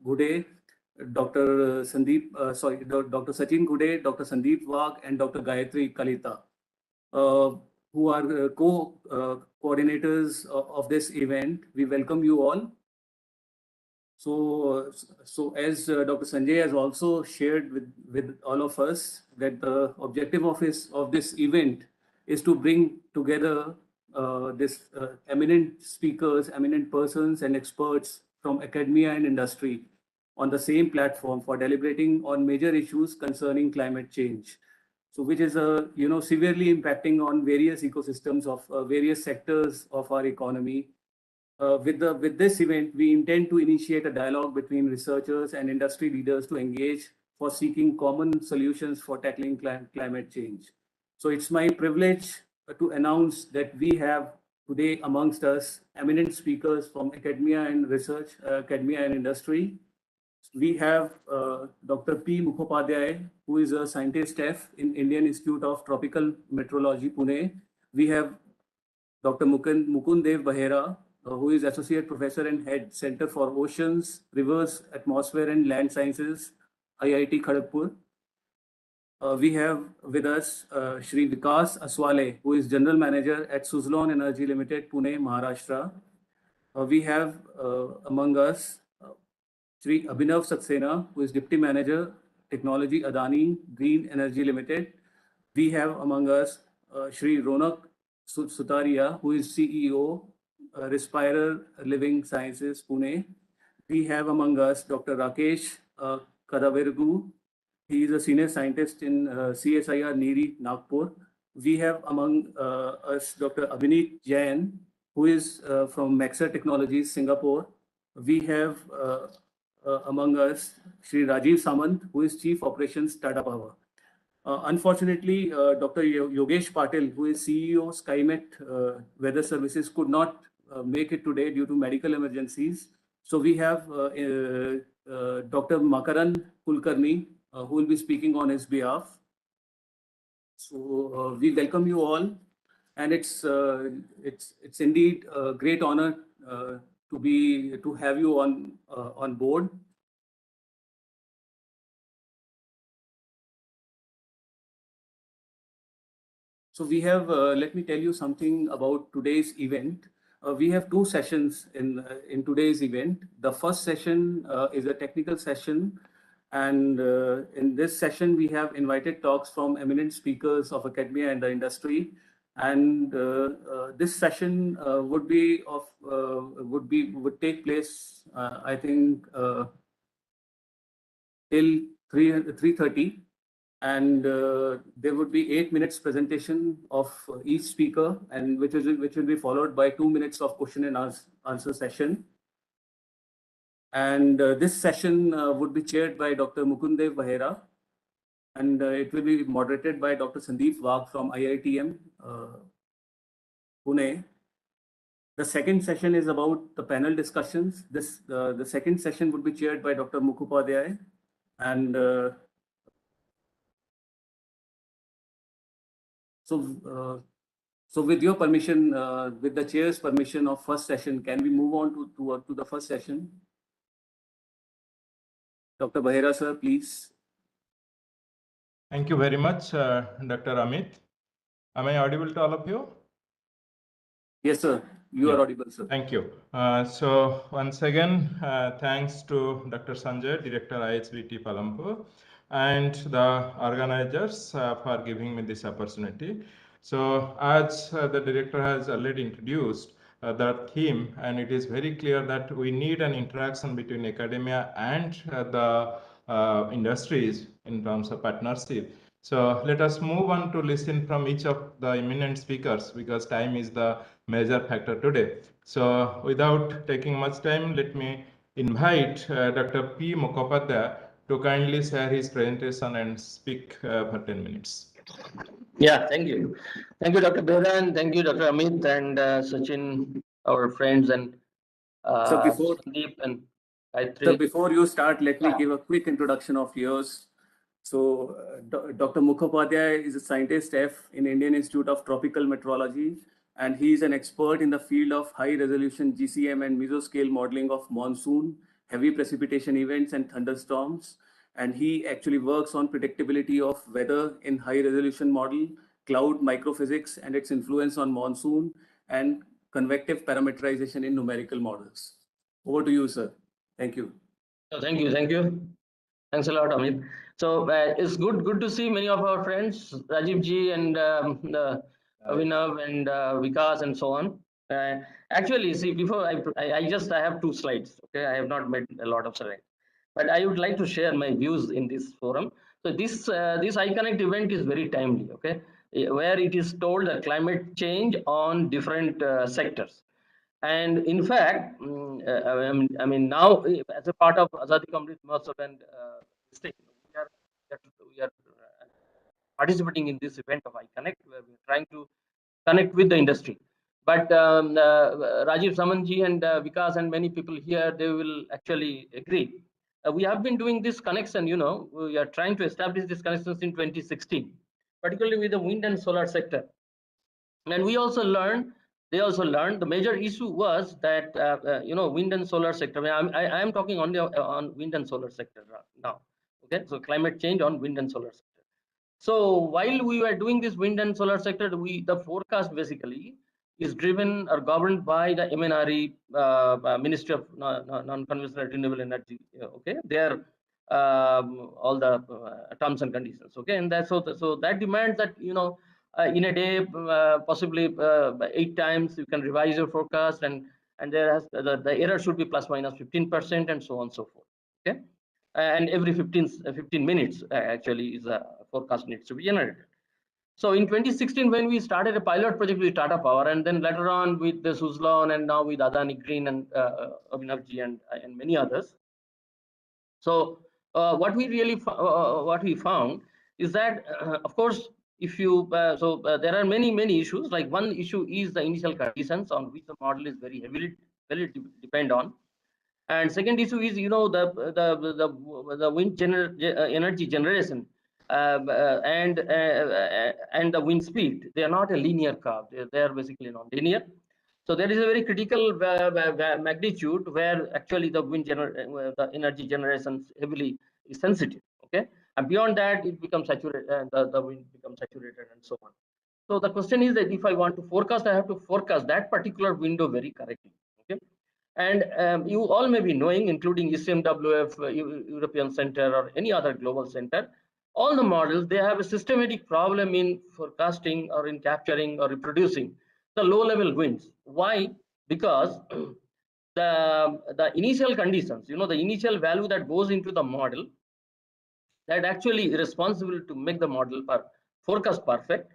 Ghude, Dr. Dr. Sachin Ghude, Dr. Sandeep Wagh, and Dr. Gayatri Kalita, who are coordinators of this event. We welcome you all. So as Dr. Sanjay has also shared with all of us that the objective of this event is to bring together eminent speakers, eminent persons and experts from academia and industry on the same platform for deliberating on major issues concerning climate change. So which is severely impacting on various ecosystems of various sectors of our economy. With this event, we intend to initiate a dialogue between researchers and industry leaders to engage for seeking common solutions for tackling climate change. So it's my privilege to announce that we have today amongst us eminent speakers from academia and research, academia and industry. We have Dr. P. Mukhopadhyay, who is a scientist F in Indian Institute of Tropical Meteorology, Pune. We have Dr. Mukund Dev Bahera, who is Associate Professor and Head, Center for Oceans, Rivers, Atmosphere and Land Sciences, IIT Kharagpur. We have with us Shri Vikas Aswale, who is General Manager at Suzlon Energy Limited, Pune, Maharashtra. We have among us Shri Abhinav Saxena, who is Deputy Manager, Technology, Adani Green Energy Limited. We have among us Shri Ronak Sutaria, who is CEO, Respirer Living Sciences, Pune. We have among us Dr. Rakesh Kadavirgu. He is a senior scientist in CSIR Niri, Nagpur. We have among us Dr. Abhineet Jain, who is from Maxer Technologies, Singapore. We have among us Shri Rajeev Samanth, who is Chief Operations Tata Power. Unfortunately, Dr. Yogesh Patil, who is CEO SkyMet Weather Services, could not make it today due to medical emergencies. So we have Dr. Makaran Kulkarni, who will be speaking on his behalf. So we welcome you all, and it's indeed a great honor to have you on board. So we have, let me tell you something about today's event. We have two sessions in today's event. The first session is a technical session, and in this session we have invited talks from eminent speakers of academia and the industry. And this session would take place, I think, till 3:30. And there would be 8 minutes presentation of each speaker, and which will be followed by 2 minutes of question and answer session. And this session would be chaired by Dr. Mukund Dev Bahera, and it will be moderated by Dr. Sandeep Wagh from IITM Pune. The second session is about the panel discussions. The second session would be chaired by Dr. Mukhopadhyay, and so with your permission, with the chair's permission of first session, can we move on to the first session? Dr. Bahera, sir, please. Thank you very much, Dr. Amit. Am I audible to all of you? Yes, sir. You are audible, sir. Thank you. So once again, thanks to Dr. Sanjay, Director IHBT Palampu, and the organizers for giving me this opportunity. So as the director has already introduced the theme, and it is very clear that we need an interaction between academia and the industries in terms of partnership. So let us move on to listen from each of the eminent speakers, because time is the major factor today. So without taking much time, let me invite Dr. P. Mukhopadhyay to kindly share his presentation and speak for 10 minutes. Yeah, thank you. Thank you, Dr. Behran. Thank you, Dr. Amit and Sachin, our friends, and So Sandeep and Gayatri. So before you start, let me give a quick introduction of yours. So Dr. Mukhopadhyay is a scientist F in Indian Institute of Tropical Meteorology, and he is an expert in the field of high resolution GCM and mesoscale modeling of monsoon, heavy precipitation events and thunderstorms. And he actually works on predictability of weather in high resolution model, cloud microphysics and its influence on monsoon, and convective parameterization in numerical models. Over to you, sir. Thank you. Thank you. Thank you. Thanks a lot, Amit. So it's good to see many of our friends, Rajeev ji and Avinav and Vikas and so on. Actually, see, before I have 2 slides. Okay, I have not made a lot of slides, but I would like to share my views in this forum. So this iConnect event is very timely. Okay, where it is told that climate change on different sectors. And in fact, I mean, now as a part of Azadi Complete Mahotsav and we are participating in this event of iConnect, where we are trying to connect with the industry. But Rajeev, Samanth ji and Vikas and many people here, they will actually agree. We have been doing this connection, we are trying to establish this connections in 2016, particularly with the wind and solar sector. And we also learned, they also learned, the major issue was that wind and solar sector. I am talking only on wind and solar sector now. Okay, so climate change on wind and solar sector. So while we were doing this wind and solar sector, the forecast basically is driven or governed by the MNRE, Ministry of Non-Conventional Renewable Energy. Okay, their all the terms and conditions. Okay, and that's so that demands that in a day, possibly 8 times you can revise your forecast, and there has the error should be plus minus 15% and so on and so forth. Okay, and every 15 minutes actually is a forecast needs to be generated. So in 2016, when we started a pilot project with Tata Power, and then later on with the Suzlon, and now with Adani Green and Abhinavji and many others. So what we found is that, of course, if you there are many issues. Like one issue is the initial conditions on which the model is very heavily depend on. And second issue is the wind energy generation and the wind speed. They are not a linear curve. They are basically non-linear. So there is a very critical magnitude where actually the the energy generation heavily is sensitive. Okay, and beyond that it becomes saturated, and the wind becomes saturated and so on. So the question is that if I want to forecast, I have to forecast that particular window very correctly. Okay. And you all may be knowing, including ECMWF, European Center, or any other global center, all the models, they have a systematic problem in forecasting or in capturing or reproducing the low-level winds. Why? Because the initial conditions, the initial value that goes into the model, that actually is responsible to make the model forecast perfect,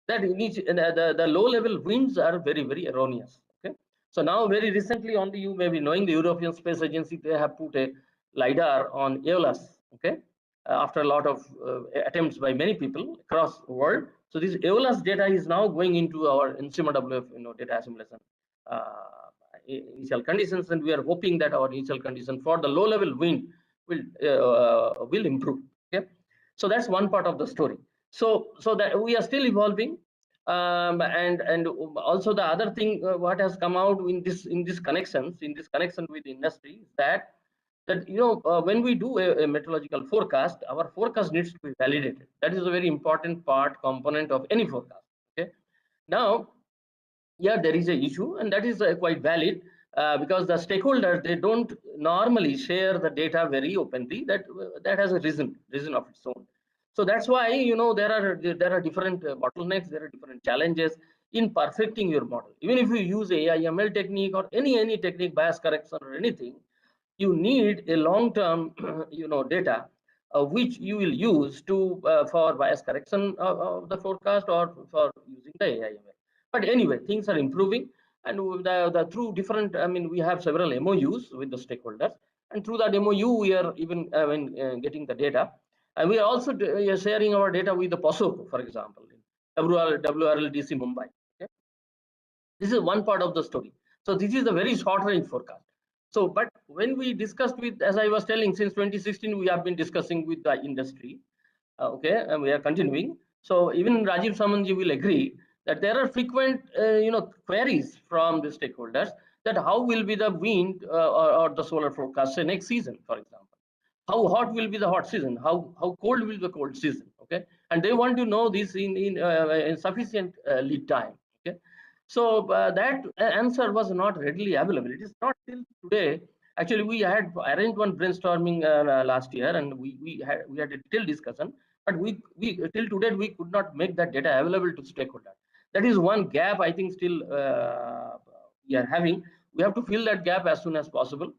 that the low-level winds are very erroneous. Okay. So now very recently only, you may be knowing, the European Space Agency, they have put a LiDAR on Aeolus. Okay. After a lot of attempts by many people across the world. So this Aeolus data is now going into our ECMWF data assimilation initial conditions, and we are hoping that our initial condition for the low-level wind will improve. Okay, so that's one part of the story. So that we are still evolving, and also the other thing what has come out in this connection with industry is that when we do a meteorological forecast, our forecast needs to be validated. That is a very important component of any forecast. Okay, now yeah, there is an issue, and that is quite valid, because the stakeholders, they don't normally share the data very openly. That has a reason of its own. So that's why there are different bottlenecks, there are different challenges in perfecting your model. Even if you use AI/ML technique or any technique, bias correction or anything, you need a long-term data which you will use for bias correction of the forecast or for using the AI/ML. But anyway, things are improving, and through different, we have several MOUs with the stakeholders, and through that MOU, we are even getting the data, and we are also sharing our data with the POSOCO, for example, in WRLDC Mumbai. Okay? This is one part of the story. So this is a very short-range forecast. So, but when we discussed with, as I was telling, since 2016, we have been discussing with the industry. Okay, and we are continuing. So even Rajeev Samanth will agree that there are frequent, queries from the stakeholders that how will be the wind or the solar forecast say next season, for example. How hot will be the hot season? How cold will be the cold season? Okay, and they want to know this in sufficient lead time. Okay, so that answer was not readily available. It is not till today. Actually, we had arranged one brainstorming last year, and we had a detailed discussion. But we till today we could not make that data available to stakeholders. That is one gap I think still we are having. We have to fill that gap as soon as possible.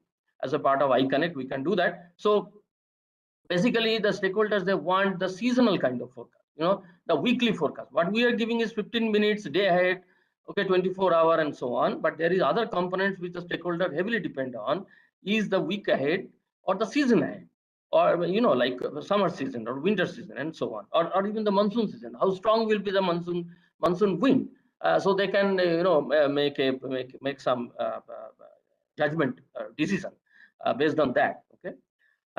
As a part of iConnect, we can do that. So basically, the stakeholders, they want the seasonal kind of forecast, the weekly forecast. What we are giving is 15 minutes, day ahead, okay, 24-hour and so on. But there is other components which the stakeholder heavily depend on, is the week ahead or the season ahead, or like summer season or winter season and so on, or even the monsoon season. How strong will be the monsoon wind? So they can make some judgment decision based on that. Okay.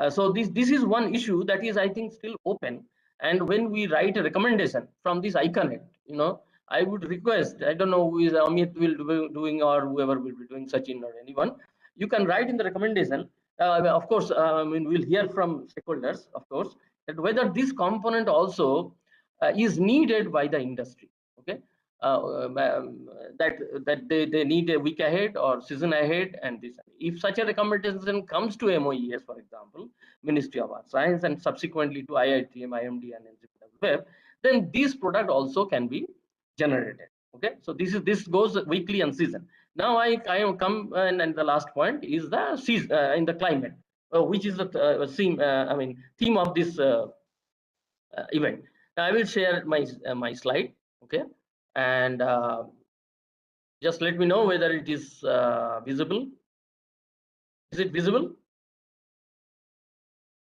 So this is one issue that is, I think, still open. And when we write a recommendation from this iConnect, I would request, I don't know who is Amit will be doing, or whoever will be doing, Sachin or anyone, you can write in the recommendation. Of course, I mean, we'll hear from stakeholders, of course, that whether this component also is needed by the industry. Okay. That they need a week ahead or season ahead, and this. If such a recommendation comes to MOES, for example, Ministry of Earth Science, and subsequently to IITM, IMD, and NCWF, then this product also can be generated. Okay, so this goes weekly and season. Now I come and the last point is the season in the climate, which is the theme of this event. Now I will share my slide. Okay. And just let me know whether it is visible. Is it visible?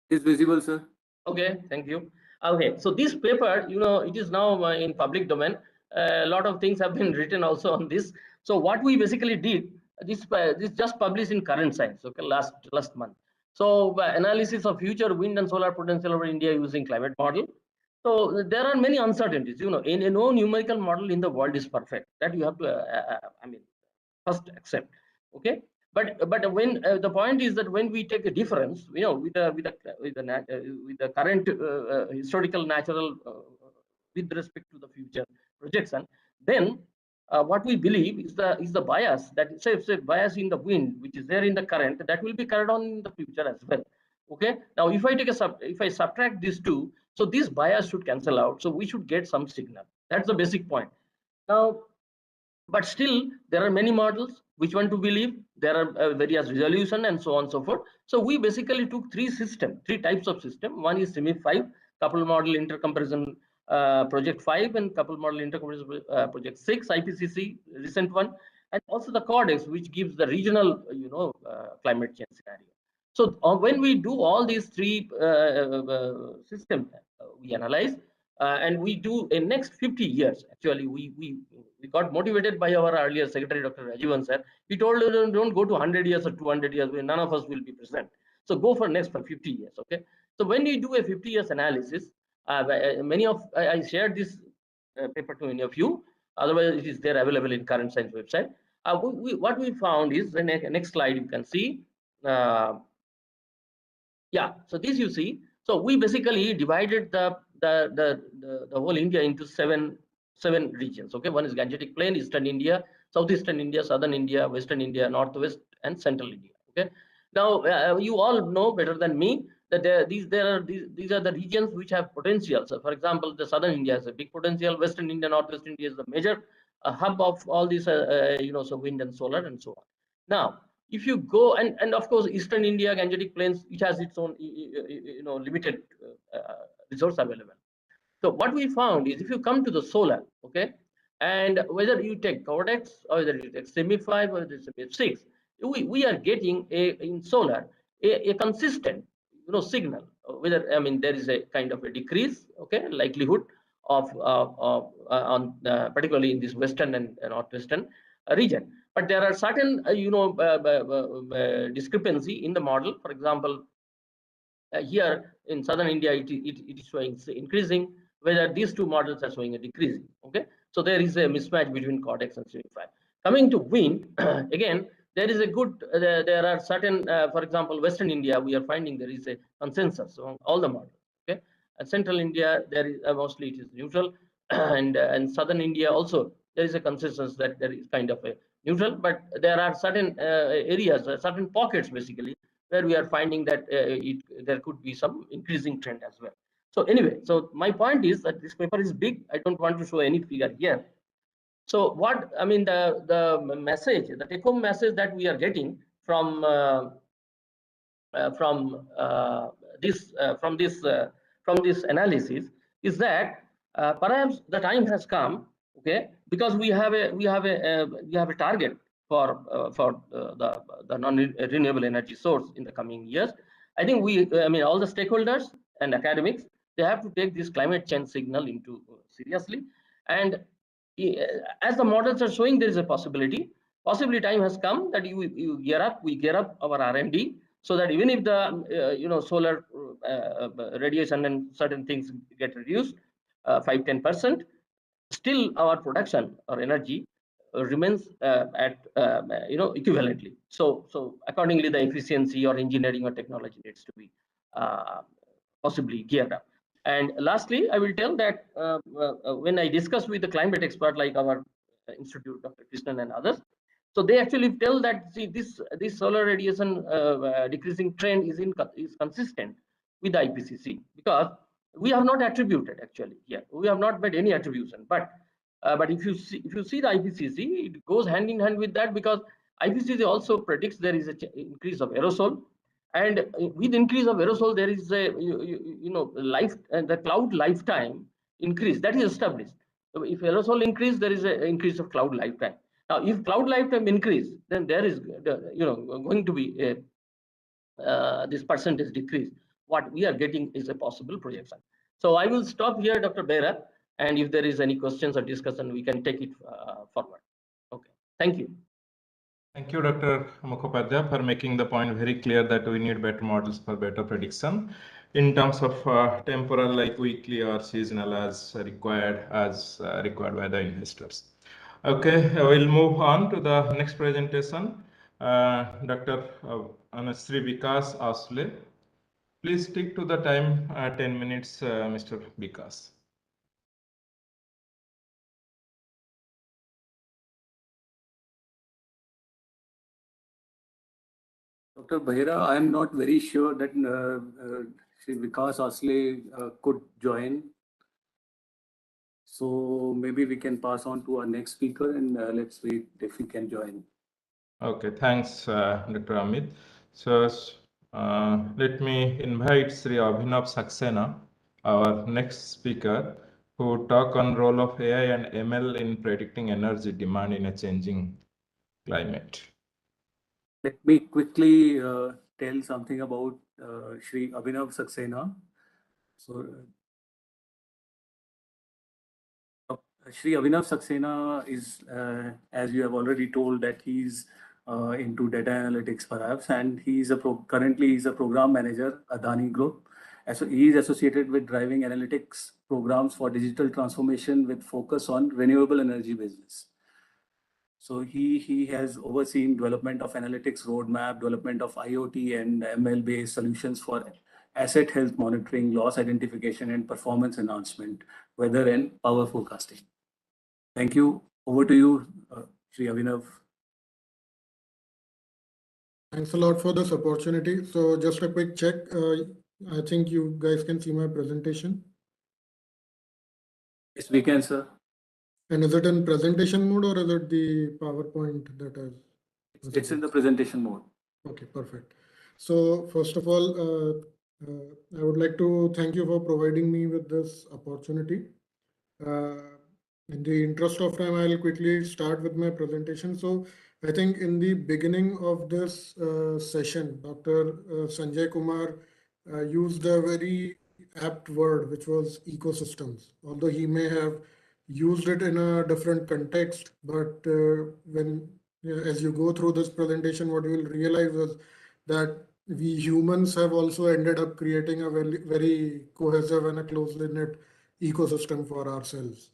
It's visible, sir. Okay, thank you. Okay, so this paper, it is now in public domain. A lot of things have been written also on this. So what we basically did, this just published in Current Science, okay, last month. So analysis of future wind and solar potential over India using climate model. So there are many uncertainties. In no numerical model in the world is perfect. That you have to, first accept. Okay, but when the point is that when we take a difference, with the current historical natural with respect to the future projection, then what we believe is the bias, that say bias in the wind, which is there in the current, that will be carried on in the future as well. Okay, now if I subtract these two, so this bias should cancel out, so we should get some signal. That's the basic point. Now, but still there are many models, which one to believe. There are various resolution and so on and so forth. So we basically took three types of system. One is CIMIP 5, couple model intercomparison project 5, and couple model intercomparison project 6, IPCC recent one, and also the CORDEX, which gives the regional climate change scenario. So when we do all these three systems, we analyze, and we do in next 50 years. Actually, we got motivated by our earlier secretary, Dr. Rajeev, sir. He told us, don't go to 100 years or 200 years, where none of us will be present. So go for 50 years. Okay. So when we do a 50 years analysis, I shared this paper to many of you. Otherwise, it is there available in Current Science website. What we found is the next slide. You can see. Yeah, so this you see. So we basically divided the whole India into seven regions. Okay, one is Gangetic Plain, Eastern India, Southeastern India, Southern India, Western India, Northwest, and Central India. Okay, now you all know better than me that these are the regions which have potential. So, for example, the Southern India has a big potential. Western India, Northwest India is the major hub of all these, so wind and solar and so on. Now, if you go and of course Eastern India, Gangetic Plains, it has its own limited resource available. So what we found is, if you come to the solar, okay, and whether you take CORDEX or whether you take CIMIP 5 or CIMIP 6, we are getting in solar a consistent signal. Whether there is a kind of a decrease, okay, likelihood of particularly in this western and northwestern region. But there are certain discrepancy in the model. For example, here in southern India, it is showing increasing, whether these two models are showing a decreasing. Okay, so there is a mismatch between CORDEX and CIMIP 5. Coming to wind, again, there is a good, there are certain, for example, Western India, we are finding there is a consensus among all the models. Okay, and Central India, there is mostly it is neutral, and Southern India also there is a consensus that there is kind of a neutral, but there are certain areas, certain pockets basically, where we are finding that there could be some increasing trend as well. So anyway, so my point is that this paper is big. I don't want to show any figure here. So what I mean, the message, the take-home message that we are getting from this analysis is that perhaps the time has come, okay, because we have a target for the non-renewable energy source in the coming years. I think all the stakeholders and academics, they have to take this climate change signal into seriously, and as the models are showing, there is a possibility. Possibly time has come that we gear up our R&D, so that even if the solar radiation and certain things get reduced 5-10%, still our production or energy remains at equivalently. So accordingly, the efficiency or engineering or technology needs to be possibly geared up. And lastly, I will tell that when I discuss with the climate expert like our institute, Dr. Krishnan and others, so they actually tell that, see, this solar radiation decreasing trend is consistent with the IPCC, because we have not attributed actually here. We have not made any attribution, but if you see the IPCC, it goes hand in hand with that, because IPCC also predicts there is an increase of aerosol, and with increase of aerosol, there is a the cloud lifetime increase that is established. So if aerosol increase, there is an increase of cloud lifetime. Now, if cloud lifetime increase, then there is going to be a this percentage decrease. What we are getting is a possible projection. So I will stop here, Dr. Behra, and if there is any questions or discussion, we can take it forward. Okay, thank you. Thank you, Dr. Mukhopadhyay, for making the point very clear that we need better models for better prediction in terms of temporal, like weekly or seasonal, as required by the investors. Okay, we'll move on to the next presentation. Dr. Shri Vikas Asle. Please stick to the time, 10 minutes, Mr. Vikas. Dr. Behra, I am not very sure that Shri Vikas Asle could join. So maybe we can pass on to our next speaker, and let's wait if he can join. Okay, thanks, Dr. Amit. So let me invite Sri Abhinav Saxena, our next speaker, who talk on role of AI and ML in predicting energy demand in a changing climate. Let me quickly tell something about Shri Abhinav Saxena. So, Shri Abhinav Saxena is, as you have already told, that he's into data analytics perhaps, and currently he's a program manager at Adani Group. So he is associated with driving analytics programs for digital transformation with focus on renewable energy business. So he has overseen development of analytics roadmap, development of IoT and ML-based solutions for asset health monitoring, loss identification, and performance enhancement, weather and power forecasting. Thank you. Over to you, Shri Abhinav. Thanks a lot for this opportunity. So just a quick check. I think you guys can see my presentation. Yes, we can, sir. And is it in presentation mode or is it the PowerPoint that is? It's in the presentation mode. Okay, perfect. So first of all, I would like to thank you for providing me with this opportunity. In the interest of time, I'll quickly start with my presentation. So I think in the beginning of this session, Dr. Sanjay Kumar used a very apt word, which was ecosystems. Although he may have used it in a different context, but as you go through this presentation, what you will realize is that we humans have also ended up creating a very, very cohesive and a closely knit ecosystem for ourselves,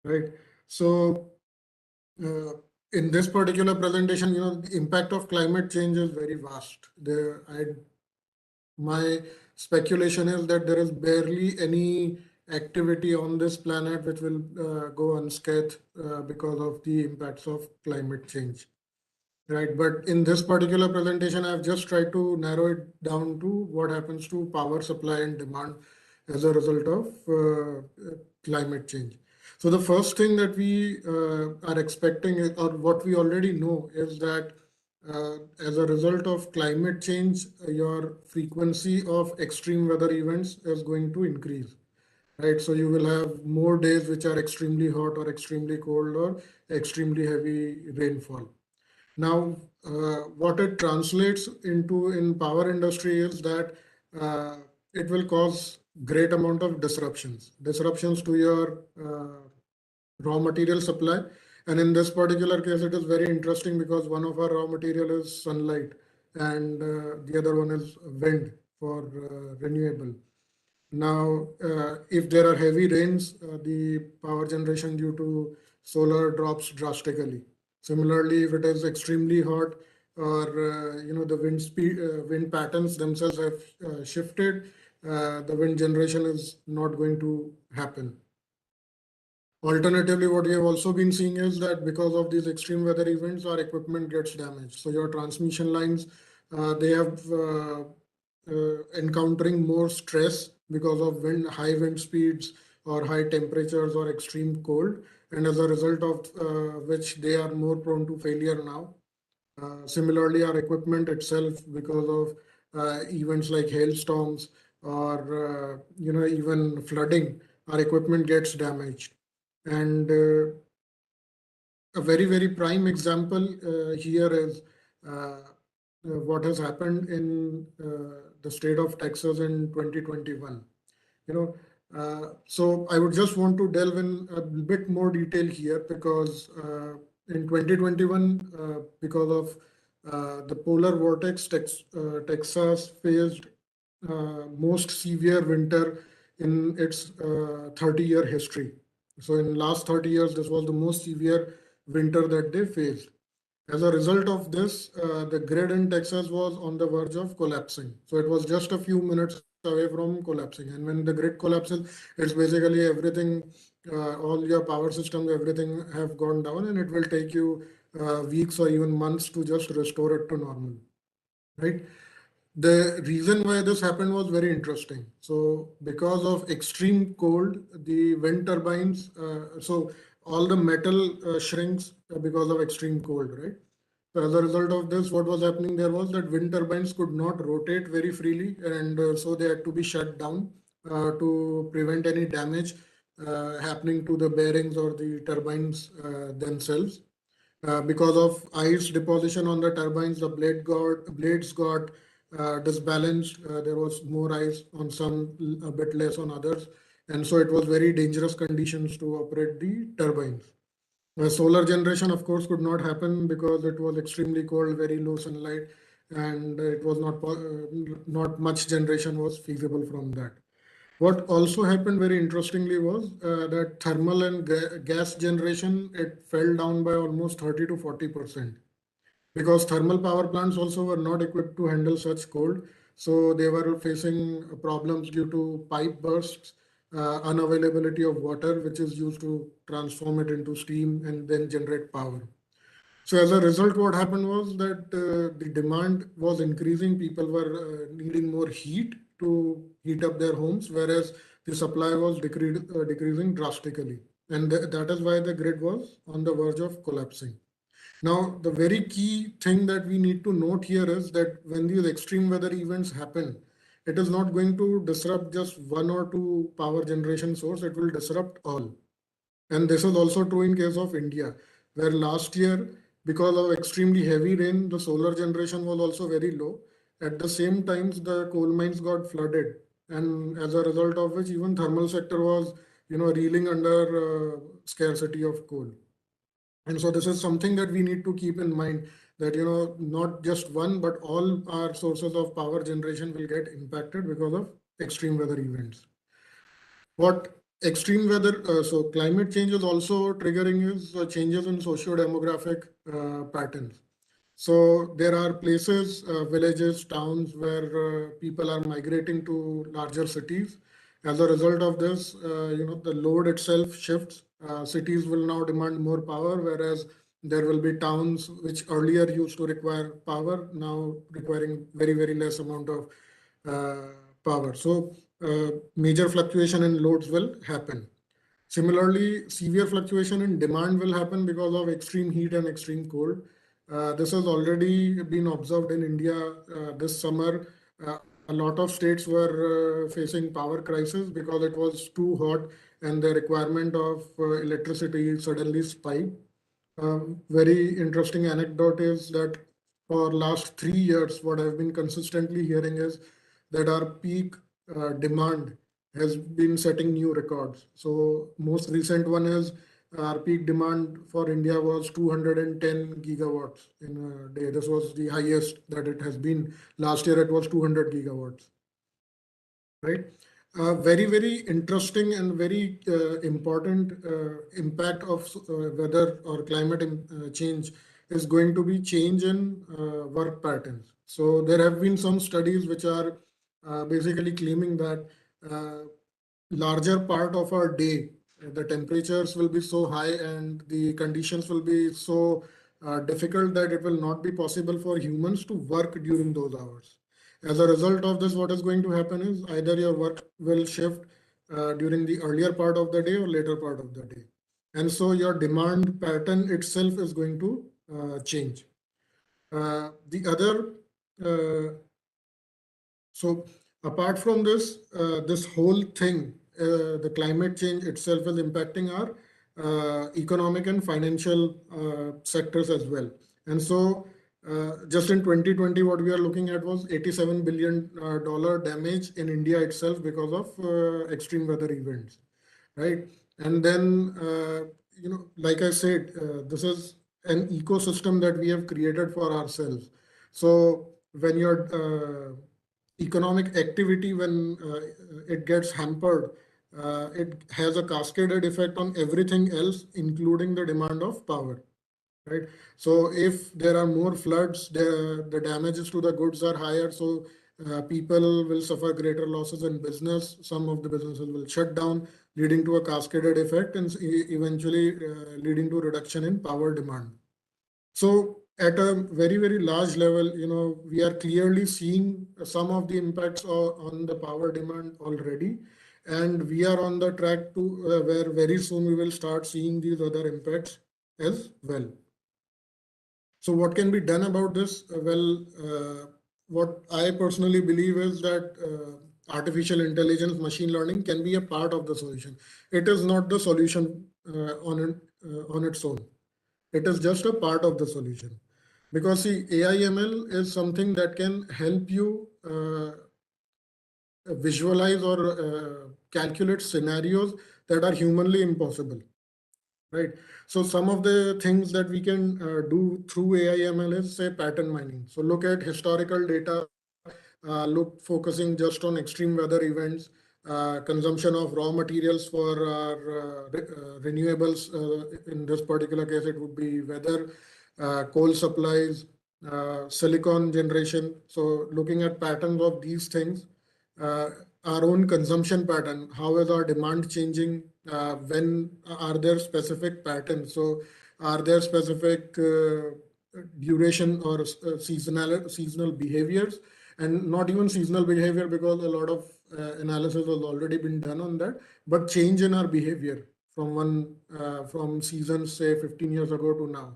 right? So in this particular presentation, the impact of climate change is very vast. My speculation is that there is barely any activity on this planet which will go unscathed because of the impacts of climate change. Right, but in this particular presentation, I've just tried to narrow it down to what happens to power supply and demand as a result of climate change. So the first thing that we are expecting, or what we already know, is that as a result of climate change, your frequency of extreme weather events is going to increase. Right, so you will have more days which are extremely hot or extremely cold or extremely heavy rainfall. Now, what it translates into in power industry is that it will cause great amount of disruptions to your raw material supply. And in this particular case, it is very interesting because one of our raw material is sunlight and the other one is wind for renewable. Now, if there are heavy rains, the power generation due to solar drops drastically. Similarly, if it is extremely hot or the wind patterns themselves have shifted, the wind generation is not going to happen. Alternatively, what we have also been seeing is that because of these extreme weather events, our equipment gets damaged. So your transmission lines, they have encountering more stress because of high wind speeds or high temperatures or extreme cold. And as a result of which they are more prone to failure now. Similarly, our equipment itself, because of events like hailstorms or even flooding, our equipment gets damaged. And a very prime example here is what has happened in the state of Texas in 2021. So I would just want to delve in a bit more detail here because in 2021, because of the polar vortex, Texas faced most severe winter in its 30-year history. So in last 30 years, this was the most severe winter that they faced. As a result of this, the grid in Texas was on the verge of collapsing. So it was just a few minutes away from collapsing. And when the grid collapses, it's basically everything, all your power systems, everything have gone down, and it will take you weeks or even months to just restore it to normal, right? The reason why this happened was very interesting. So because of extreme cold, the wind turbines, so all the metal shrinks because of extreme cold, right? So as a result of this, what was happening there was that wind turbines could not rotate very freely, and so they had to be shut down to prevent any damage happening to the bearings or the turbines themselves. Because of ice deposition on the turbines, the blades got disbalanced. There was more ice on some, a bit less on others. And so it was very dangerous conditions to operate the turbines. Solar generation, of course, could not happen because it was extremely cold, very low sunlight, and it was not much generation was feasible from that. What also happened very interestingly was that thermal and gas generation, it fell down by almost 30 to 40% because thermal power plants also were not equipped to handle such cold. So they were facing problems due to pipe bursts, unavailability of water, which is used to transform it into steam and then generate power. So as a result, what happened was that the demand was increasing. People were needing more heat to heat up their homes, whereas the supply was decreasing drastically. And that is why the grid was on the verge of collapsing. Now, the very key thing that we need to note here is that when these extreme weather events happen, it is not going to disrupt just one or two power generation source, it will disrupt all. And this is also true in case of India, where last year, because of extremely heavy rain, the solar generation was also very low. At the same time, the coal mines got flooded. And as a result of which, even thermal sector was, reeling under scarcity of coal. And so this is something that we need to keep in mind that, not just one, but all our sources of power generation will get impacted because of extreme weather events. What extreme weather, so climate change is also triggering is changes in socio-demographic patterns. So there are places, villages, towns where people are migrating to larger cities. As a result of this, the load itself shifts. Cities will now demand more power, whereas there will be towns which earlier used to require power, now requiring very, very less amount of power. So major fluctuation in loads will happen. Similarly, severe fluctuation in demand will happen because of extreme heat and extreme cold. This has already been observed in India this summer. A lot of states were facing power crisis because it was too hot and the requirement of electricity suddenly spiked. Very interesting anecdote is that for last 3 years, what I've been consistently hearing is that our peak demand has been setting new records. So most recent one is our peak demand for India was 210 gigawatts in a day. This was the highest that it has been. Last year it was 200 gigawatts, right? Very, very interesting and very important impact of weather or climate change is going to be change in work patterns. So there have been some studies which are basically claiming that larger part of our day, the temperatures will be so high and the conditions will be so difficult that it will not be possible for humans to work during those hours. As a result of this, what is going to happen is either your work will shift during the earlier part of the day or later part of the day. And so your demand pattern itself is going to change. The other, so apart from this, this whole thing, the climate change itself is impacting our economic and financial sectors as well. And so just in 2020, what we are looking at was $87 billion damage in India itself because of extreme weather events, right? And then, like I said, this is an ecosystem that we have created for ourselves. So when your economic activity, when it gets hampered, it has a cascaded effect on everything else, including the demand of power. Right. So if there are more floods, the damages to the goods are higher. So people will suffer greater losses in business. Some of the businesses will shut down, leading to a cascaded effect and eventually leading to reduction in power demand. So at a very, very large level, we are clearly seeing some of the impacts on the power demand already. And we are on the track to where very soon we will start seeing these other impacts as well. So what can be done about this? Well, what I personally believe is that artificial intelligence, machine learning can be a part of the solution. It is not the solution on its own. It is just a part of the solution. Because see, AI/ML is something that can help you visualize or calculate scenarios that are humanly impossible. Right. So some of the things that we can do through AI/ML is say pattern mining. So look at historical data, look focusing just on extreme weather events, consumption of raw materials for renewables. In this particular case, it would be weather, coal supplies, silicon generation. So looking at patterns of these things, our own consumption pattern, how is our demand changing? When are there specific patterns? So are there specific duration or seasonal behaviors, and not even seasonal behavior, because a lot of analysis has already been done on that, but change in our behavior from seasons, say 15 years ago to now.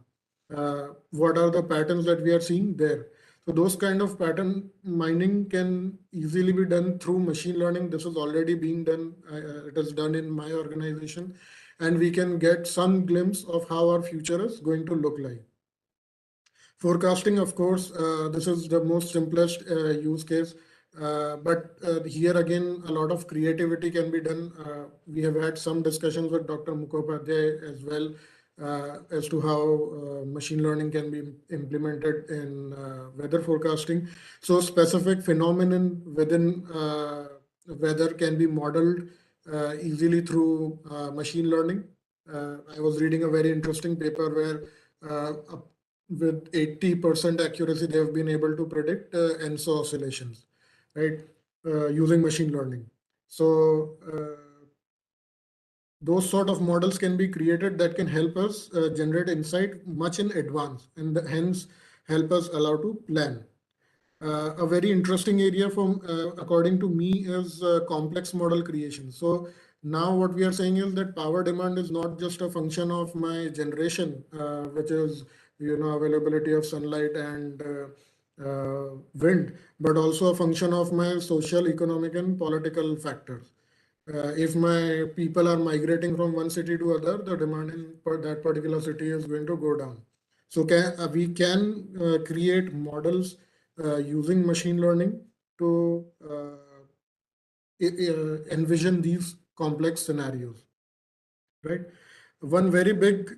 What are the patterns that we are seeing there? So those kind of pattern mining can easily be done through machine learning. This is already being done. It is done in my organization, and we can get some glimpse of how our future is going to look like. Forecasting, of course, this is the most simplest use case. But here again, a lot of creativity can be done. We have had some discussions with Dr. Mukhopadhyay as well as to how machine learning can be implemented in weather forecasting. So specific phenomenon within weather can be modeled easily through machine learning. I was reading a very interesting paper where with 80% accuracy, they have been able to predict ENSO oscillations, right, using machine learning. So those sort of models can be created that can help us generate insight much in advance, and hence help us allow to plan. A very interesting area from, according to me, is complex model creation. So now what we are saying is that power demand is not just a function of my generation, which is, availability of sunlight and wind, but also a function of my social, economic, and political factors. If my people are migrating from one city to other, the demand in that particular city is going to go down. So we can create models using machine learning to envision these complex scenarios, right? One very big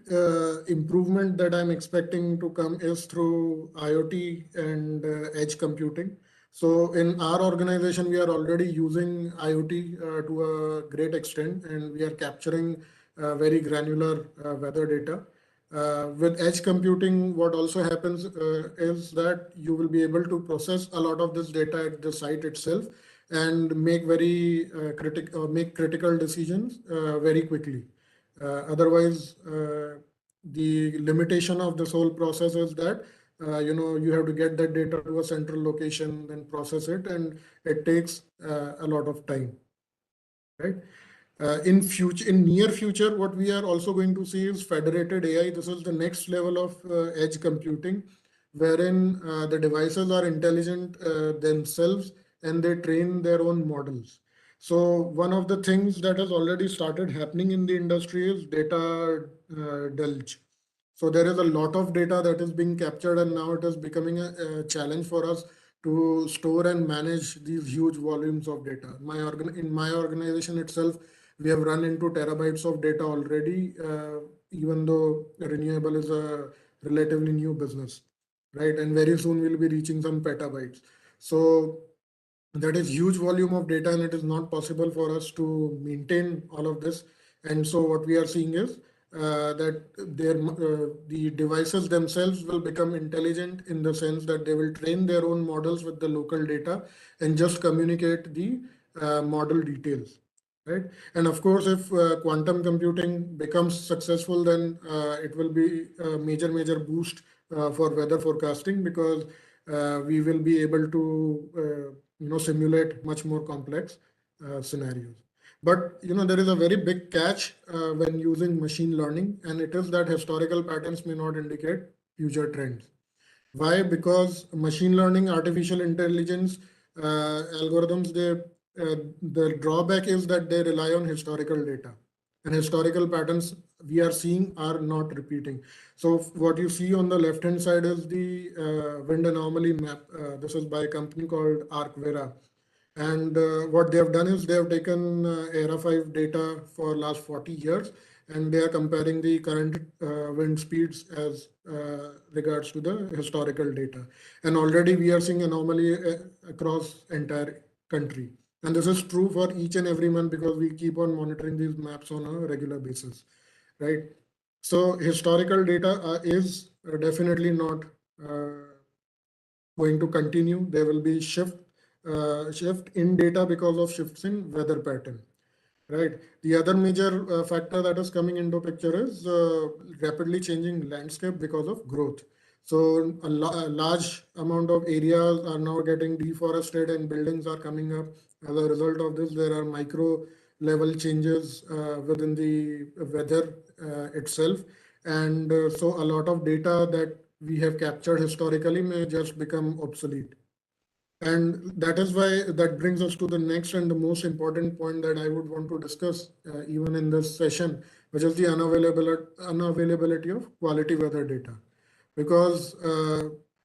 improvement that I'm expecting to come is through IoT and edge computing. So in our organization, we are already using IoT to a great extent, and we are capturing very granular weather data. With edge computing, what also happens is that you will be able to process a lot of this data at the site itself and make make critical decisions very quickly. Otherwise, the limitation of this whole process is that you have to get that data to a central location, then process it, and it takes a lot of time, right? In near future, what we are also going to see is federated AI. This is the next level of edge computing, wherein the devices are intelligent themselves and they train their own models. So one of the things that has already started happening in the industry is data delge. So there is a lot of data that is being captured, and now it is becoming a challenge for us to store and manage these huge volumes of data. In my organization itself, we have run into terabytes of data already, even though renewable is a relatively new business, right? And very soon we'll be reaching some petabytes. So that is huge volume of data, and it is not possible for us to maintain all of this. And so what we are seeing is that the devices themselves will become intelligent in the sense that they will train their own models with the local data and just communicate the model details, right? And of course, if quantum computing becomes successful, then it will be a major boost for weather forecasting, because we will be able to simulate much more complex scenarios. But there is a very big catch when using machine learning, and it is that historical patterns may not indicate future trends. Why? Because machine learning, artificial intelligence algorithms, the drawback is that they rely on historical data, and historical patterns we are seeing are not repeating. So what you see on the left hand side is the wind anomaly map. This is by a company called Arcvera. And what they have done is they have taken ERA 5 data for last 40 years, and they are comparing the current wind speeds as regards to the historical data. And already we are seeing anomaly across entire country. And this is true for each and every month, because we keep on monitoring these maps on a regular basis, right? So historical data is definitely not going to continue. There will be shift in data because of shifts in weather pattern, right? The other major factor that is coming into picture is rapidly changing landscape because of growth. So a large amount of areas are now getting deforested and buildings are coming up. As a result of this, there are micro level changes within the weather itself. And so a lot of data that we have captured historically may just become obsolete. And that is why that brings us to the next and the most important point that I would want to discuss even in this session, which is the unavailability of quality weather data. Because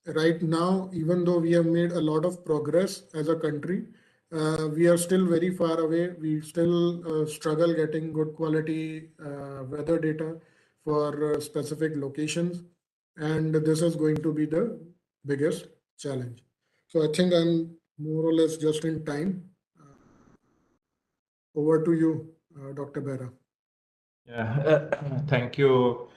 right now, even though we have made a lot of progress as a country, we are still very far away. We still struggle getting good quality weather data for specific locations. And this is going to be the biggest challenge. So I think I'm more or less just in time. over to you, Dr. Bera. Yeah, thank you,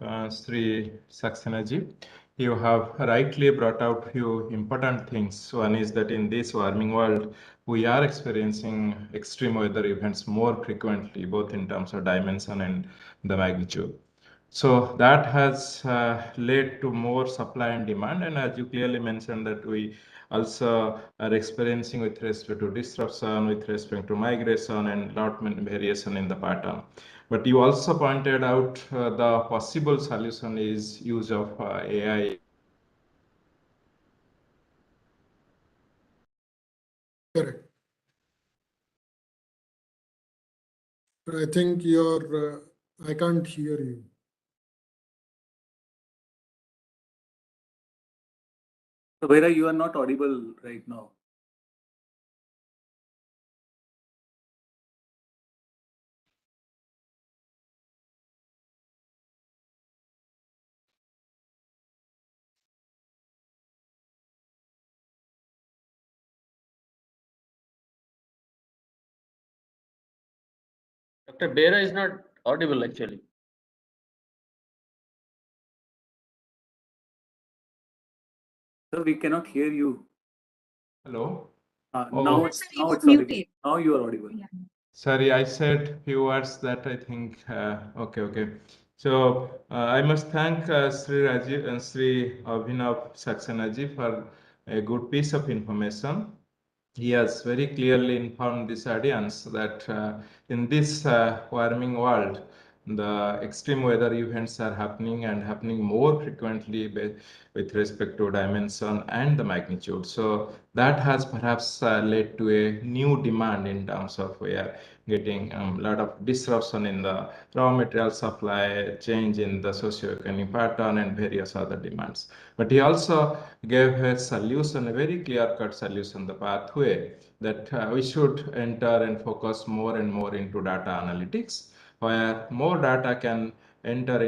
Shri Saxenaji. You have rightly brought out few important things. One is that in this warming world, we are experiencing extreme weather events more frequently, both in terms of dimension and the magnitude. So that has led to more supply and demand. And as you clearly mentioned that we also are experiencing with respect to disruption, with respect to migration and lot many variation in the pattern. But you also pointed out the possible solution is use of AI. Correct. But I think I can't hear you. So Vera, you are not audible right now. Dr. Bera is not audible actually. Sir, we cannot hear you. Hello? Now it's audible. Now you are audible. Yeah. Sorry, I said few words that I think, okay. So I must thank Sri Rajeev and Sri Abhinav Saxena for a good piece of information. He has very clearly informed this audience that in this warming world, the extreme weather events are happening and happening more frequently with respect to dimension and the magnitude. So that has perhaps led to a new demand in terms of we are getting a lot of disruption in the raw material supply, change in the socioeconomic pattern and various other demands. But he also gave a solution, a very clear-cut solution, the pathway that we should enter and focus more and more into data analytics, where more data can enter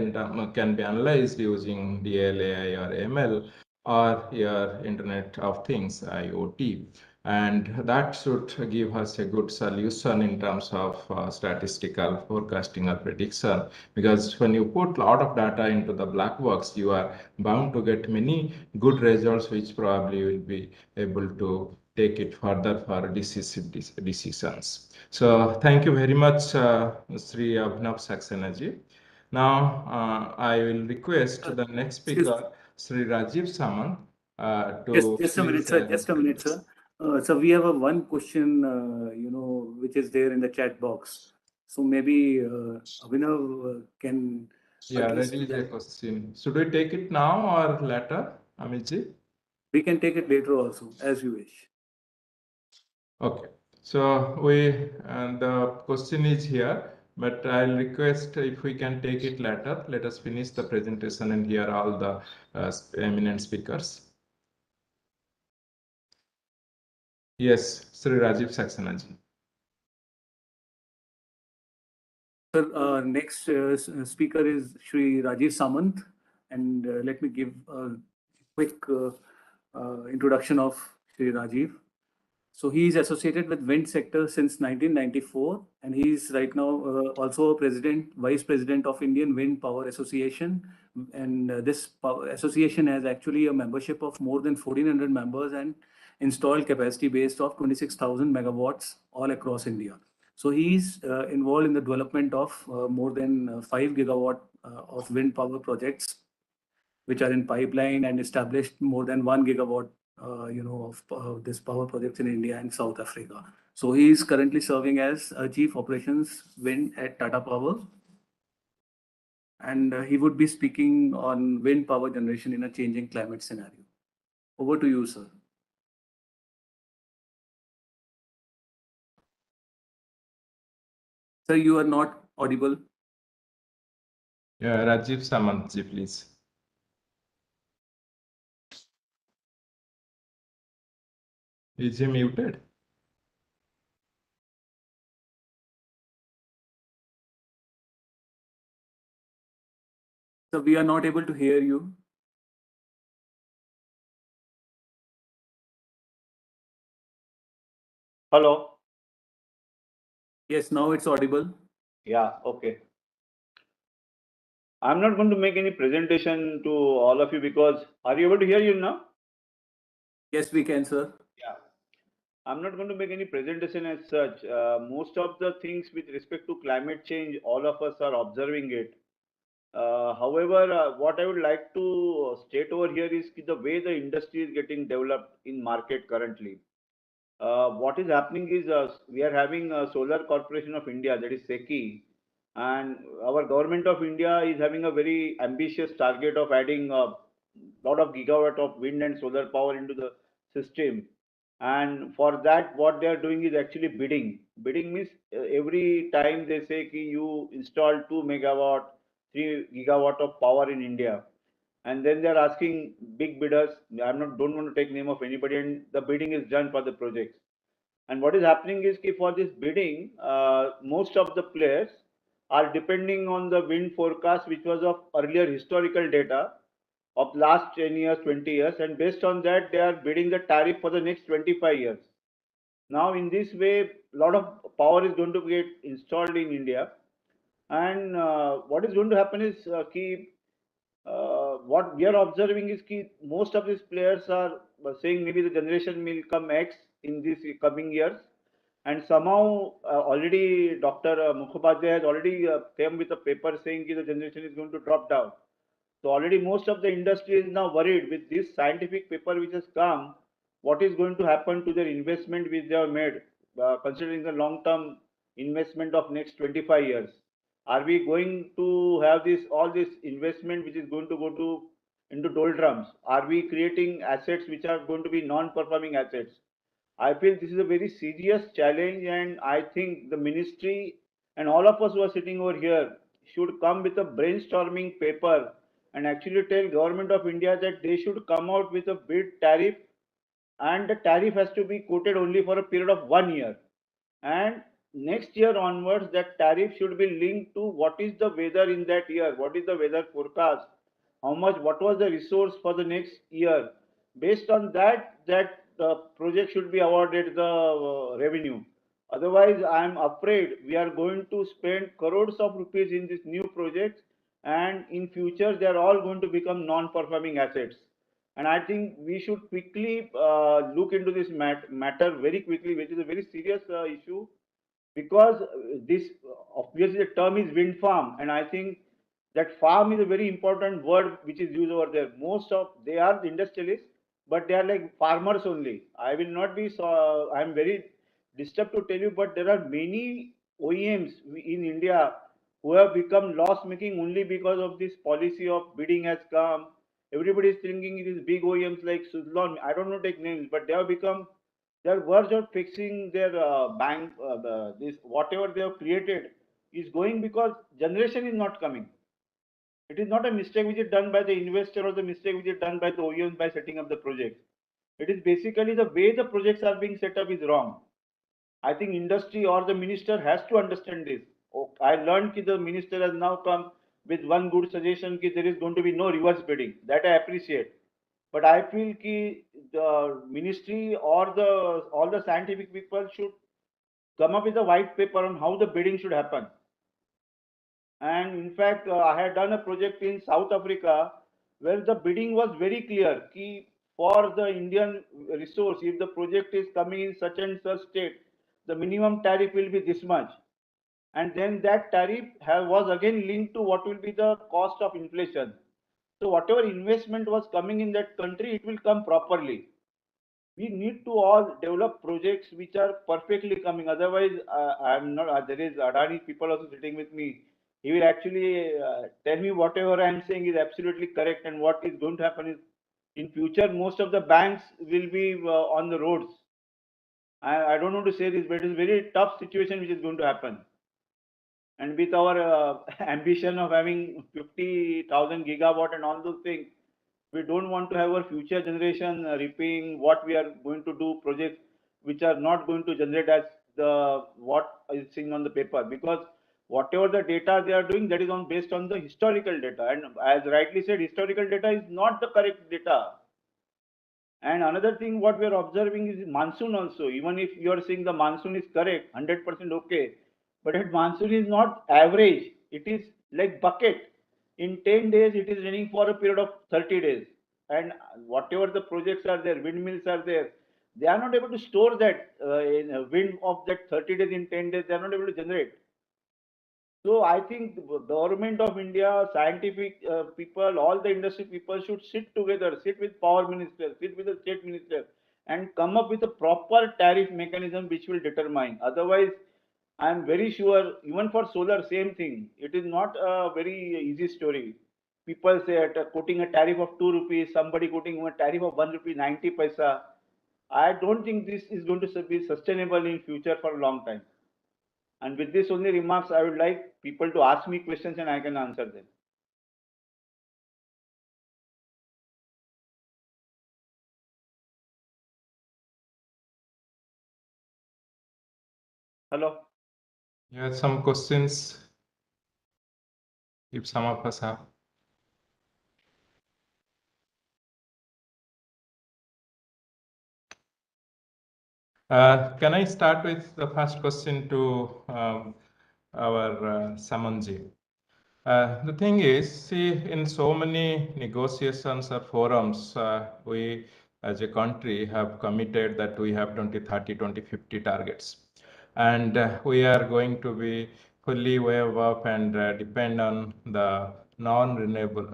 can be analyzed using DL, AI, or ML, or your Internet of Things, IoT. And that should give us a good solution in terms of statistical forecasting or prediction. Because when you put a lot of data into the black box, you are bound to get many good results, which probably will be able to take it further for decisions. So thank you very much, Sri Abhinav Saxena. Now I will request the next speaker, Sri Rajeev Samanth, to Just a minute, sir. Just a minute, sir. So we have one question, which is there in the chat box. So maybe Abhinav can. Yeah, that is a question. Should we take it now or later, Amitji? We can take it later also, as you wish. Okay. So the question is here, but I'll request if we can take it later. Let us finish the presentation and hear all the eminent speakers. Yes, Sri Rajeev Saxena. Sir, next speaker is Shri Rajeev Samanth, and let me give a quick introduction of Shri Rajeev. So he is associated with wind sector since 1994, and he is right now also vice president of Indian Wind Power Association. And this association has actually a membership of more than 1,400 members and installed capacity based of 26,000 megawatts all across India. So he's involved in the development of more than 5 gigawatt of wind power projects, which are in pipeline, and established more than 1 gigawatt, of this power projects in India and South Africa. So he is currently serving as Chief Operations Wind at Tata Power, and he would be speaking on wind power generation in a changing climate scenario. Over to you, sir. Sir, you are not audible. Yeah, Rajeev Samanth, please. Is he muted? So we are not able to hear you. Hello. Yes, now it's audible. Yeah, okay. I'm not going to make any presentation to all of you because are you able to hear you now? Yes, we can, sir. Yeah. I'm not going to make any presentation as such. Most of the things with respect to climate change, all of us are observing it. However, what I would like to state over here is the way the industry is getting developed in market currently. What is happening is we are having a Solar Corporation of India, that is SECI, and our government of India is having a very ambitious target of adding a lot of gigawatt of wind and solar power into the system. And for that, what they are doing is actually bidding. Bidding means every time they say ki you install 2 megawatt, 3 gigawatt of power in India, and then they're asking big bidders. Don't want to take name of anybody, and the bidding is done for the projects. And what is happening is that for this bidding, most of the players are depending on the wind forecast, which was of earlier historical data of last 10 years, 20 years, and based on that, they are bidding the tariff for the next 25 years. Now, in this way, a lot of power is going to get installed in India, and what is going to happen is what we are observing is that most of these players are saying maybe the generation will come X in these coming years, and somehow already Dr. Mukhopadhyay has already came with a paper saying that the generation is going to drop down. So already most of the industry is now worried with this scientific paper which has come, what is going to happen to their investment which they have made, considering the long-term investment of next 25 years. Are we going to have this all this investment which is going to go to into doldrums? Are we creating assets which are going to be non-performing assets? I feel this is a very serious challenge, and I think the ministry and all of us who are sitting over here should come with a brainstorming paper and actually tell government of India that they should come out with a bid tariff, and the tariff has to be quoted only for a period of 1 year. And next year onwards, that tariff should be linked to what is the weather in that year, what is the weather forecast, how much, what was the resource for the next year. Based on that, project should be awarded the revenue. Otherwise, I am afraid we are going to spend crores of rupees in this new project, and in future they are all going to become non-performing assets. And I think we should quickly look into this matter very quickly, which is a very serious issue, because this obviously the term is wind farm, and I think that farm is a very important word which is used over there. Most of they are the industrialists, but they are like farmers only. I will not be so. I am very disturbed to tell you, but there are many OEMs in India who have become loss making only because of this policy of bidding has come. Everybody is thinking it is big OEMs like Suzlon. I don't know take names, but they have become, they are verge of fixing their bank. This whatever they have created is going because generation is not coming. It is not a mistake which is done by the investor or the mistake which is done by the OEMs by setting up the project. It is basically the way the projects are being set up is wrong. I think industry or the minister has to understand this. I learned that the minister has now come with one good suggestion that there is going to be no reverse bidding. That I appreciate. But I feel that the ministry or all the scientific people should come up with a white paper on how the bidding should happen. And in fact, I had done a project in South Africa where the bidding was very clear. Ki for the Indian resource, if the project is coming in such and such state, the minimum tariff will be this much. And then that tariff was again linked to what will be the cost of inflation. So whatever investment was coming in that country, it will come properly. We need to all develop projects which are perfectly coming. Otherwise, I'm not. There is Adani people also sitting with me. He will actually tell me whatever I'm saying is absolutely correct. And what is going to happen is, in future, most of the banks will be on the roads. I don't know to say this, but it is a very tough situation which is going to happen. And with our ambition of having 50,000 gigawatt and all those things, we don't want to have our future generation repaying what we are going to do projects which are not going to generate as the what is seen on the paper, because whatever the data they are doing, that is on based on the historical data, and as rightly said, historical data is not the correct data. And another thing what we are observing is monsoon also. Even if you are saying the monsoon is correct, 100% okay, But that monsoon is not average. It is like bucket. In 10 days, it is raining for a period of 30 days. And whatever the projects are there, windmills are there, they are not able to store that in a wind of that 30 days in 10 days, they are not able to generate. So I think the government of India, scientific people, all the industry people should sit together, sit with power minister, sit with the state minister, and come up with a proper tariff mechanism which will determine. Otherwise, I am very sure, even for solar, same thing. It is not a very easy story. People say at quoting a tariff of 2 rupees, somebody quoting a tariff of 1 rupee 90 paisa. I don't think this is going to be sustainable in future for a long time. And with this only remarks, I would like people to ask me questions and I can answer them. Hello. You have some questions, if some of us have. Can I start with the first question to our Samanth? The thing is, see, in so many negotiations or forums, we as a country have committed that we have 2030, 2050 targets. And we are going to be fully wave up and depend on the non-renewable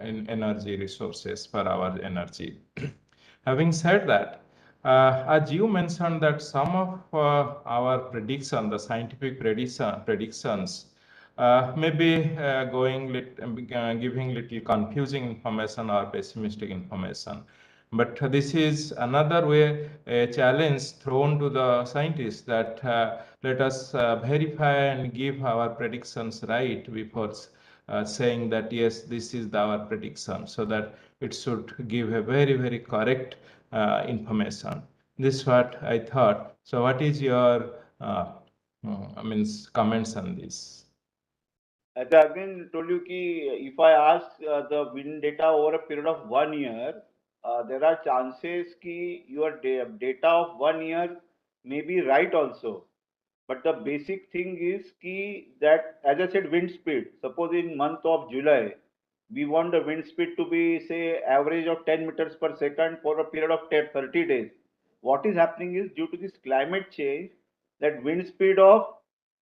energy resources for our energy. Having said that, as you mentioned that some of our prediction, the scientific predictions, maybe giving little confusing information or pessimistic information. But this is another way, a challenge thrown to the scientists that let us verify and give our predictions right before saying that yes, this is our prediction, so that it should give a very, very correct information. This is what I thought. So what is your comments on this? As I again told you, if I ask the wind data over a period of 1 year, there are chances ki your data of 1 year may be right also. But the basic thing is that, as I said, wind speed. Suppose in month of July, we want the wind speed to be, say, average of 10 meters per second for a period of 30 days. What is happening is, due to this climate change, that wind speed of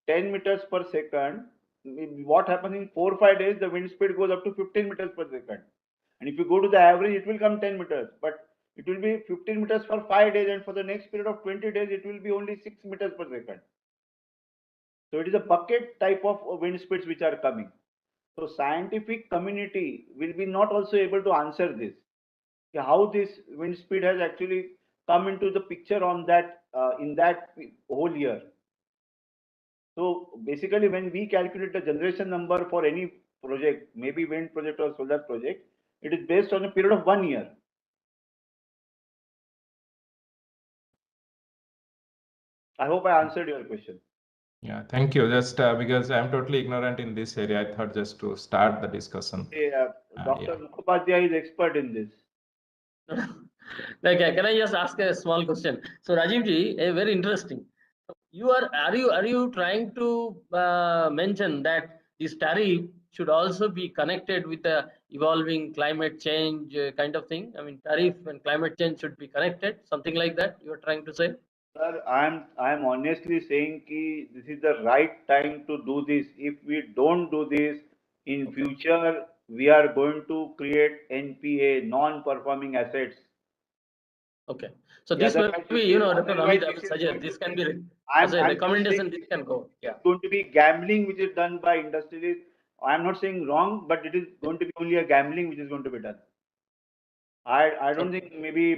10 meters per second, what happens in 4 or 5 days, the wind speed goes up to 15 meters per second. And if you go to the average, it will come 10 meters. But it will be 15 meters for 5 days, and for the next period of 20 days, it will be only 6 meters per second. So it is a bucket type of wind speeds which are coming. So scientific community will be not also able to answer this. How this wind speed has actually come into the picture on that in that whole year. So basically, when we calculate the generation number for any project, maybe wind project or solar project, it is based on a period of 1 year. I hope I answered your question. Yeah, thank you. Just because I'm totally ignorant in this area, I thought just to start the discussion. Dr. Mukhopadhyay is expert in this. Like, can I just ask a small question? So Rajeev ji, very interesting. Are you trying to mention that this tariff should also be connected with the evolving climate change kind of thing? I mean, tariff and climate change should be connected, something like that you are trying to say? Sir, I'm honestly saying ki this is the right time to do this. If we don't do this in future, we are going to create NPA, non-performing assets. Okay, so this may be, Dr. Amit, I would suggest this can be as a recommendation. This can go. Yeah, it's going to be gambling which is done by industrialists. I'm not saying wrong, but it is going to be only a gambling which is going to be done. I don't think maybe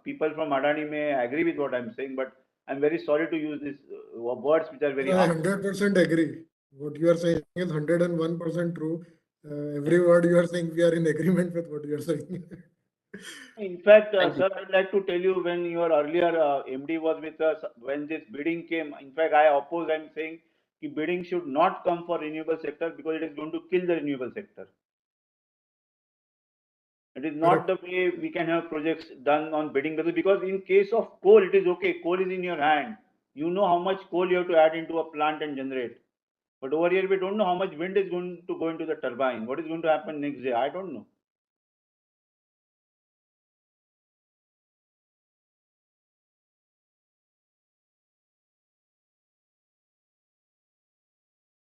people from Adani may agree with what I'm saying, but I'm very sorry to use these words which are very. I 100% agree. What you are saying is 101% true. Every word you are saying, we are in agreement with what you are saying. In fact, sir, I would like to tell you, when your earlier MD was with us, when this bidding came, in fact, I oppose. I'm saying bidding should not come for renewable sector because it is going to kill the renewable sector. It is not the way we can have projects done on bidding basis, because in case of coal, it is okay. Coal is in your hand. you know how much coal you have to add into a plant and generate. But over here, we don't know how much wind is going to go into the turbine. What is going to happen next day? I don't know.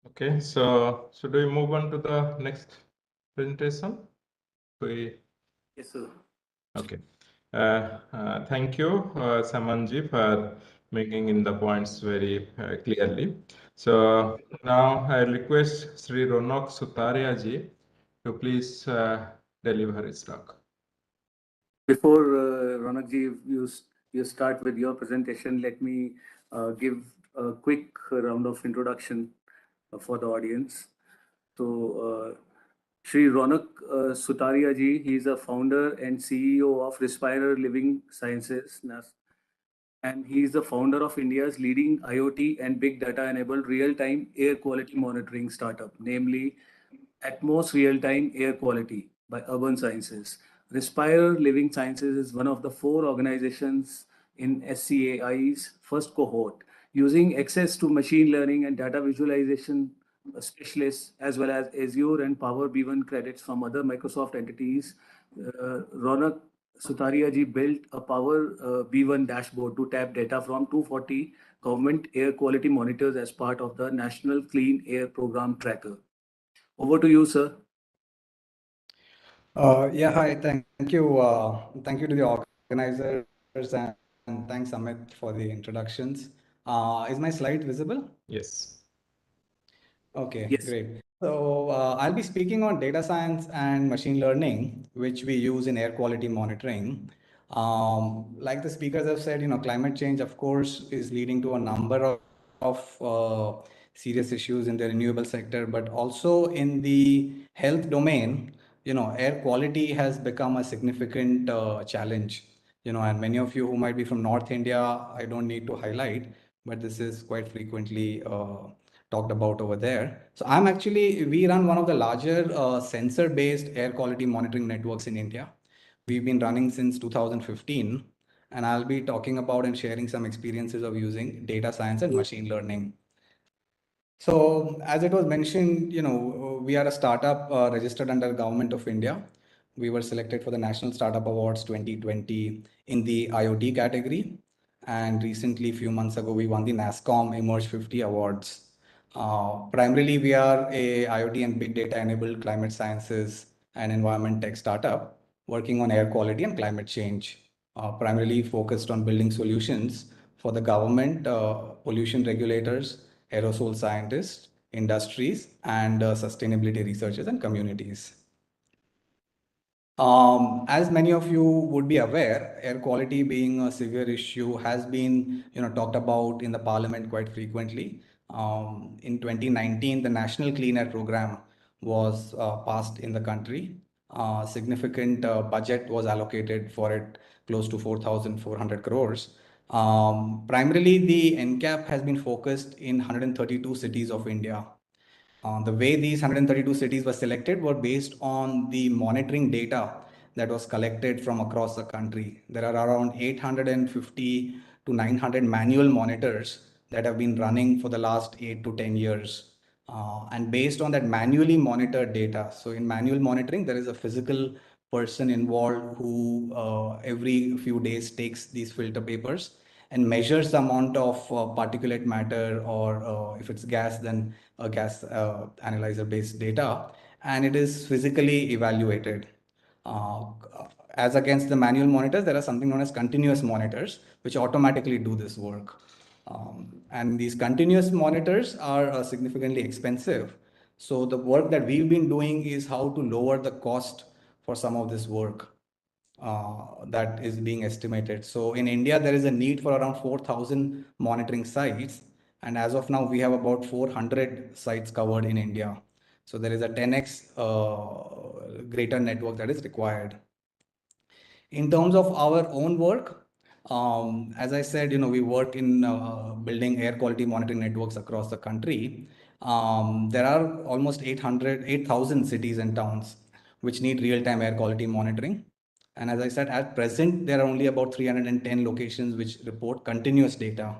Okay, so should we move on to the next presentation? Yes, sir. Okay. Thank you, Samanth, for making in the points very clearly. So now I request Shri Ronak Sutaria ji to please deliver his talk. Before Ronak ji, you start with your presentation, let me give a quick round of introduction for the audience. So, Shri Ronak Sutaria ji, he is a founder and CEO of Respire Living Sciences, and he is the founder of India's leading IoT and big data enabled real-time air quality monitoring startup, namely Atmos Real-Time Air Quality by Urban Sciences. Respire Living Sciences is one of the 4 organizations in SCAI's first cohort, using access to machine learning and data visualization specialists, as well as Azure and Power B1 credits from other Microsoft entities. Ronak Sutaria ji built a Power B1 dashboard to tap data from 240 government air quality monitors as part of the National Clean Air Program Tracker. Over to you, sir. Yeah, hi. Thank you. Thank you to the organizers and thanks, Amit, for the introductions. Is my slide visible? Yes. Okay, Yes. great. So I'll be speaking on data science and machine learning, which we use in air quality monitoring. Like the speakers have said, climate change, of course, is leading to a number of serious issues in the renewable sector, but also in the health domain, air quality has become a significant challenge. And many of you who might be from North India, I don't need to highlight, but this is quite frequently talked about over there. So we run one of the larger sensor-based air quality monitoring networks in India. We've been running since 2015, and I'll be talking about and sharing some experiences of using data science and machine learning. So as it was mentioned, we are a startup registered under Government of India. We were selected for the National Startup Awards 2020 in the IoT category. And recently, a few months ago, we won the NASSCOM Emerge 50 Awards. Primarily, we are a IoT and big data enabled climate sciences and environment tech startup working on air quality and climate change, primarily focused on building solutions for the government, pollution regulators, aerosol scientists, industries, and sustainability researchers and communities. As many of you would be aware, air quality being a severe issue has been talked about in the parliament quite frequently. In 2019, the National Clean Air Program was passed in the country. Significant budget was allocated for it, close to 4,400 crores. Primarily, the NCAP has been focused in 132 cities of India. The way these 132 cities were selected were based on the monitoring data that was collected from across the country. There are around 850 to 900 manual monitors that have been running for the last 8 to 10 years. And based on that manually monitored data, so in manual monitoring, there is a physical person involved who every few days takes these filter papers and measures the amount of particulate matter, or if it's gas, then a gas analyzer based data, and it is physically evaluated. As against the manual monitors, there are something known as continuous monitors, which automatically do this work. And these continuous monitors are significantly expensive. So the work that we've been doing is how to lower the cost for some of this work that is being estimated. So in India, there is a need for around 4,000 monitoring sites. And as of now, we have about 400 sites covered in India. So there is a 10x greater network that is required. In terms of our own work, as I said, we work in building air quality monitoring networks across the country. There are almost 8,000 cities and towns which need real-time air quality monitoring. And as I said, at present, there are only about 310 locations which report continuous data.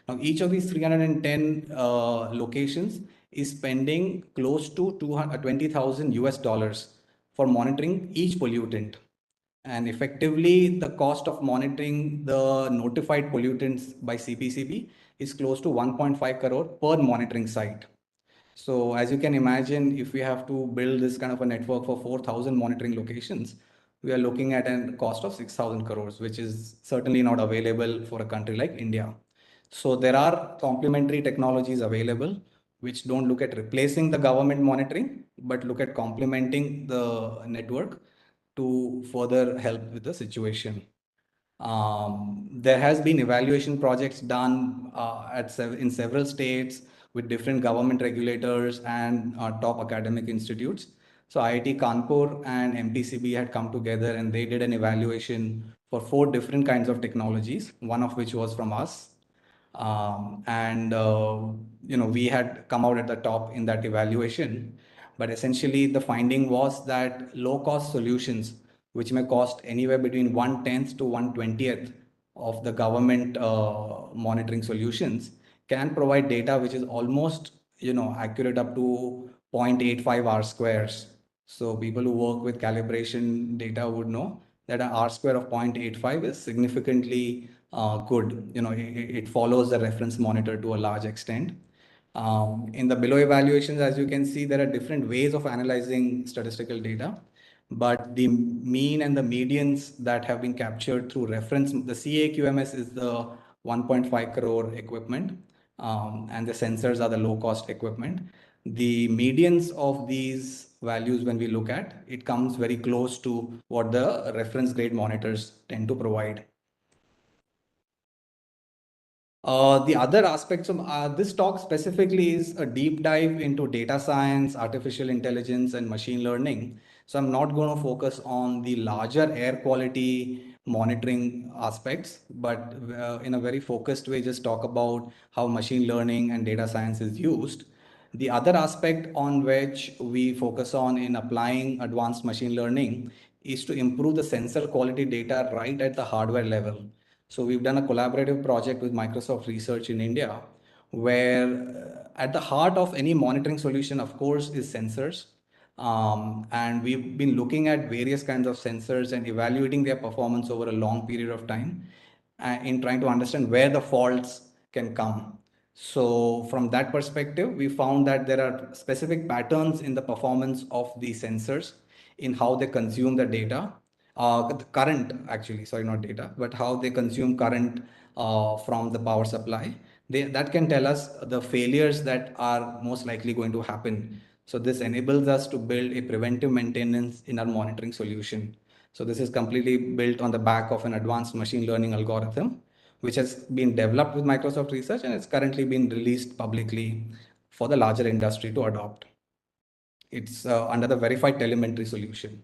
Now, each of these 310 locations is spending close to $20,000 for monitoring each pollutant. And effectively, the cost of monitoring the notified pollutants by CPCB is close to 1.5 crore per monitoring site. So as you can imagine, if we have to build this kind of a network for 4,000 monitoring locations, we are looking at a cost of 6,000 crores, which is certainly not available for a country like India. So there are complementary technologies available which don't look at replacing the government monitoring, but look at complementing the network to further help with the situation. There has been evaluation projects done in several states with different government regulators and top academic institutes. So IIT Kanpur and MPCB had come together and they did an evaluation for 4 different kinds of technologies, one of which was from us. We had come out at the top in that evaluation. But essentially, the finding was that low-cost solutions, which may cost anywhere between 1/10th to 1/20th of the government monitoring solutions, can provide data which is almost accurate up to 0.85 R squares. So people who work with calibration data would know that an R square of 0.85 is significantly good. It follows the reference monitor to a large extent. In the below evaluations, as you can see, there are different ways of analyzing statistical data, but the mean and the medians that have been captured through reference, the CAQMS is the 1.5 crore equipment, and the sensors are the low cost equipment. The medians of these values, when we look at, it comes very close to what the reference grade monitors tend to provide. The other aspects of this talk specifically is a deep dive into data science, artificial intelligence, and machine learning. So I'm not going to focus on the larger air quality monitoring aspects, but in a very focused way, just talk about how machine learning and data science is used. The other aspect on which we focus on in applying advanced machine learning is to improve the sensor quality data right at the hardware level. So we've done a collaborative project with Microsoft Research in India, where at the heart of any monitoring solution, of course, is sensors. And we've been looking at various kinds of sensors and evaluating their performance over a long period of time in trying to understand where the faults can come. So from that perspective, we found that there are specific patterns in the performance of the sensors in how they consume the data. The current, actually, sorry, not data, but how they consume current from the power supply. That can tell us the failures that are most likely going to happen. So this enables us to build a preventive maintenance in our monitoring solution. So this is completely built on the back of an advanced machine learning algorithm, which has been developed with Microsoft Research and it's currently been released publicly for the larger industry to adopt. It's under the verified telemetry solution.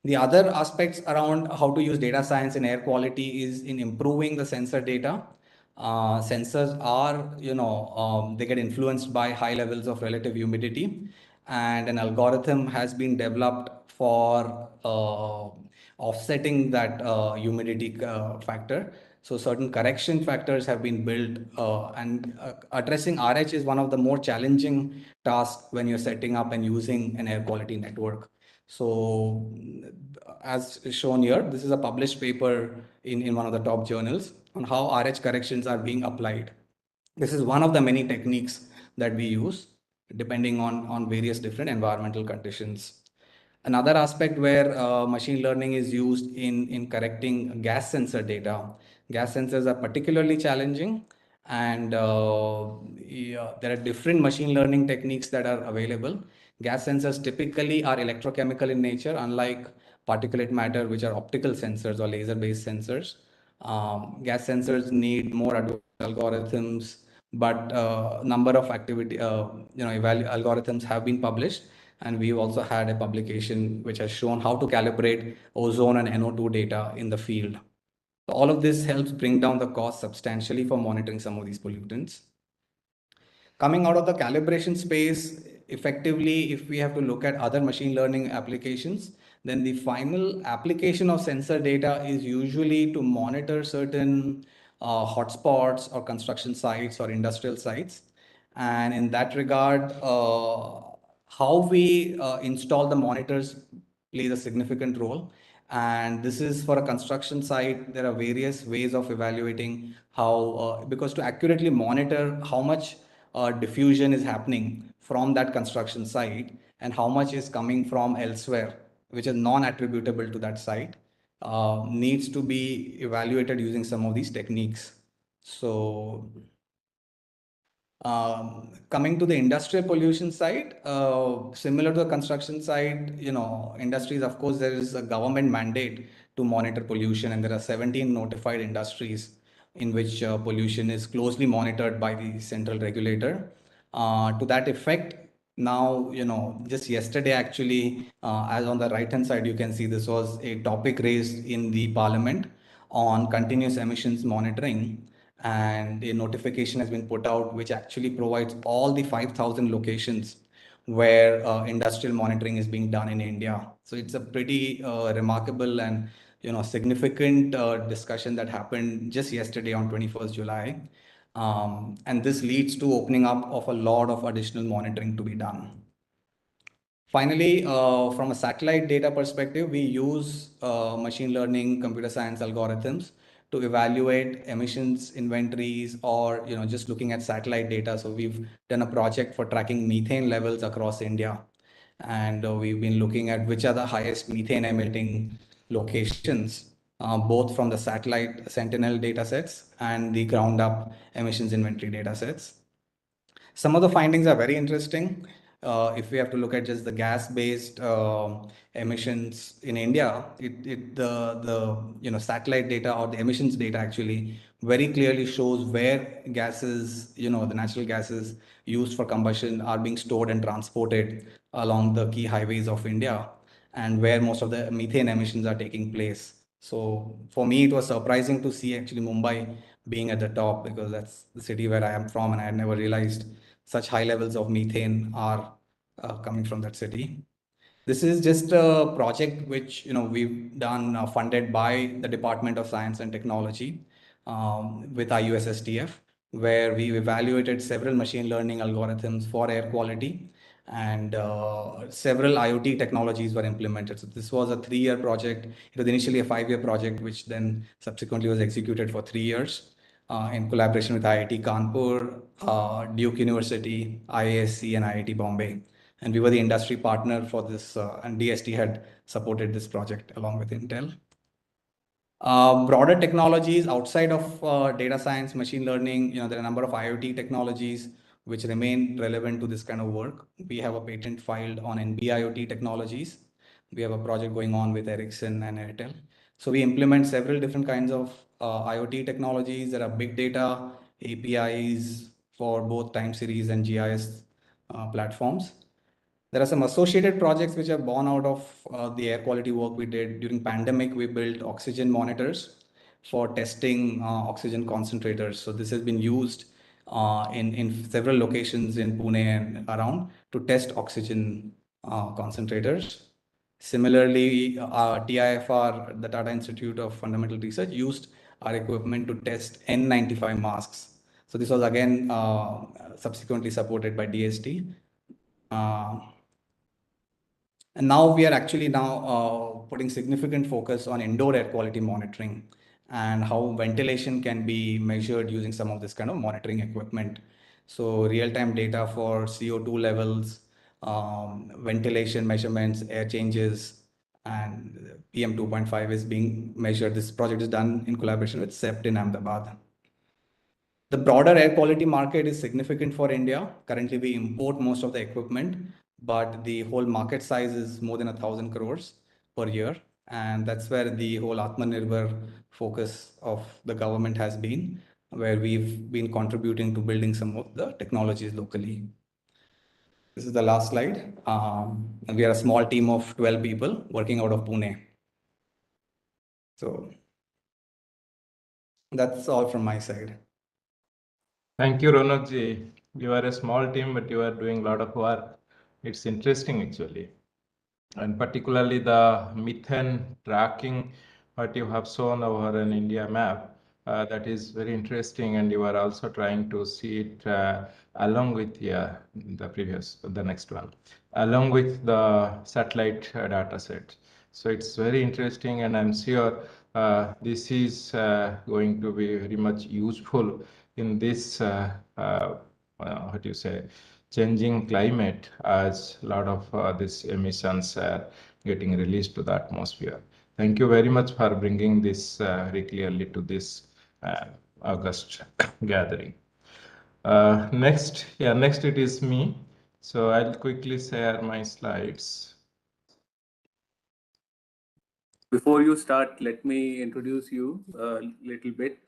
The other aspects around how to use data science in air quality is in improving the sensor data. Sensors are, they get influenced by high levels of relative humidity, and an algorithm has been developed for offsetting that humidity factor. So certain correction factors have been built, and addressing RH is one of the more challenging tasks when you're setting up and using an air quality network. So as shown here, this is a published paper in one of the top journals on how RH corrections are being applied. This is one of the many techniques that we use depending on various different environmental conditions. Another aspect where machine learning is used in correcting gas sensor data. Gas sensors are particularly challenging, and there are different machine learning techniques that are available. Gas sensors typically are electrochemical in nature, unlike particulate matter, which are optical sensors or laser-based sensors. Gas sensors need more advanced algorithms, but number of algorithms have been published, and we've also had a publication which has shown how to calibrate ozone and NO2 data in the field. All of this helps bring down the cost substantially for monitoring some of these pollutants. Coming out of the calibration space, effectively, if we have to look at other machine learning applications, then the final application of sensor data is usually to monitor certain hotspots or construction sites or industrial sites. And in that regard, how we install the monitors plays a significant role. And this is for a construction site. There are various ways of evaluating how, because to accurately monitor how much diffusion is happening from that construction site and how much is coming from elsewhere, which is non-attributable to that site, needs to be evaluated using some of these techniques. So coming to the industrial pollution side, similar to the construction side, industries, of course, there is a government mandate to monitor pollution, and there are 17 notified industries in which pollution is closely monitored by the central regulator. To that effect, now, just yesterday, actually, as on the right-hand side, you can see this was a topic raised in the parliament on continuous emissions monitoring, and a notification has been put out which actually provides all the 5,000 locations where industrial monitoring is being done in India. So it's a pretty remarkable and significant discussion that happened just yesterday on 21st July. And this leads to opening up of a lot of additional monitoring to be done. Finally, from a satellite data perspective, we use machine learning, computer science algorithms to evaluate emissions inventories, or just looking at satellite data. So we've done a project for tracking methane levels across India, and we've been looking at which are the highest methane emitting locations, both from the satellite Sentinel datasets and the ground up emissions inventory datasets. Some of the findings are very interesting. If we have to look at just the gas-based emissions in India, the satellite data or the emissions data actually very clearly shows where gases, the natural gases used for combustion are being stored and transported along the key highways of India, and where most of the methane emissions are taking place. So for me, it was surprising to see actually Mumbai being at the top, because that's the city where I am from, and I had never realized such high levels of methane are coming from that city. This is just a project which we've done, funded by the Department of Science and Technology with IUSSTF, where we evaluated several machine learning algorithms for air quality, and several IoT technologies were implemented. So this was a 3-year project. It was initially a 5-year project, which then subsequently was executed for 3 years. In collaboration with IIT Kanpur, Duke University, IISc, and IIT Bombay. And we were the industry partner for this, and DST had supported this project along with Intel. Broader technologies outside of data science, machine learning, there are a number of IoT technologies which remain relevant to this kind of work. We have a patent filed on NB-IoT technologies. We have a project going on with Ericsson and Airtel. So we implement several different kinds of IoT technologies. There are big data APIs for both time series and GIS platforms. There are some associated projects which are born out of the air quality work we did. During pandemic, we built oxygen monitors for testing oxygen concentrators. So this has been used in several locations in Pune and around to test oxygen concentrators. Similarly, TIFR, the Tata Institute of Fundamental Research, used our equipment to test N95 masks. So this was again subsequently supported by DST. And now we are actually putting significant focus on indoor air quality monitoring and how ventilation can be measured using some of this kind of monitoring equipment. So real-time data for CO2 levels, ventilation measurements, air changes, and PM 2.5 is being measured. This project is done in collaboration with CEPT in Ahmedabad. The broader air quality market is significant for India. Currently, we import most of the equipment, but the whole market size is more than 1,000 crores per year. And that's where the whole Atmanirbhar focus of the government has been, where we've been contributing to building some of the technologies locally. This is the last slide. We are a small team of 12 people working out of Pune. So that's all from my side. Thank you, Ronakji. You are a small team, but you are doing a lot of work. It's interesting, actually. And particularly the methane tracking, what you have shown over an India map. that is very interesting, and you are also trying to see it along with the next one, along with the satellite data set. So it's very interesting, and I'm sure this is going to be very much useful in this what do you say, changing climate, as a lot of these emissions are getting released to the atmosphere. Thank you very much for bringing this very clearly to this August gathering. Next it is me. So I'll quickly share my slides. Before you start, let me introduce you a little bit.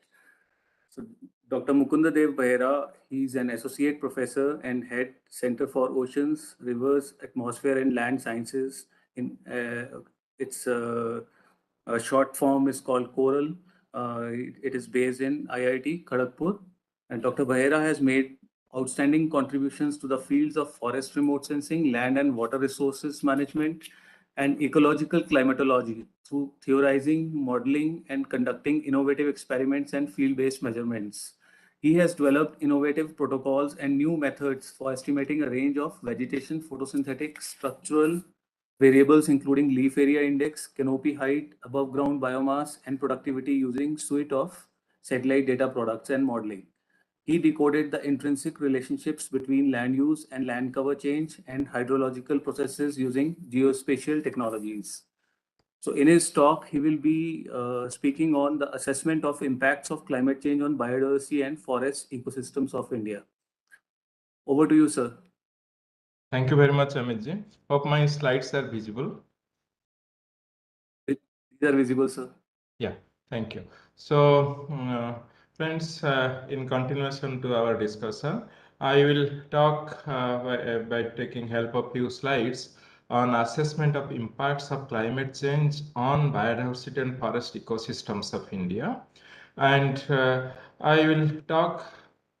So Dr. Mukundadev Behera, he's an associate professor and head Center for Oceans, Rivers, Atmosphere and Land Sciences. Its short form is called CORAL. It is based in IIT Kharagpur. And Dr. Behera has made outstanding contributions to the fields of forest remote sensing, land and water resources management, and ecological climatology through theorizing, modeling, and conducting innovative experiments and field-based measurements. He has developed innovative protocols and new methods for estimating a range of vegetation, photosynthetic, structural variables, including leaf area index, canopy height, above ground biomass, and productivity using suite of satellite data products and modeling. He decoded the intrinsic relationships between land use and land cover change and hydrological processes using geospatial technologies. So in his talk, he will be speaking on the assessment of impacts of climate change on biodiversity and forest ecosystems of India. Over to you, sir. Thank you very much, Amitji. Hope my slides are visible. These are visible, sir. Yeah, thank you. So, friends, in continuation to our discussion, I will talk by taking help of few slides on assessment of impacts of climate change on biodiversity and forest ecosystems of India. And I will talk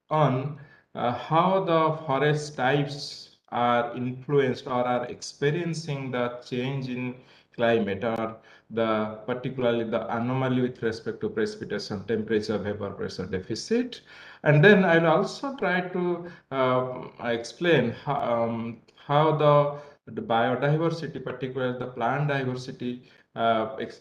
on how the forest types are influenced or are experiencing the change in climate, or particularly the anomaly with respect to precipitation, temperature, vapor pressure deficit. And then I'll also try to explain how the biodiversity, particularly the plant diversity,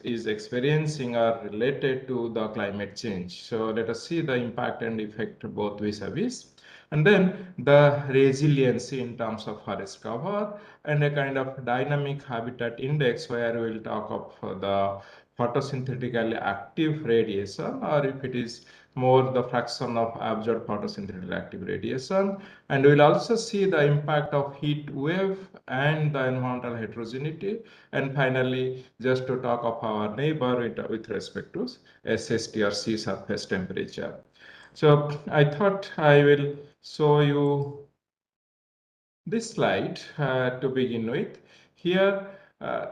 is experiencing or related to the climate change. So let us see the impact and effect both vis-a-vis. And then the resiliency in terms of forest cover, and a kind of dynamic habitat index, where we will talk of the photosynthetically active radiation, or if it is more the fraction of absorbed photosynthetically active radiation. And we'll also see the impact of heat wave and the environmental heterogeneity. And finally, just to talk of our neighbor with respect to SST, or sea surface temperature. So I thought I will show you this slide to begin with. Here,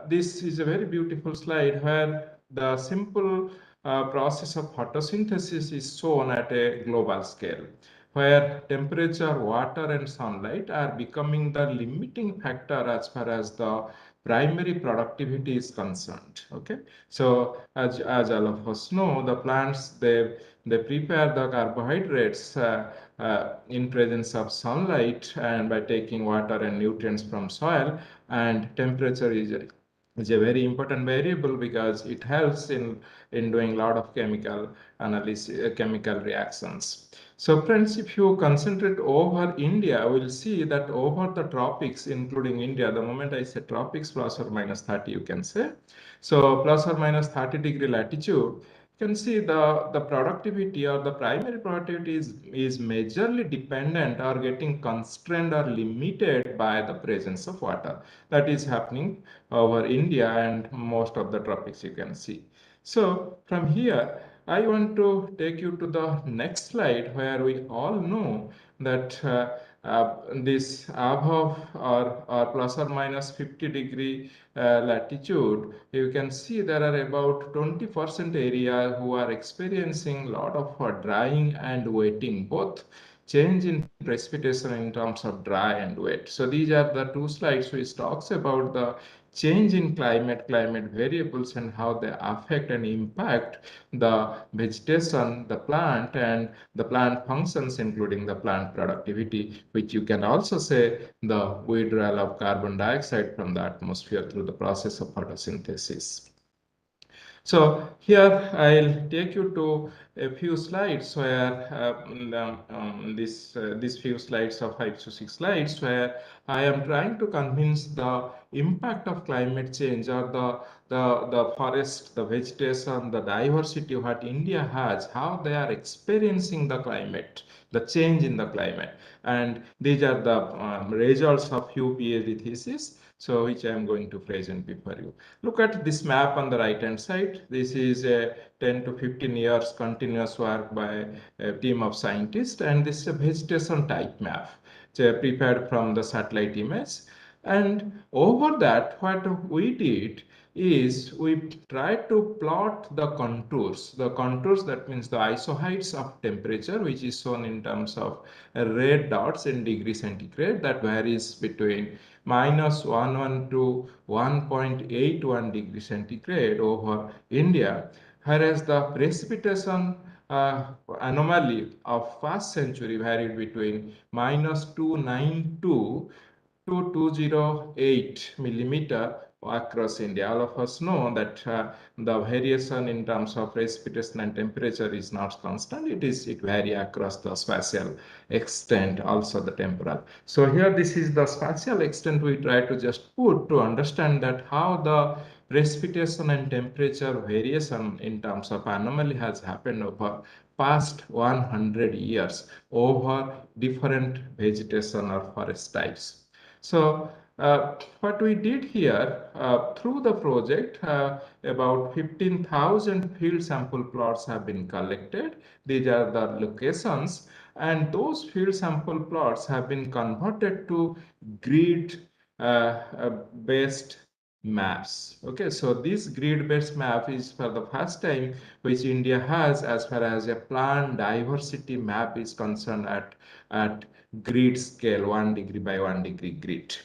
this is a very beautiful slide where the simple process of photosynthesis is shown at a global scale, where temperature, water, and sunlight are becoming the limiting factor as far as the primary productivity is concerned. Okay, so as all of us know, the plants, they prepare the carbohydrates in presence of sunlight, and by taking water and nutrients from soil. And temperature is a very important variable, because it helps in doing a lot of chemical analysis, chemical reactions. So friends, if you concentrate over India, we'll see that over the tropics, including India, the moment I say tropics, plus or minus 30, you can say. So plus or minus 30-degree latitude, you can see the productivity, or the primary productivity is majorly dependent or getting constrained or limited by the presence of water. That is happening over India and most of the tropics, you can see. So from here, I want to take you to the next slide, where we all know that this above or plus or minus 50-degree latitude, you can see there are about 20% area who are experiencing a lot of drying and wetting, both change in precipitation in terms of dry and wet. So these are the two slides which talks about the change in climate variables and how they affect and impact the vegetation, the plant, and the plant functions, including the plant productivity, which you can also say the withdrawal of carbon dioxide from the atmosphere through the process of photosynthesis. So here I'll take you to a few slides where these few slides of 5 to 6 slides where I am trying to convince the impact of climate change or the forest, the vegetation, the diversity what India has, how they are experiencing the climate, the change in the climate. And these are the results of few PhD theses, so which I am going to present before you. Look at this map on the right hand side. This is a 10 to 15 years continuous work by a team of scientists, and this is a vegetation type map prepared from the satellite image. And over that, what we did is we tried to plot the contours. The contours, that means the isoheights of temperature, which is shown in terms of red dots in degree centigrade, that varies between -11 to 1.81 degree centigrade over India, whereas the precipitation anomaly of past century varied between -292 to 208 millimeter across India. All of us know that the variation in terms of precipitation and temperature is not constant. It varies across the spatial extent, also the temporal. So here this is the spatial extent we try to just put to understand that how the precipitation and temperature variation in terms of anomaly has happened over past 100 years over different vegetation or forest types. So what we did here through the project, about 15,000 field sample plots have been collected. These are the locations, and those field sample plots have been converted to grid based maps. Okay, so this grid based map is for the first time which India has as far as a plant diversity map is concerned at grid scale, 1 degree by 1 degree grid.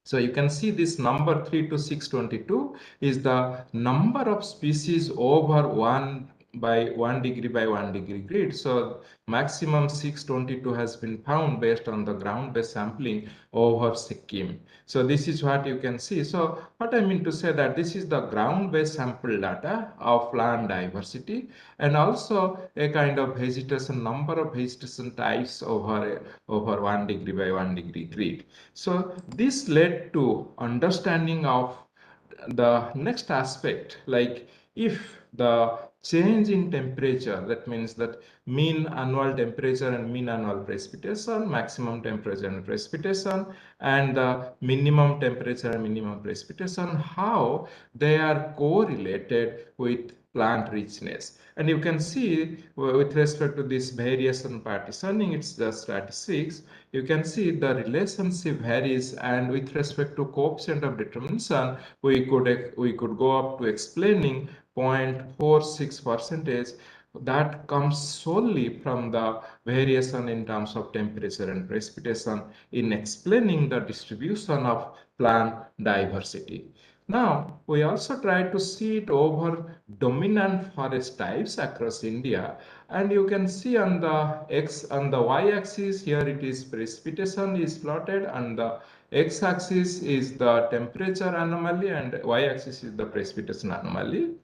So you can see this number 3 to 622 is the number of species over 1 by 1 degree by 1 degree grid. So maximum 622 has been found based on the ground-based sampling over Sikkim. So this is what you can see. So what I mean to say that this is the ground-based sample data of plant diversity and also a kind of vegetation, number of vegetation types over 1 degree by 1 degree grid. So this led to understanding of the next aspect, like if the change in temperature, that means that mean annual temperature and mean annual precipitation, maximum temperature and precipitation, and the minimum temperature and minimum precipitation, how they are correlated with plant richness. And you can see with respect to this variation partitioning, it's the statistics, you can see the relationship varies, and with respect to coefficient of determination, we could go up to explaining 0.46%. That comes solely from the variation in terms of temperature and precipitation in explaining the distribution of plant diversity. Now, we also try to see it over dominant forest types across India, and you can see on the y-axis here it is precipitation is plotted, and the x-axis is the temperature anomaly, and y-axis is the precipitation anomaly.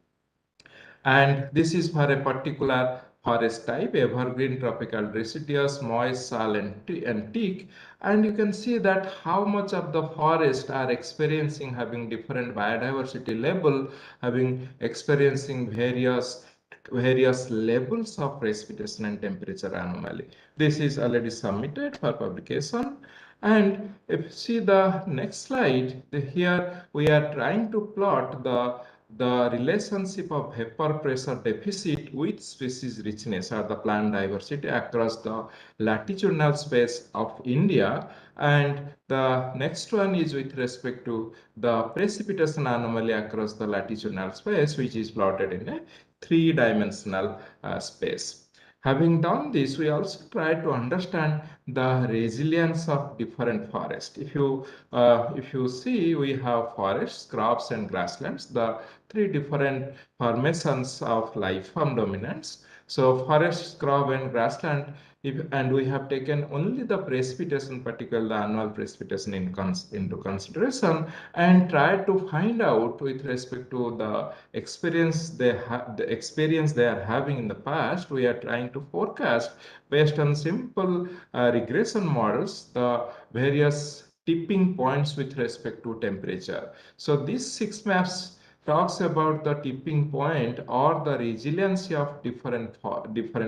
And this is for a particular forest type, evergreen, tropical, deciduous, moist, sal, and teak. And you can see that how much of the forest are experiencing having different biodiversity level, experiencing various levels of precipitation and temperature anomaly. This is already submitted for publication. And if you see the next slide, here we are trying to plot the relationship of vapor pressure deficit with species richness or the plant diversity across the latitudinal space of India. And the next one is with respect to the precipitation anomaly across the latitudinal space, which is plotted in a three-dimensional space. Having done this, we also try to understand the resilience of different forests. If you see, we have forests, crops, and grasslands, the three different formations of life form dominants. So forest, crop, and grassland, and we have taken only the precipitation, particularly the annual precipitation into consideration, and try to find out with respect to the experience they are having in the past. We are trying to forecast based on simple regression models the various tipping points with respect to temperature. So these 6 maps talks about the tipping point or the resiliency of different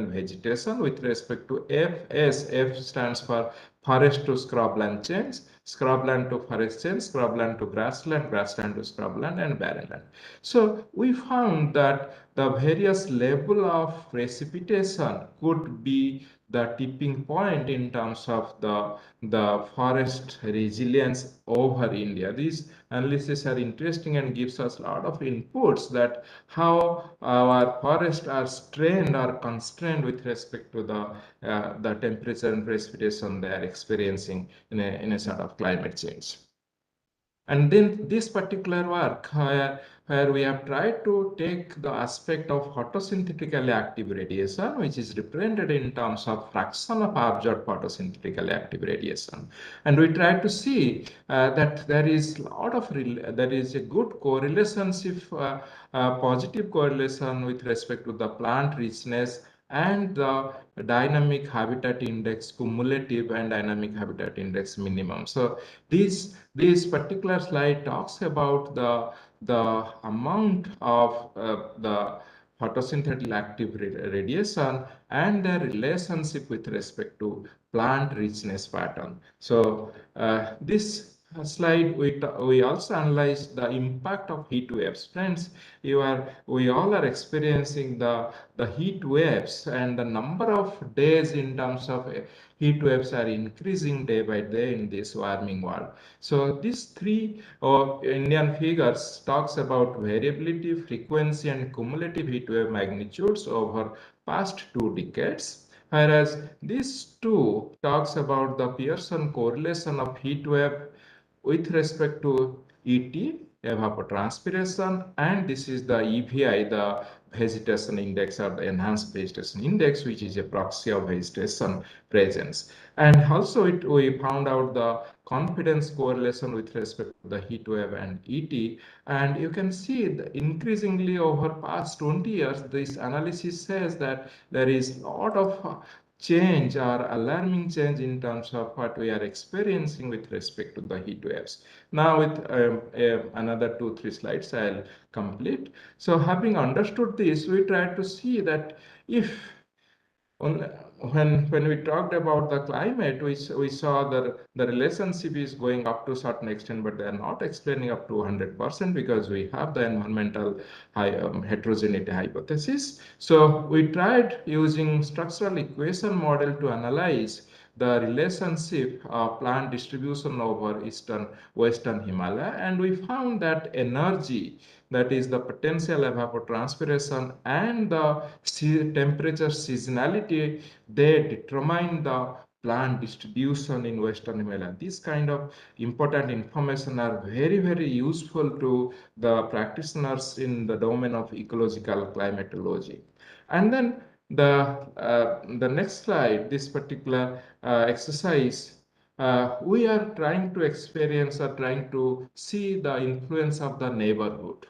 vegetation with respect to FS. F stands for forest to scrubland change, scrubland to forest change, scrubland to grassland, grassland to scrubland, and barrenland. So we found that the various level of precipitation could be the tipping point in terms of the forest resilience over India. These analyses are interesting and gives us a lot of inputs that how our forests are strained or constrained with respect to the temperature and precipitation they are experiencing in a sort of climate change. And then this particular work where we have tried to take the aspect of photosynthetically active radiation, which is represented in terms of fraction of observed photosynthetically active radiation. And we tried to see that there is a good correlation, positive correlation with respect to the plant richness and the dynamic habitat index cumulative and dynamic habitat index minimum. So this particular slide talks about the amount of the photosynthetic active radiation and their relationship with respect to plant richness pattern. So this slide we also analyzed the impact of heat waves. Friends, we all are experiencing the heat waves, and the number of days in terms of heat waves are increasing day by day in this warming world. So these three Indian figures talks about variability, frequency, and cumulative heat wave magnitudes over past 2 decades. Whereas these two talks about the Pearson correlation of heat wave with respect to ET, evapotranspiration, and this is the EVI, the vegetation index or the enhanced vegetation index, which is a proxy of vegetation presence. And also we found out the confidence correlation with respect to the heat wave and ET. And you can see that increasingly over past 20 years, this analysis says that there is a lot of change or alarming change in terms of what we are experiencing with respect to the heat waves. Now with another 2-3 slides I'll complete. So having understood this, we try to see that if when we talked about the climate, we saw that the relationship is going up to a certain extent, but they are not explaining up to 100% because we have the environmental heterogeneity hypothesis. So we tried using structural equation model to analyze the relationship of plant distribution over western Himalaya, and we found that energy, that is the potential evapotranspiration and the temperature seasonality, they determine the plant distribution in western Himalaya. This kind of important information are very, very useful to the practitioners in the domain of ecological climatology. And then the next slide, this particular exercise, we are trying to experience or trying to see the influence of the neighborhood.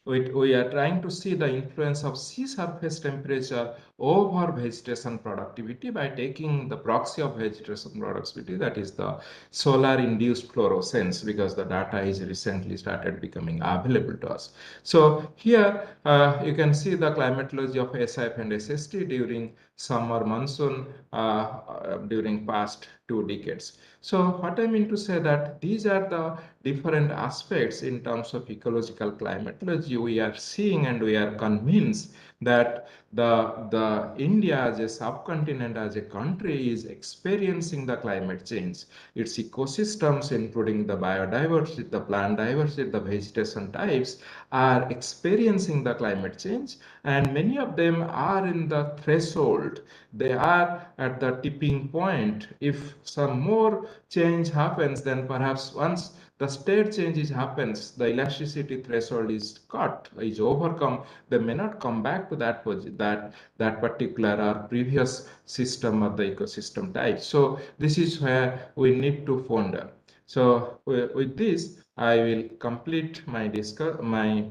We are trying to see the influence of sea surface temperature over vegetation productivity by taking the proxy of vegetation productivity, that is the solar induced fluorescence, because the data is recently started becoming available to us. So here you can see the climatology of SIF and SST during summer monsoon during past 2 decades. So what I mean to say that these are the different aspects in terms of ecological climatology we are seeing, and we are convinced that the India as a subcontinent, as a country, is experiencing the climate change. Its ecosystems, including the biodiversity, the plant diversity, the vegetation types, are experiencing the climate change, and many of them are in the threshold. They are at the tipping point. If some more change happens, then perhaps once the state changes happens, the elasticity threshold is cut, is overcome, they may not come back to that particular or previous system or the ecosystem type. So this is where we need to ponder. So with this, I will complete my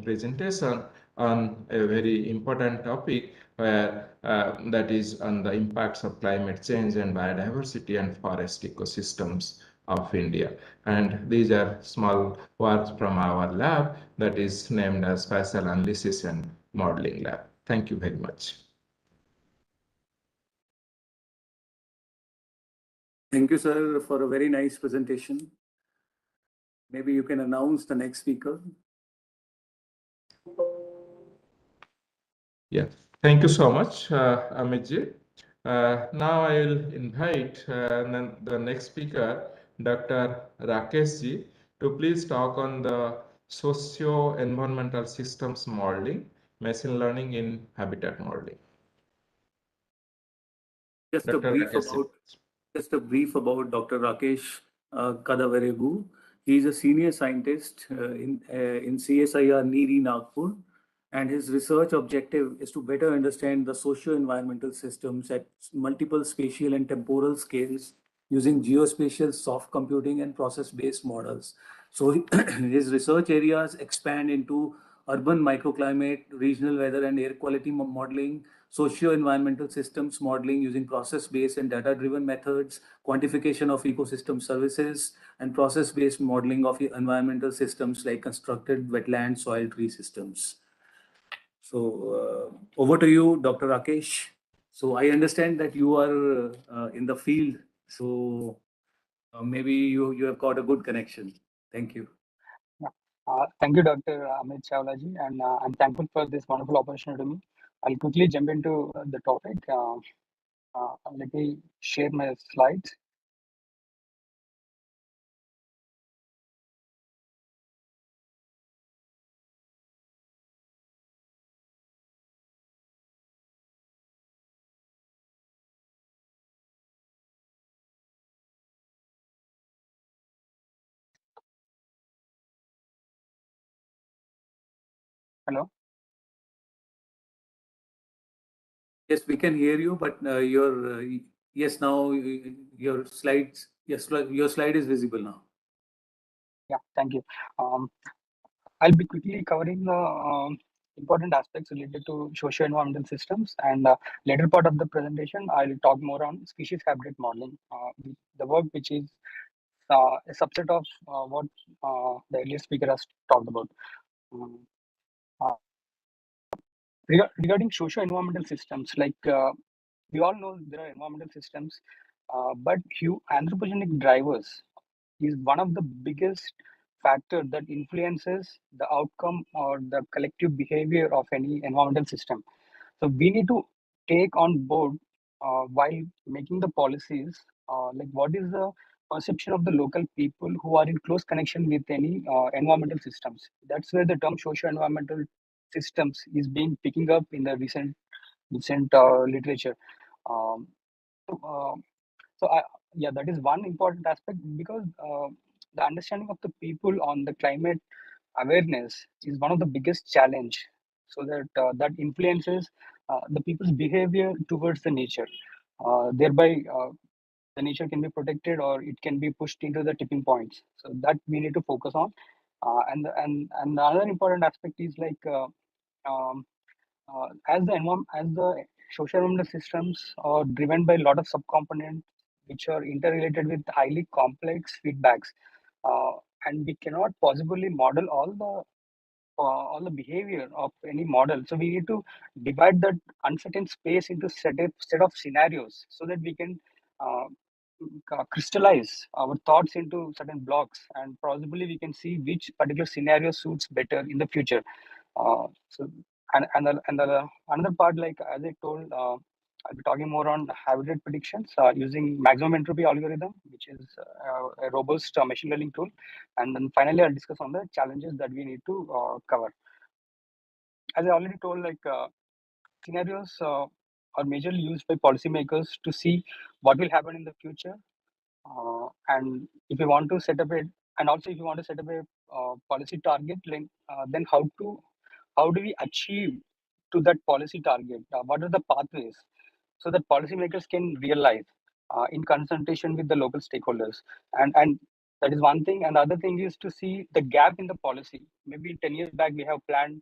presentation on a very important topic where that is on the impacts of climate change and biodiversity and forest ecosystems of India. And these are small works from our lab that is named as Spatial Analysis and Modeling Lab. Thank you very much. Thank you, sir, for a very nice presentation. Maybe you can announce the next speaker. Yeah, thank you so much, Amitji. Now I will invite the next speaker, Dr. Rakeshji, to please talk on the socio-environmental systems modeling, machine learning in habitat modeling. Just a brief about Dr. Rakesh Kadavaregu. He is a senior scientist in CSIR NEERI Nagpur, and his research objective is to better understand the socio-environmental systems at multiple spatial and temporal scales using geospatial soft computing and process-based models. So his research areas expand into urban microclimate, regional weather and air quality modeling, socio-environmental systems modeling using process-based and data-driven methods, quantification of ecosystem services, and process-based modeling of environmental systems like constructed wetland, soil, tree systems. So over to you, Dr. Rakesh. So I understand that you are in the field, so maybe you have got a good connection. Thank you. Thank you, Dr. Amit Chawlaji, and I'm thankful for this wonderful opportunity to me. I'll quickly jump into the topic. Let me share my slides. Hello. Yes, we can hear you, but yes, now your slides, yes, your slide is visible now. Yeah, thank you. I'll be quickly covering the important aspects related to socio-environmental systems, and later part of the presentation, I'll talk more on species habitat modeling, the work which is a subset of what the earlier speaker has talked about. Uh, Regarding socio-environmental systems, like we all know there are environmental systems, but anthropogenic drivers is one of the biggest factor that influences the outcome or the collective behavior of any environmental system. So we need to take on board while making the policies, like what is the perception of the local people who are in close connection with any environmental systems. That's where the term socio-environmental systems is being picking up in the recent literature. Um, so, yeah, that is one important aspect, because the understanding of the people on the climate awareness is one of the biggest challenge. So that influences the people's behavior towards the nature. Thereby, the nature can be protected or it can be pushed into the tipping points. So that we need to focus on. And the other important aspect is like um, as the social environmental systems are driven by a lot of subcomponents which are interrelated with highly complex feedbacks, uh, and we cannot possibly model all the behavior of any model. So we need to divide that uncertain space into set of scenarios so that we can uh, crystallize our thoughts into certain blocks, and possibly we can see which particular scenario suits better in the future. So another part, like as I told, I'll be talking more on habitat predictions using maximum entropy algorithm, which is a robust machine learning tool. And then finally, I'll discuss on the challenges that we need to cover. As I already told, like scenarios are majorly used by policymakers to see what will happen in the future. And if you want to set up a policy target, like, then how do we achieve to that policy target? What are the pathways so that policymakers can realize in consultation with the local stakeholders? And that is one thing. And the other thing is to see the gap in the policy. Maybe 10 years back we have planned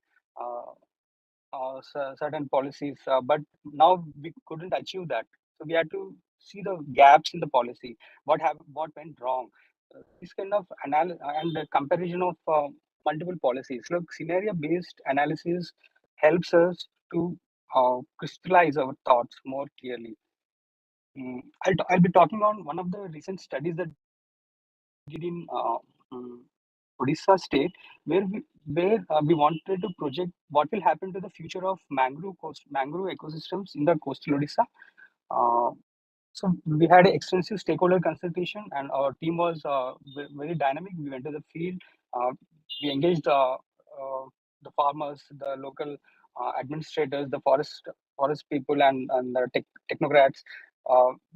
certain policies, but now we couldn't achieve that. So we had to see the gaps in the policy. What went wrong? This kind of analysis and the comparison of multiple policies. Look, scenario-based analysis helps us to crystallize our thoughts more clearly. I'll be talking on one of the recent studies that we did in Odisha state, where we wanted to project what will happen to the future of mangrove ecosystems in the coastal Odisha. So we had an extensive stakeholder consultation, and our team was very dynamic. We went to the field. We engaged the farmers, the local administrators, the forest people, and the technocrats.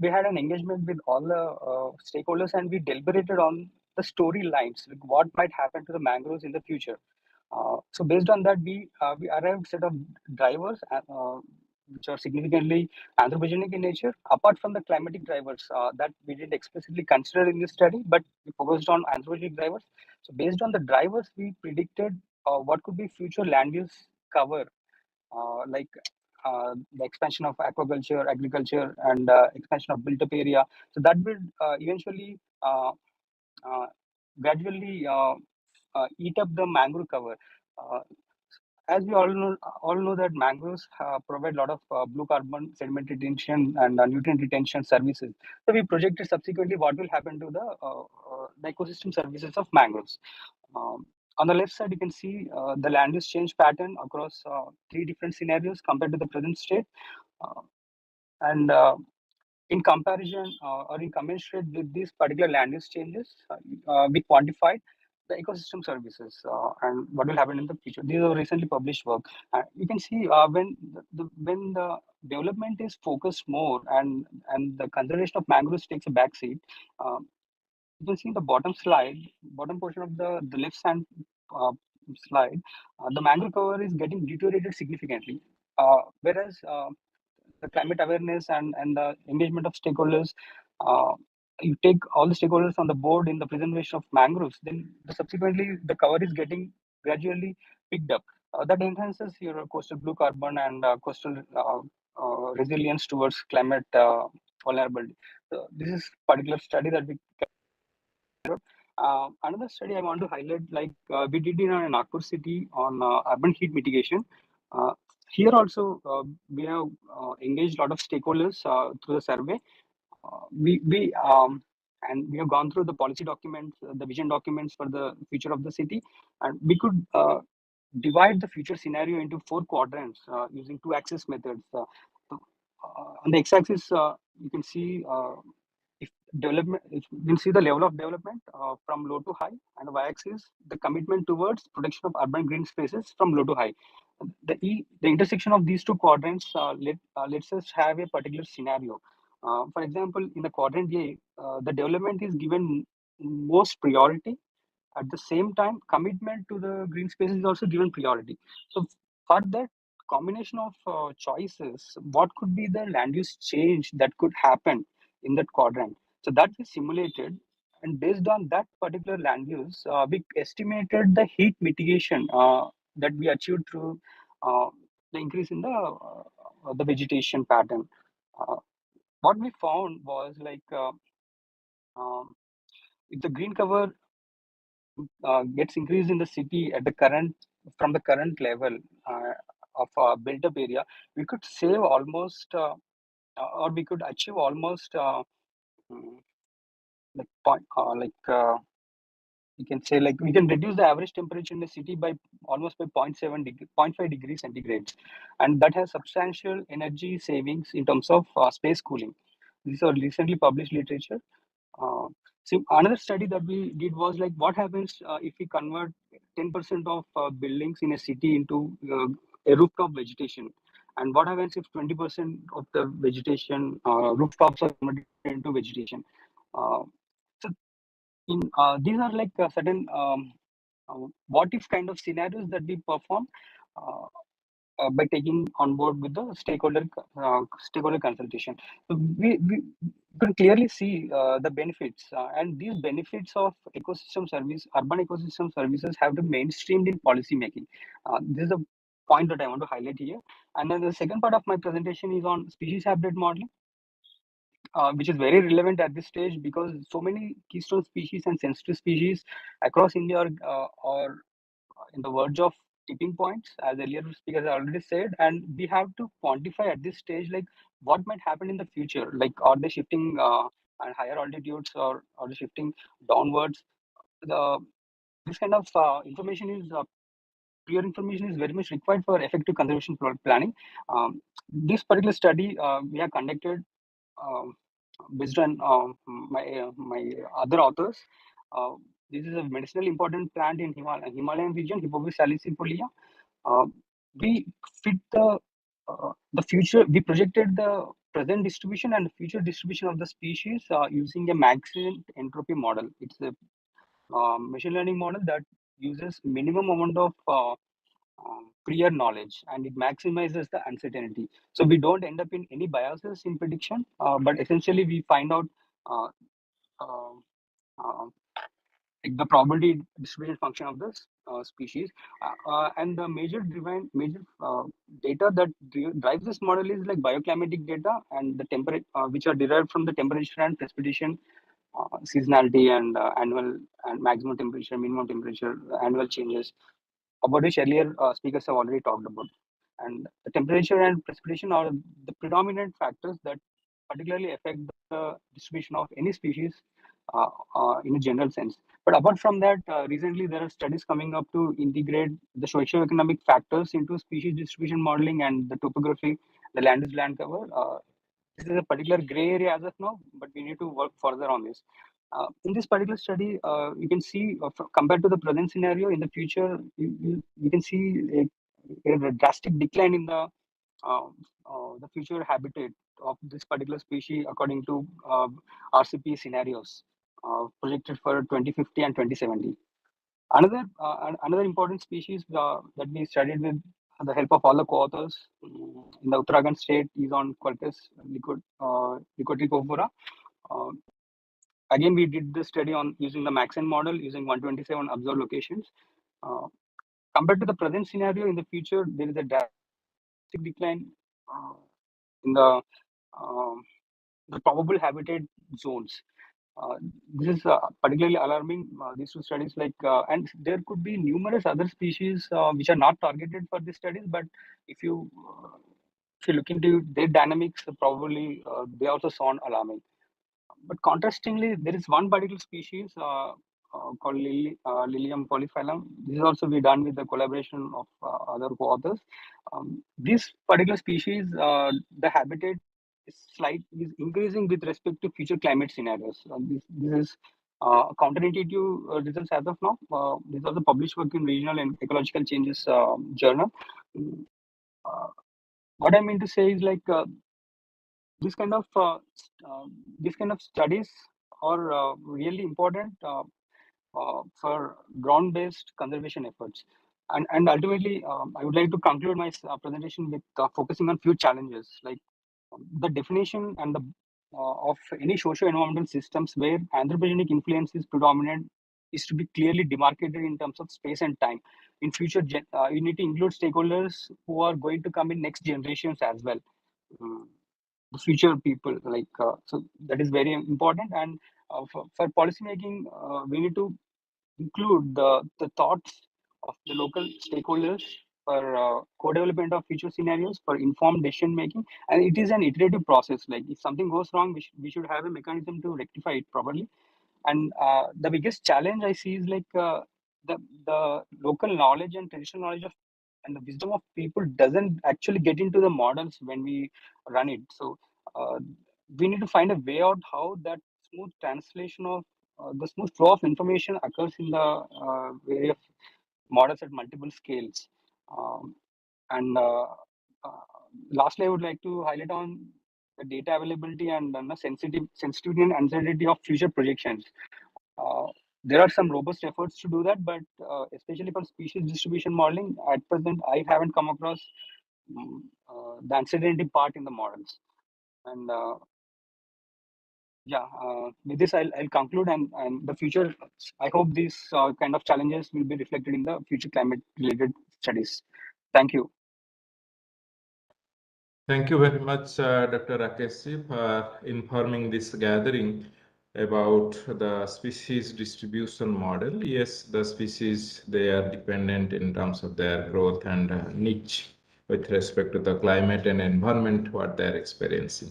We had an engagement with all the stakeholders, and we deliberated on the storylines, like what might happen to the mangroves in the future. So based on that, we arrived set of drivers which are significantly anthropogenic in nature, apart from the climatic drivers that we didn't explicitly consider in this study, but we focused on anthropogenic drivers. So based on the drivers, we predicted what could be future land use cover, like the expansion of aquaculture, agriculture, and expansion of built-up area. So that will eventually gradually eat up the mangrove cover. Uh, as we all know that mangroves provide a lot of blue carbon sediment retention and nutrient retention services. So we projected subsequently what will happen to the ecosystem services of mangroves. On the left side, you can see the land use change pattern across 3 different scenarios compared to the present state. And in comparison or in commensurate with these particular land use changes, we quantified the ecosystem services and what will happen in the future. These are recently published work. You can see when the development is focused more and the conservation of mangroves takes a backseat. You can see in the bottom portion of the left hand slide, the mangrove cover is getting deteriorated significantly, whereas the climate awareness and the engagement of stakeholders, you take all the stakeholders on the board in the preservation of mangroves, then subsequently the cover is getting gradually picked up. That enhances your coastal blue carbon and coastal resilience towards climate vulnerability. So this is particular study that we another study I want to highlight, like we did in Nagpur city on urban heat mitigation. Here also, we have engaged a lot of stakeholders through the survey. And we have gone through the policy documents, the vision documents for the future of the city, and we could divide the future scenario into 4 quadrants using 2-axis methods. On the x-axis, you can see if you can see the level of development from low to high, and the y-axis the commitment towards protection of urban green spaces from low to high. The intersection of these 2 quadrants lets us have a particular scenario. For example, in the quadrant A, the development is given most priority. At the same time, commitment to the green space is also given priority. So for that combination of choices, what could be the land use change that could happen in that quadrant? So that we simulated, and based on that particular land use, we estimated the heat mitigation that we achieved through the increase in the vegetation pattern. What we found was like if the green cover gets increased in the city at the current level of built-up area, we could save almost or we could achieve almost like we can say like we can reduce the average temperature in the city by almost by 0.5 degrees centigrade, and that has substantial energy savings in terms of space cooling. These are recently published literature. So another study that we did was like what happens if we convert 10% of buildings in a city into a rooftop vegetation, and what happens if 20% of the vegetation rooftops are converted into vegetation. So in these are like certain what if kind of scenarios that we perform uh, by taking on board with the stakeholder consultation. So we can clearly see the benefits, and these benefits of ecosystem service, urban ecosystem services have been mainstreamed in policy making. This is a point that I want to highlight here. And then the second part of my presentation is on species habitat modeling, which is very relevant at this stage because so many keystone species and sensitive species across India are in the verge of tipping points, as earlier speakers already said, and we have to quantify at this stage like what might happen in the future. Like, are they shifting at higher altitudes, or are they shifting downwards? The this kind of information is clear information is very much required for effective conservation planning. This particular study we have conducted um, based on my other authors. Uh, this is a medicinal important plant in Himalayan region, Hippopus salicifolia. We fit the future. We projected the present distribution and future distribution of the species using a maximum entropy model. It's a machine learning model that uses minimum amount of prior knowledge, and it maximizes the uncertainty. So we don't end up in any biases in prediction, but essentially we find out uh, uh, uh, like the probability distribution function of the species, and the major data that drives this model is like bioclimatic data and the temperature, which are derived from the temperature and precipitation, seasonality, and annual and maximum temperature, minimum temperature, annual changes, about which earlier speakers have already talked about. And the temperature and precipitation are the predominant factors that particularly affect the distribution of any species in a general sense. But apart from that, recently there are studies coming up to integrate the socioeconomic factors into species distribution modeling and the topography, the land use land cover. This is a particular gray area as of now, but we need to work further on this. In this particular study, you can see compared to the present scenario, in the future, you can see a drastic decline in the future habitat of this particular species according to RCP scenarios projected for 2050 and 2070. Another important species that we studied with the help of all the co-authors in the Uttarakhand state is on Quercus licotricophora. Again, we did this study on using the Maxent model using 127 observed locations. Compared to the present scenario, in the future, there is a drastic decline in the probable habitat zones. This is particularly alarming. These two studies, and there could be numerous other species which are not targeted for these studies, but if you look into their dynamics, probably they also sound alarming. But contrastingly, there is one particular species called Lilium polyphyllum. This is also be done with the collaboration of other co-authors. This particular species, the habitat is increasing with respect to future climate scenarios. This is counterintuitive results as of now. These are the published work in Regional and Ecological Changes journal. What I mean to say is like this kind of studies are really important for ground-based conservation efforts. And ultimately, I would like to conclude my presentation with focusing on few challenges, like the definition and the of any socio-environmental systems where anthropogenic influence is predominant is to be clearly demarcated in terms of space and time. In future, you need to include stakeholders who are going to come in next generations as well. The future people, so that is very important. And for policy making, we need to include the thoughts of the local stakeholders for co-development of future scenarios for informed decision making. And it is an iterative process. Like if something goes wrong, we should have a mechanism to rectify it properly. And the biggest challenge I see is like the local knowledge and traditional knowledge of and the wisdom of people doesn't actually get into the models when we run it. So we need to find a way out how that smooth translation of the smooth flow of information occurs in the various models at multiple scales. And lastly, I would like to highlight on the data availability and the sensitivity and uncertainty of future projections. There are some robust efforts to do that, but especially for species distribution modeling, at present, I haven't come across the uncertainty part in the models. And with this, I'll conclude. And the future, I hope these kind of challenges will be reflected in the future climate-related studies. Thank you. Thank you very much, Dr. Rakesh, for informing this gathering about the species distribution model. Yes, the species, they are dependent in terms of their growth and niche with respect to the climate and environment, what they are experiencing.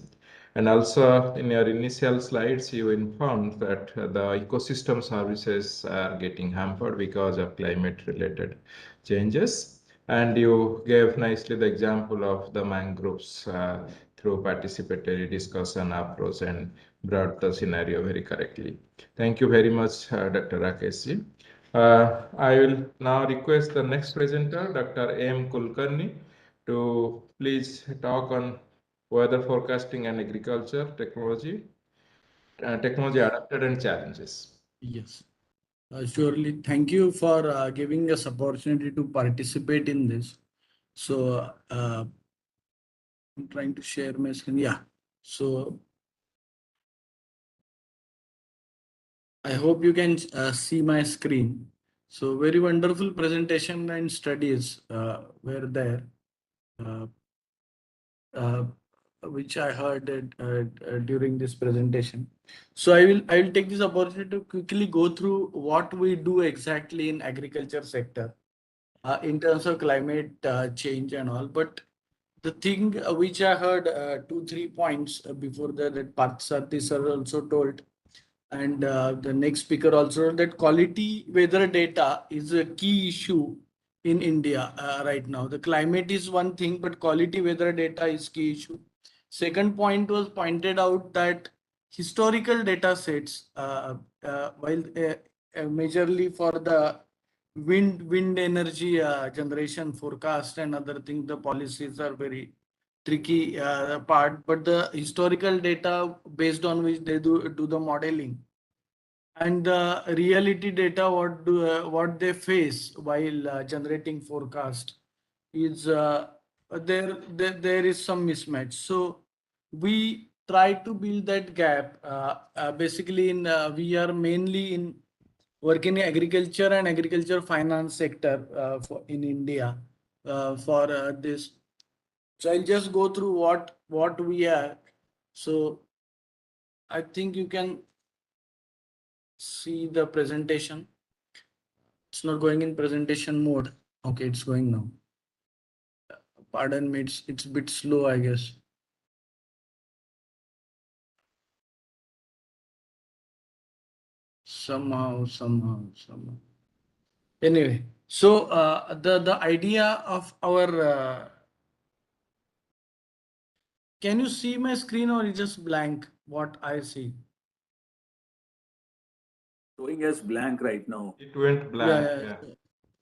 And also in your initial slides, you informed that the ecosystem services are getting hampered because of climate related changes. And you gave nicely the example of the mangroves through participatory discussion approach and brought the scenario very correctly. Thank you very much, Dr. Rakesh. I will now request the next presenter, Dr. M. Kulkarni, to please talk on weather forecasting and agriculture technology, technology adapted and challenges. Yes. Surely, thank you for giving us opportunity to participate in this. So I'm trying to share my screen. Yeah. So I hope you can see my screen. So very wonderful presentation and studies were there, which I heard during this presentation. So I will take this opportunity to quickly go through what we do exactly in agriculture sector in terms of climate change and all. But the thing which I heard 2-3 points before that Parth Sathi sir also told, and the next speaker also, that quality weather data is a key issue in India right now. The climate is one thing, but quality weather data is key issue. Second point was pointed out that historical data sets, while majorly for the wind energy generation forecast and other things, the policies are very tricky part, but the historical data based on which they do the modeling and the reality data what they face while generating forecast is there is some mismatch. So we try to build that gap. Basically, we are mainly in working in agriculture and agriculture finance sector in India for this. So I'll just go through what we are. So I think you can see the presentation. It's not going in presentation mode. Okay, it's going now. Pardon me, it's a bit slow, I guess. Somehow. Anyway, so the idea of our can you see my screen or is just blank what I see? Showing as blank right now. It went blank. Yeah.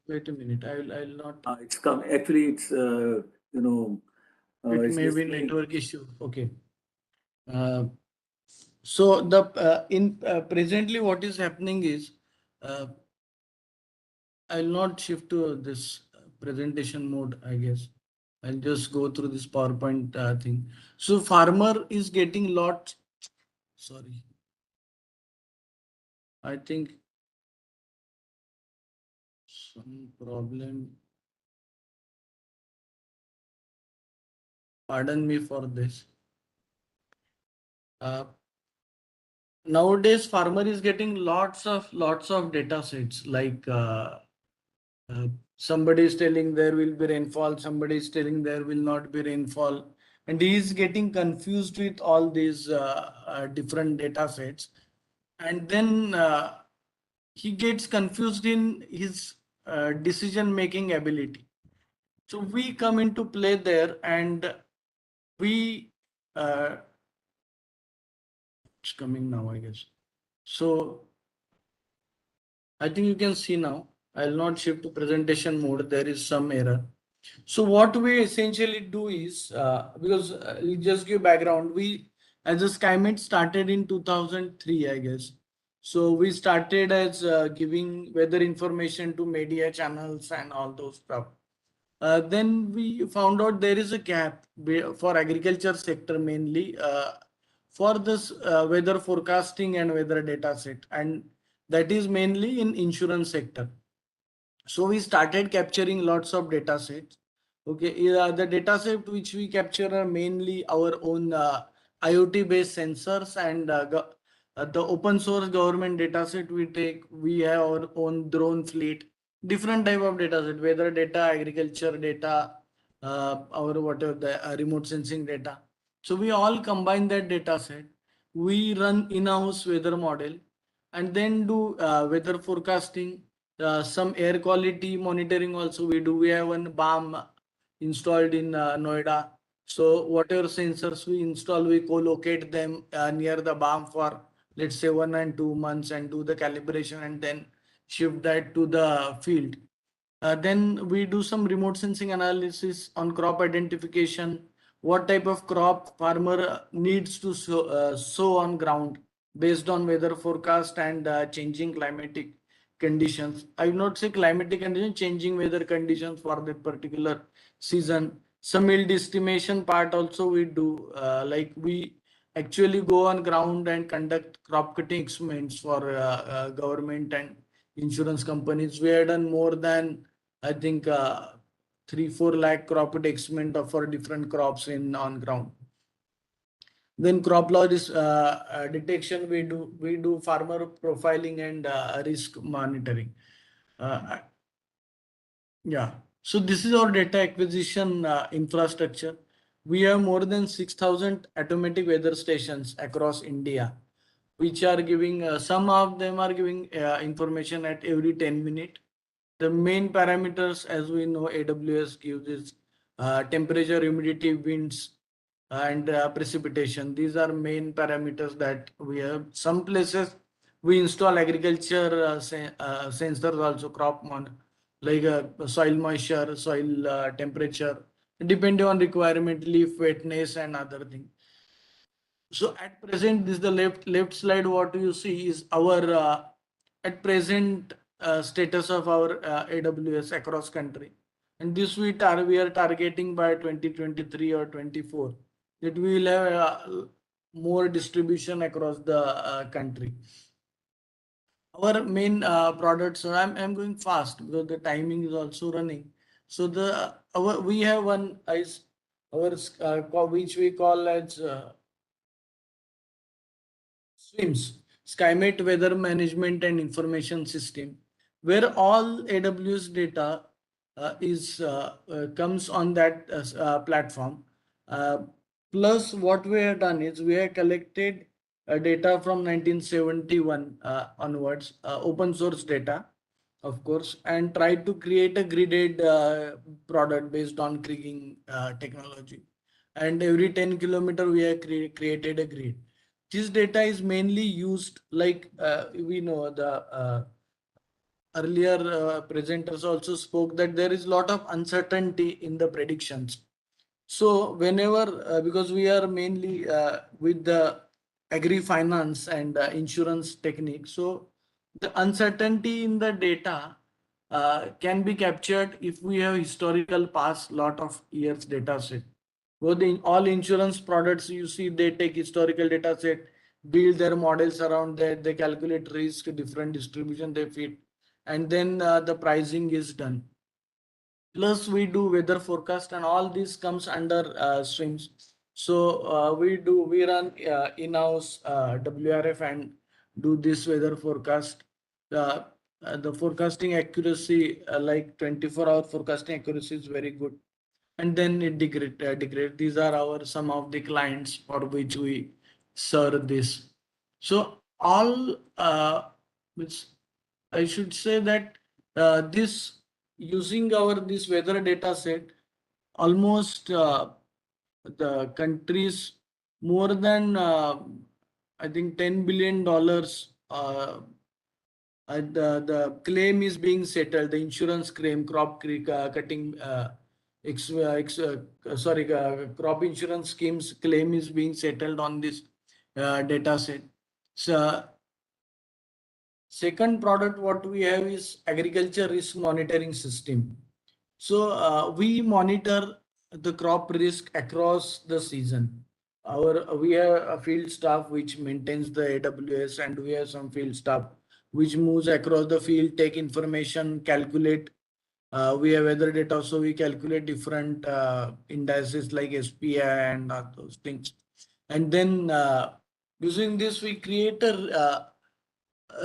Wait a minute. I'll not. It's come. Actually, it's It it's may be displaying. network issue. Okay. So the presently what is happening is I'll not shift to this presentation mode, I guess. I'll just go through this PowerPoint thing. So farmer is getting lot. Sorry. I think some problem. Pardon me for this. Nowadays, farmer is getting lots of data sets. Like somebody is telling there will be rainfall, somebody is telling there will not be rainfall, and he is getting confused with all these different data sets. and then he gets confused in his decision making ability. So we come into play there, and we it's coming now, I guess. So I think you can see now. I'll not shift to presentation mode. There is some error. So what we essentially do is, because you just give background, we as a SkyMate started in 2003, I guess. So we started as giving weather information to media channels and all those stuff. Then we found out there is a gap for agriculture sector mainly for this weather forecasting and weather data set, and that is mainly in insurance sector. So we started capturing lots of data sets. Okay, the data set which we capture are mainly our own IoT based sensors, and the open source government data set we take. We have our own drone fleet, different type of data set, weather data, agriculture data, our whatever the remote sensing data. So we all combine that data set. We run in-house weather model, and then do weather forecasting, some air quality monitoring also we do. We have one BAM installed in Noida. So whatever sensors we install, we co-locate them near the BAM for let's say 1 and 2 months and do the calibration and then shift that to the field. Then we do some remote sensing analysis on crop identification, what type of crop farmer needs to sow on ground based on weather forecast and changing climatic conditions. I will not say climatic conditions, changing weather conditions for that particular season. Some yield estimation part also we do, like we actually go on ground and conduct crop cutting experiments for government and insurance companies. We have done more than, I think, 3-4 lakh crop experiment for different crops in on ground. Then crop loss detection we do farmer profiling and risk monitoring. Yeah. So this is our data acquisition infrastructure. We have more than 6,000 automatic weather stations across India, which are giving, some of them are giving information at every 10 minutes. The main parameters, as we know, AWS gives is temperature, humidity, winds, and precipitation. These are main parameters that we have. Some places we install agriculture sensors also, crop mon, like soil moisture, soil temperature, depending on requirement, leaf wetness, and other things. So at present, this is the left slide. What you see is our at present status of our AWS across country, and this we are targeting by 2023 or 24 that we will have more distribution across the country. Our main products. So I'm going fast because the timing is also running. So we have one is our which we call as SWIMS, SkyMate Weather Management and Information System, where all AWS data is comes on that platform. Plus, what we have done is we have collected data from 1971 onwards, open source data, of course, and tried to create a gridded product based on kriging technology. And every 10 kilometer, we have created a grid. This data is mainly used, like we know the earlier presenters also spoke that there is a lot of uncertainty in the predictions. So whenever, because we are mainly with the agri-finance and insurance technique, so the uncertainty in the data can be captured if we have historical past lot of years data set. Both in all insurance products, you see they take historical data set, build their models around that, they calculate risk, different distribution they fit, and then the pricing is done. Plus we do weather forecast, and all this comes under streams. So we run in-house WRF and do this weather forecast. The forecasting accuracy, like 24-hour forecasting accuracy is very good. And then it degrade. These are our some of the clients for which we serve this. So all, which I should say that this using this weather data set, almost the countries more than I think $10 billion the claim is being settled, the insurance claim, cutting, crop insurance schemes claim is being settled on this data set. So, second product what we have is agriculture risk monitoring system. So we monitor the crop risk across the season. We have a field staff which maintains the AWS, and we have some field staff which moves across the field, take information, calculate. We have weather data, so we calculate different indices like SPI and those things. And then using this, we create a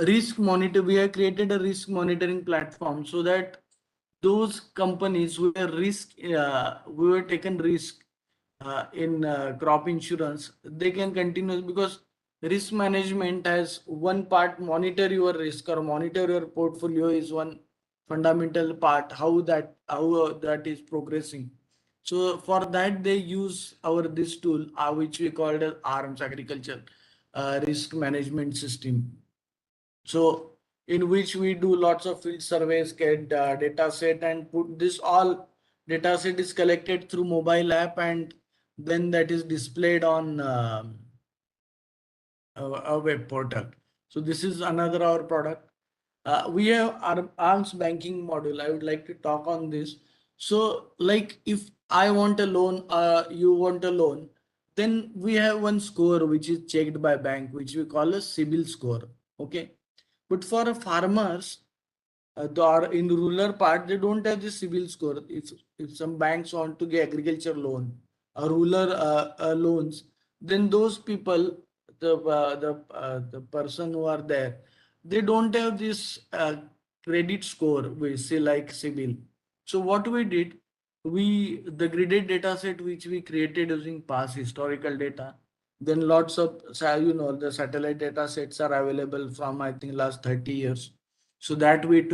risk monitor. We have created a risk monitoring platform so that those companies who were taken risk in crop insurance, they can continue, because risk management has one part, monitor your risk or monitor your portfolio is one fundamental part, how that is progressing. So for that they use this tool which we called as ARMS, agriculture risk management system. So in which we do lots of field surveys, get data set, and put this all data set is collected through mobile app, and then that is displayed on a web portal. So this is another our product. We have our ARMS banking module. I would like to talk on this. So like if I want a loan, you want a loan, then we have one score which is checked by bank, which we call a CIBIL score. Okay. But for farmers, in rural part, they don't have the CIBIL score. If some banks want to get agriculture loan or rural loans, then those people, the person who are there, they don't have this credit score, we say like CIBIL. So what we did, the graded data set which we created using past historical data, then lots of the satellite data sets are available from I think last 30 years. So that we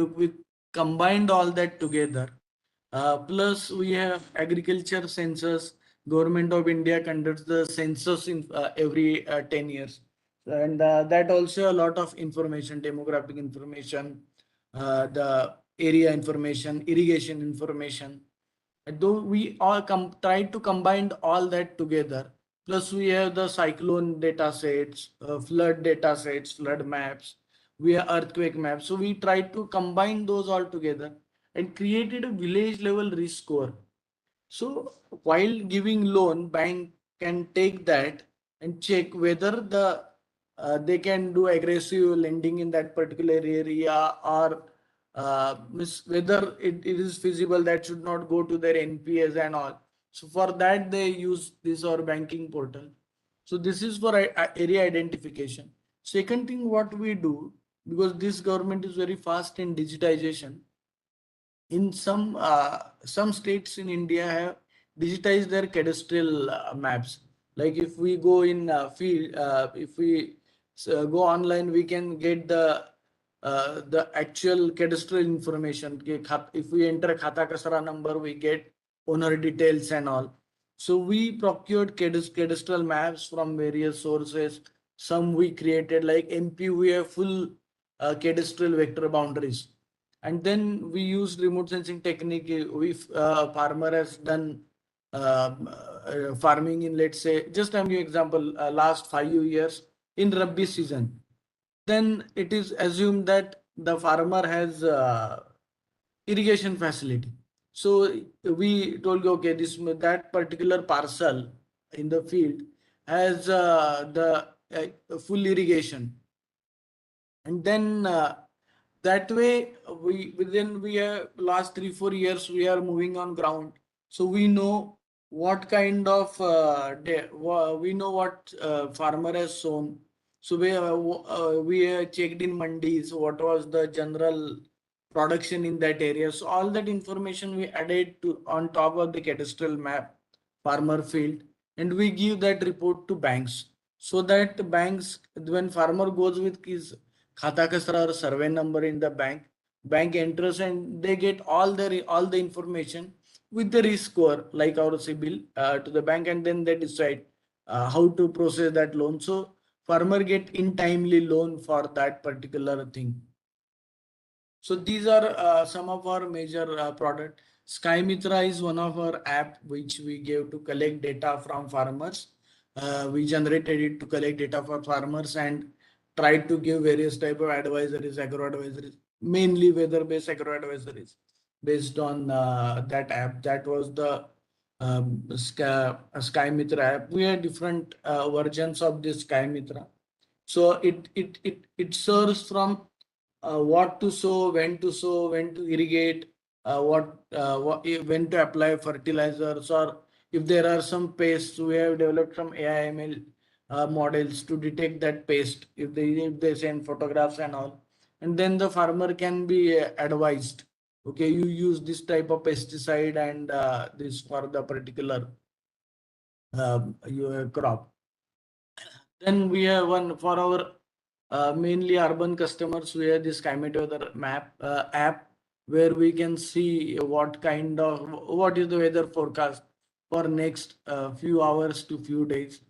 combined all that together. Plus we have agriculture census. Government of India conducts the census in every 10 years. And that also a lot of information, demographic information, the area information, irrigation information. Though we all try to combine all that together. Plus we have the cyclone data sets, flood data sets, flood maps, we have earthquake maps. So we try to combine those all together and created a village level risk score. So while giving loan, bank can take that and check whether they can do aggressive lending in that particular area, or whether it is feasible that should not go to their NPS and all. So for that they use this or banking portal. So this is for area identification. Second thing what we do, because this government is very fast in digitization, in some states in India have digitized their cadastral maps. Like if we go in field, if we go online, we can get the actual cadastral information. If we enter Khata Kasara number, we get owner details and all. So we procured cadastral maps from various sources. Some we created, like MP, we have full cadastral vector boundaries. And then we use remote sensing technique. If farmer has done farming in, let's say, just I'm giving example, last 5 years in Rabi season, then it is assumed that the farmer has irrigation facility. So we told you, okay, that particular parcel in the field has the full irrigation, and then that way we are last 3-4 years we are moving on ground, so we know what kind of we know what farmer has sown. So we checked in mandis what was the general production in that area. So all that information we added to on top of the cadastral map farmer field, and we give that report to banks. so that banks, when farmer goes with his khata kasra or survey number in the bank enters and they get all the information with the risk score like our CIBIL to the bank, and then they decide how to process that loan. So farmer get in timely loan for that particular thing. So these are some of our major product. Sky Mitra is one of our app which we gave to collect data from farmers. We generated it to collect data for farmers and tried to give various type of advisories, agro advisories, mainly weather-based agro advisories based on that app. That was the Sky Mitra app. We have different versions of this Sky Mitra. So it serves from what to sow, when to irrigate, when to apply fertilizers, or if there are some pests. We have developed some AI/ML models to detect that pest if they send photographs and all, and then the farmer can be advised. Okay, you use this type of pesticide and this for the particular your crop. Then we have one for our mainly urban customers. We have this climate weather map app where we can see what is the weather forecast for next few hours to few days.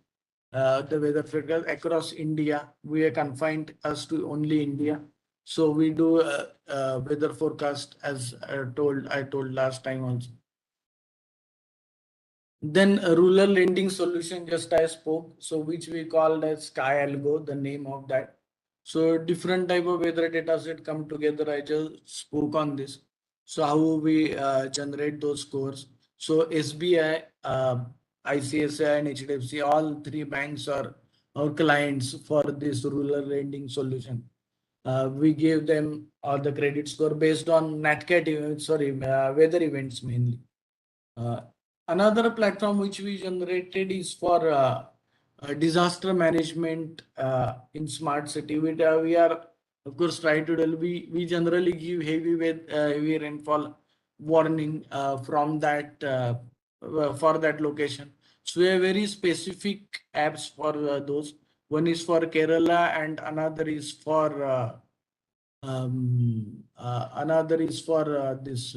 The weather forecast across India. We are confined us to only India. So we do weather forecast as I told last time also. Then a rural lending solution, just I spoke, so which we called as Sky Algo, the name of that. So different type of weather data set come together. I just spoke on this. So how we generate those scores. So SBI, ICICI and HDFC, all three banks are our clients for this rural lending solution. We gave them the credit score based on NatCat events, weather events mainly. Another platform which we generated is for disaster management in smart city. We are of course trying to tell, we generally give heavy rainfall warning from that for that location. So we have very specific apps for those. One is for Kerala and another is for this.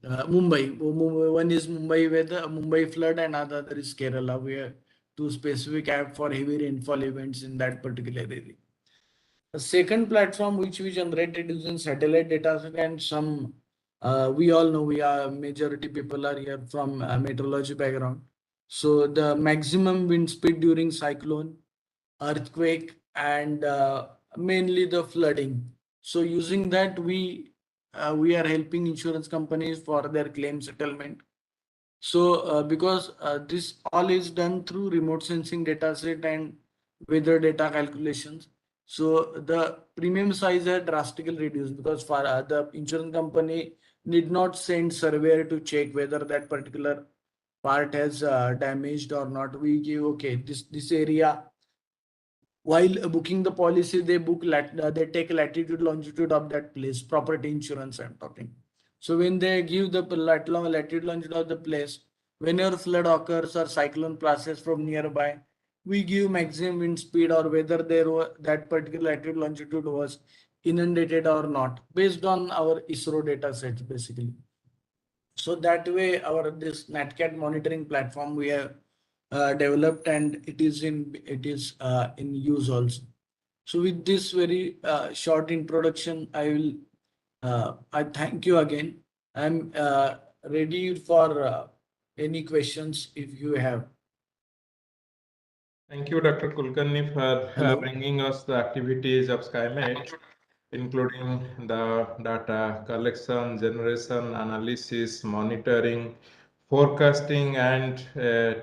Mumbai. One is Mumbai weather, Mumbai flood, and another is Kerala. We have two specific app for heavy rainfall events in that particular area. The second platform which we generated using satellite data set, and some we all know, majority people are here from meteorology background. So the maximum wind speed during cyclone, earthquake, and mainly the flooding. So using that, we are helping insurance companies for their claim settlement. So because this all is done through remote sensing data set and weather data calculations, so the premium size had drastically reduced because for the insurance company need not send surveyor to check whether that particular part has damaged or not. We give, okay, this area, while booking the policy, they take latitude, longitude of that place, property insurance I'm talking. So when they give the latitude, longitude of the place, whenever flood occurs or cyclone passes from nearby, we give maximum wind speed or whether that particular latitude, longitude was inundated or not, based on our ISRO data sets basically. So that way, this NatCat monitoring platform we have developed, and it is in use also. So with this very short introduction, I thank you again. I'm ready for any questions if you have. Thank you, Dr. Kulkarni, for bringing us the activities of SkyMate, including the data collection, generation, analysis, monitoring, forecasting, and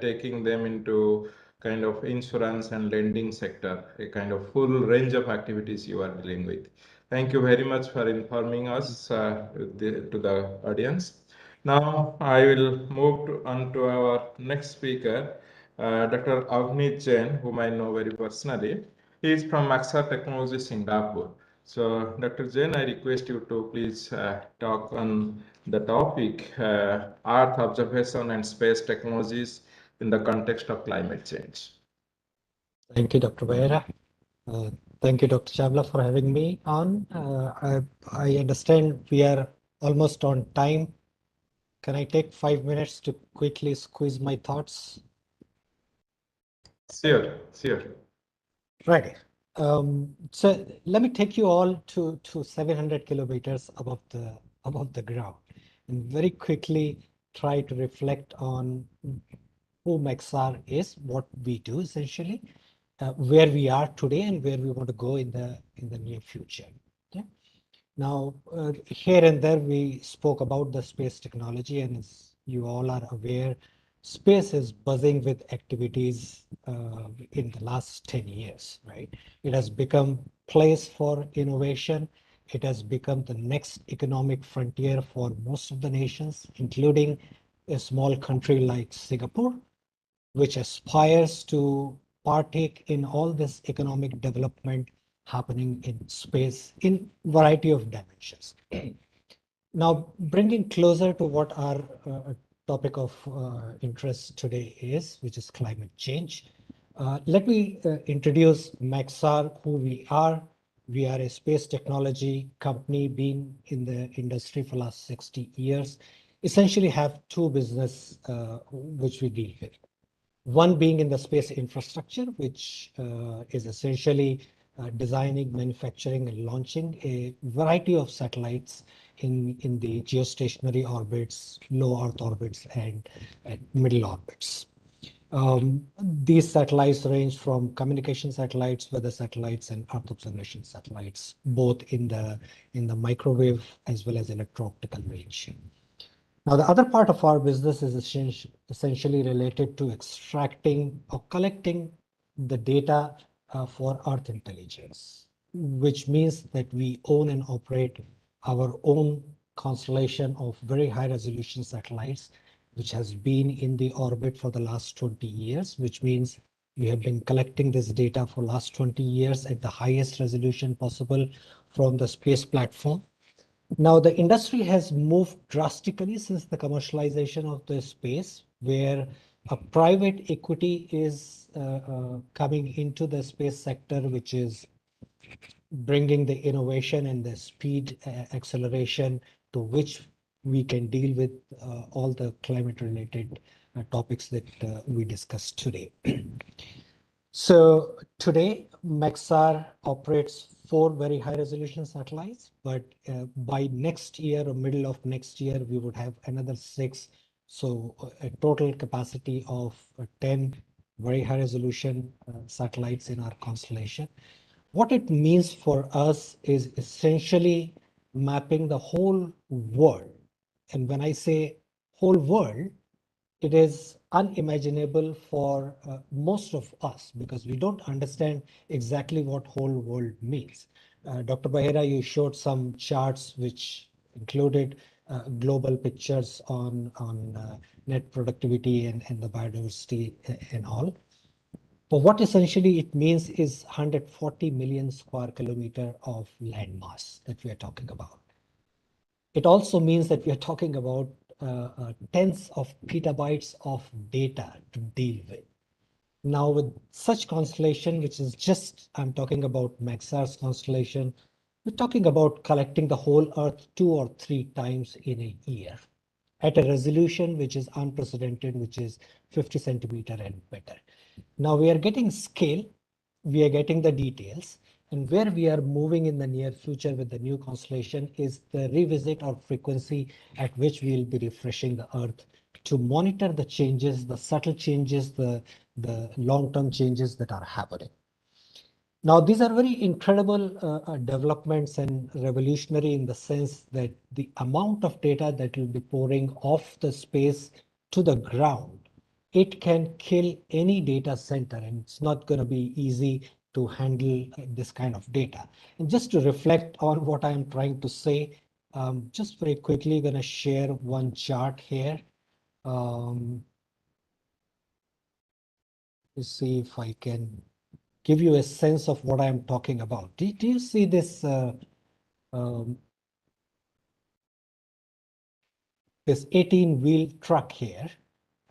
taking them into kind of insurance and lending sector, a kind of full range of activities you are dealing with. Thank you very much for informing us to the audience. Now I will move on to our next speaker, Dr. Avneet Jain, whom I know very personally. He is from Maxa Technology, Singapore. So, Dr. Jain, I request you to please talk on the topic Earth observation and space technologies, in the context of climate change. Thank you, Dr. Behera. Thank you, Dr. Chavla, for having me on. I understand we are almost on time. Can I take 5 minutes to quickly squeeze my thoughts? Sure, sure. Right. So let me take you all to 700 kilometers above the ground, and very quickly try to reflect on who Maxar is, what we do essentially, where we are today, and where we want to go in the near future. Okay? Now, here and there we spoke about the space technology, and as you all are aware, space is buzzing with activities in the last 10 years, right? It has become place for innovation. It has become the next economic frontier for most of the nations, including a small country like Singapore, which aspires to partake in all this economic development happening in space in variety of dimensions. Now, bringing closer to what our topic of interest today is, which is climate change. Let me introduce Maxar, who we are. We are a space technology company, been in the industry for the last 60 years. Essentially have two business which we deal with. One being in the space infrastructure, which is essentially designing, manufacturing, and launching a variety of satellites in the geostationary orbits, low Earth orbits, and middle orbits. These satellites range from communication satellites, weather satellites, and Earth observation satellites, both in the microwave as well as electro-optical range. Now, the other part of our business is essentially related to extracting or collecting the data for Earth intelligence, which means that we own and operate our own constellation of very high resolution satellites, which has been in the orbit for the last 20 years, which means we have been collecting this data for last 20 years at the highest resolution possible from the space platform. Now, the industry has moved drastically since the commercialization of the space, where a private equity is coming into the space sector, which is bringing the innovation and the speed acceleration to which we can deal with all the climate-related topics that we discussed today. So today, Maxar operates 4 very high-resolution satellites, but by next year or middle of next year, we would have another 6. So a total capacity of 10 very high-resolution satellites in our constellation. What it means for us is essentially mapping the whole world. And when I say whole world, it is unimaginable for most of us because we don't understand exactly what whole world means. Dr. Behera, you showed some charts which included global pictures on net productivity and the biodiversity and all. But what essentially it means is 140 million square kilometer of land mass that we are talking about. It also means that we are talking about tens of petabytes of data to deal with. Now, with such constellation, which is just, I'm talking about Maxar's constellation, we're talking about collecting the whole Earth 2 or 3 times in a year at a resolution which is unprecedented, which is 50 centimeter and better. Now we are getting scale, we are getting the details, and where we are moving in the near future with the new constellation is the revisit or frequency at which we will be refreshing the Earth to monitor the changes, the subtle changes, the long-term changes that are happening. Now, these are very incredible developments and revolutionary in the sense that the amount of data that will be pouring off the space to the ground, it can kill any data center, and it's not going to be easy to handle this kind of data. And just to reflect on what I'm trying to say, just very quickly going to share one chart here. Let's see if I can give you a sense of what I'm talking about. Do you see this this 18-wheel truck here?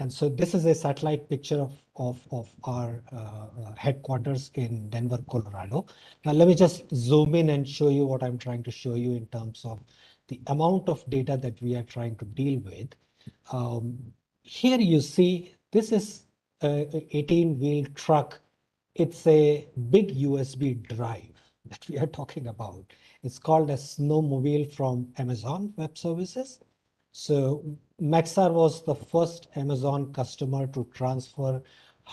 And so this is a satellite picture of our headquarters in Denver, Colorado. Now let me just zoom in and show you what I'm trying to show you in terms of the amount of data that we are trying to deal with. Here you see this is a 18-wheel truck. It's a big USB drive that we are talking about. It's called a snowmobile from Amazon Web Services. So Maxar was the first Amazon customer to transfer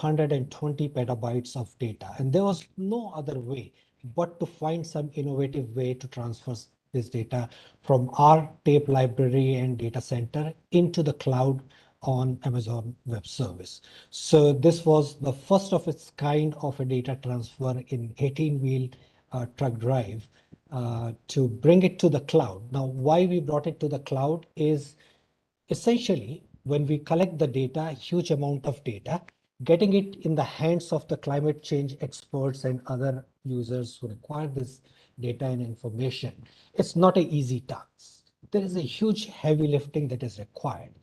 120 petabytes of data. And there was no other way but to find some innovative way to transfer this data from our tape library and data center into the cloud on Amazon Web Service. So this was the first of its kind of a data transfer in 18-wheel truck drive to bring it to the cloud. Now, why we brought it to the cloud is essentially when we collect the data, huge amount of data, getting it in the hands of the climate change experts and other users who require this data and information, it's not an easy task. There is a huge heavy lifting that is required.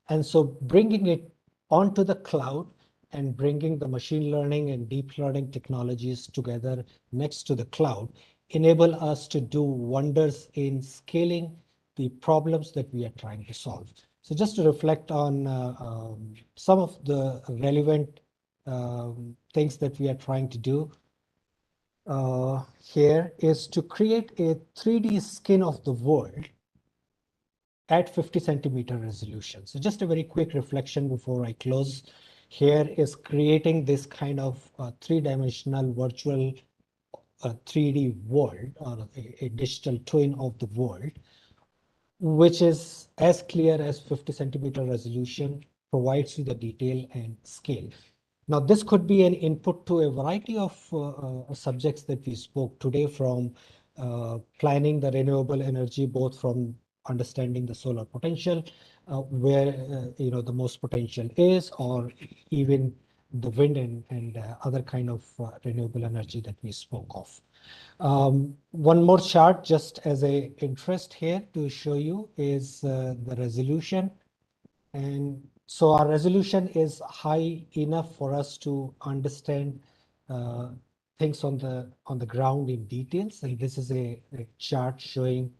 And so bringing it onto the cloud and bringing the machine learning and deep learning technologies together next to the cloud enable us to do wonders in scaling the problems that we are trying to solve. So just to reflect on some of the relevant things that we are trying to do here is to create a 3D skin of the world at 50 centimeter resolution. So just a very quick reflection before I close. Here is creating this kind of three-dimensional virtual 3D world or a digital twin of the world, which is as clear as 50 centimeter resolution, provides you the detail and scale. Now, this could be an input to a variety of subjects that we spoke today, from planning the renewable energy, both from understanding the solar potential, where the most potential is, or even the wind and other kind of renewable energy that we spoke of. One more chart just as a interest here to show you is the resolution. And so our resolution is high enough for us to understand things on the ground in details. And this is a chart showing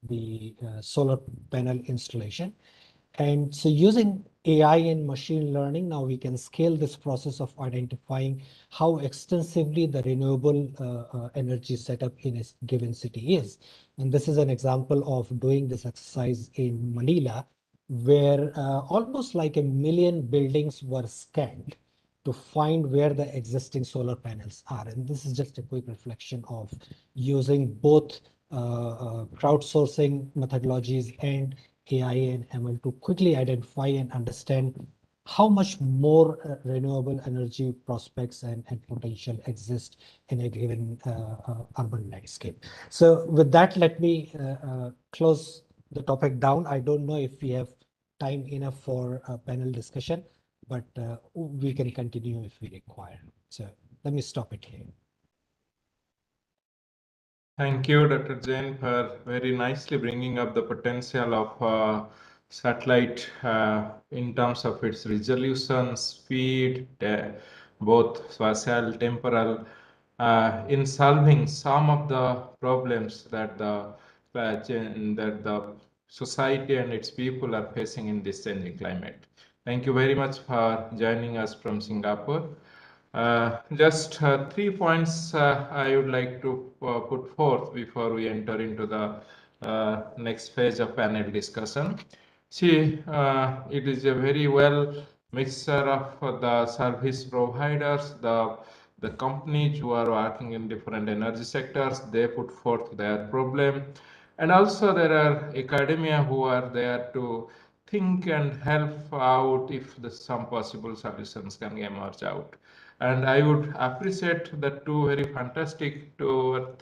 the solar panel installation. And so using AI and machine learning, now we can scale this process of identifying how extensively the renewable energy setup in a given city is. And this is an example of doing this exercise in Manila, where almost like 1 million buildings were scanned to find where the existing solar panels are. And this is just a quick reflection of using both crowdsourcing methodologies and AI and ML to quickly identify and understand how much more renewable energy prospects and potential exist in a given urban landscape. So with that, let me close the topic down. I don't know if we have time enough for a panel discussion, but we can continue if we require. So let me stop it here. Thank you, Dr. Jain, for very nicely bringing up the potential of satellite in terms of its resolution, speed, both spatial, temporal, in solving some of the problems that the society and its people are facing in this changing climate. Thank you very much for joining us from Singapore. Just 3 points I would like to put forth before we enter into the next phase of panel discussion. See, it is a very well mixture of the service providers, the companies who are working in different energy sectors, they put forth their problem. And also there are academia who are there to think and help out if some possible solutions can emerge out. And I would appreciate the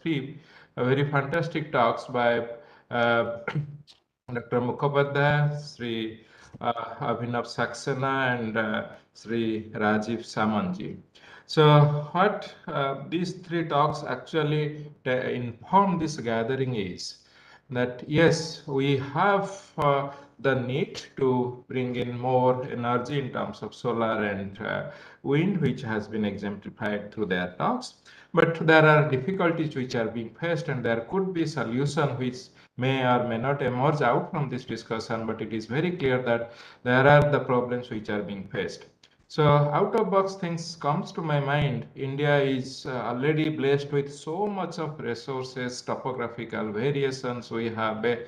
three very fantastic talks by Dr. Mukhopadhyay, Shri Abhinav Saxena, and Shri Rajeev Samanth. So what these 3 talks actually inform this gathering is that yes, we have the need to bring in more energy in terms of solar and wind, which has been exemplified through their talks. But there are difficulties which are being faced, and there could be solution which may or may not emerge out from this discussion, but it is very clear that there are the problems which are being faced. So out of box things comes to my mind. India is already blessed with so much of resources, topographical variations. We have a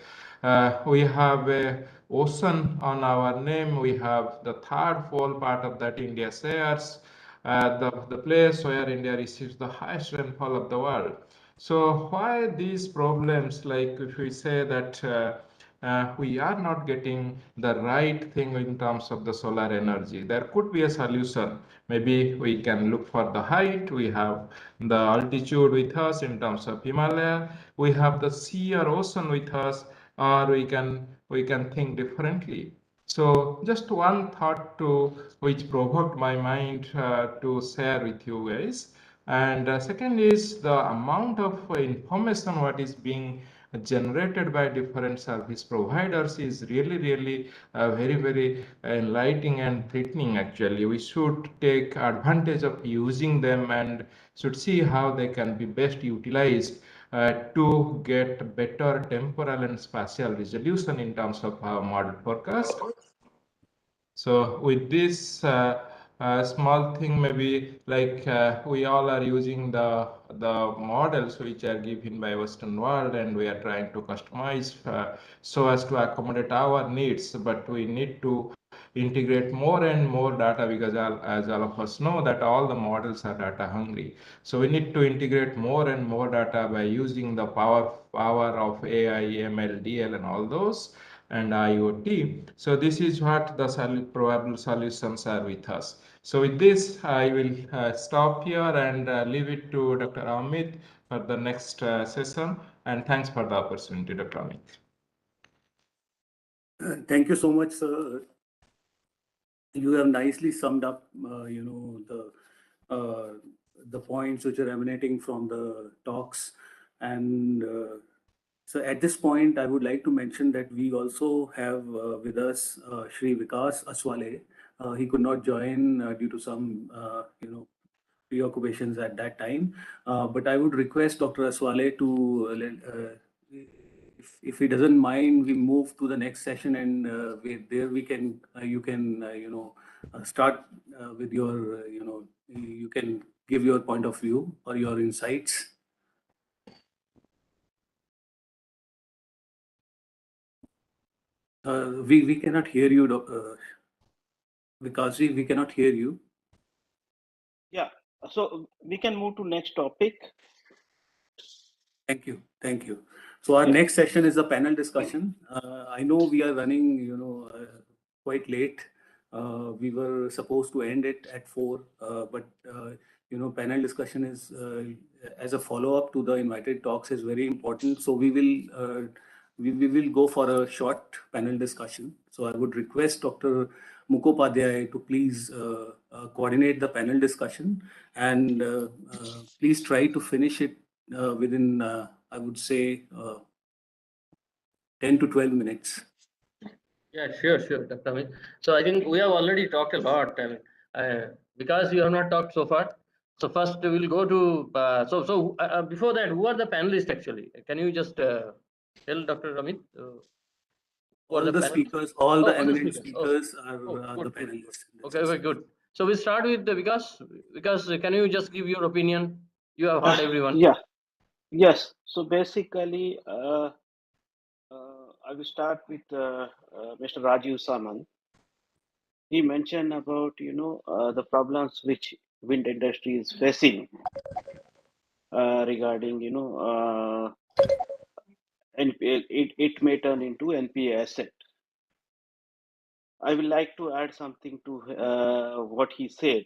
ocean on our name. We have the third pole part of that India shares, the place where India receives the highest rainfall of the world. So why these problems, like if we say that we are not getting the right thing in terms of the solar energy, there could be a solution. Maybe we can look for the height. We have the altitude with us in terms of Himalaya. We have the sea or ocean with us, or we can think differently. So just one thought to which provoked my mind to share with you guys. And second is the amount of information what is being generated by different service providers is really very enlightening and threatening. Actually, we should take advantage of using them and should see how they can be best utilized to get better temporal and spatial resolution in terms of our model forecast. So with this small thing, maybe like we all are using the models which are given by Western world, and we are trying to customize so as to accommodate our needs. But we need to integrate more and more data, because as all of us know that all the models are data hungry. So we need to integrate more and more data by using the power of AI, ML, DL, and all those, and IoT. So this is what the probable solutions are with us. So with this, I will stop here and leave it to Dr. Amit for the next session. And thanks for the opportunity, Dr. Amit. Thank you so much, sir. You have nicely summed up, the points which are emanating from the talks. And so at this point, I would like to mention that we also have with us Shri Aswale. He could not join due to some, preoccupations at that time. But I would request Dr. Aswale to, if he doesn't mind, we move to the next session, and we can, you can, start with your, you can give your point of view or your insights. We cannot hear you, Vikasji, we cannot hear you. Yeah, so we can move to next topic. Thank you. Thank you. So our next session is a panel discussion. I know we are running, quite late. We were supposed to end it at 4, but panel discussion is as a follow-up to the invited talks is very important. So we will go for a short panel discussion. So I would request Dr. Mukhopadhyay to please coordinate the panel discussion, and please try to finish it within, I would say, 10 to 12 minutes. Yeah, sure, Dr. Amit. So I think we have already talked a lot, and because you have not talked so far. So first we will go to, before that, who are the panelists actually? Can you just tell Dr. Amit? All the speakers, all the eminent speakers are good, the panelists. Okay, good. So we start with Vikas. Because can you just give your opinion? You have heard everyone. Yeah, yes. So basically, I will start with Mr. Rajeev Samanth. He mentioned about the problems which wind industry is facing regarding it may turn into NPA asset. I would like to add something to what he said.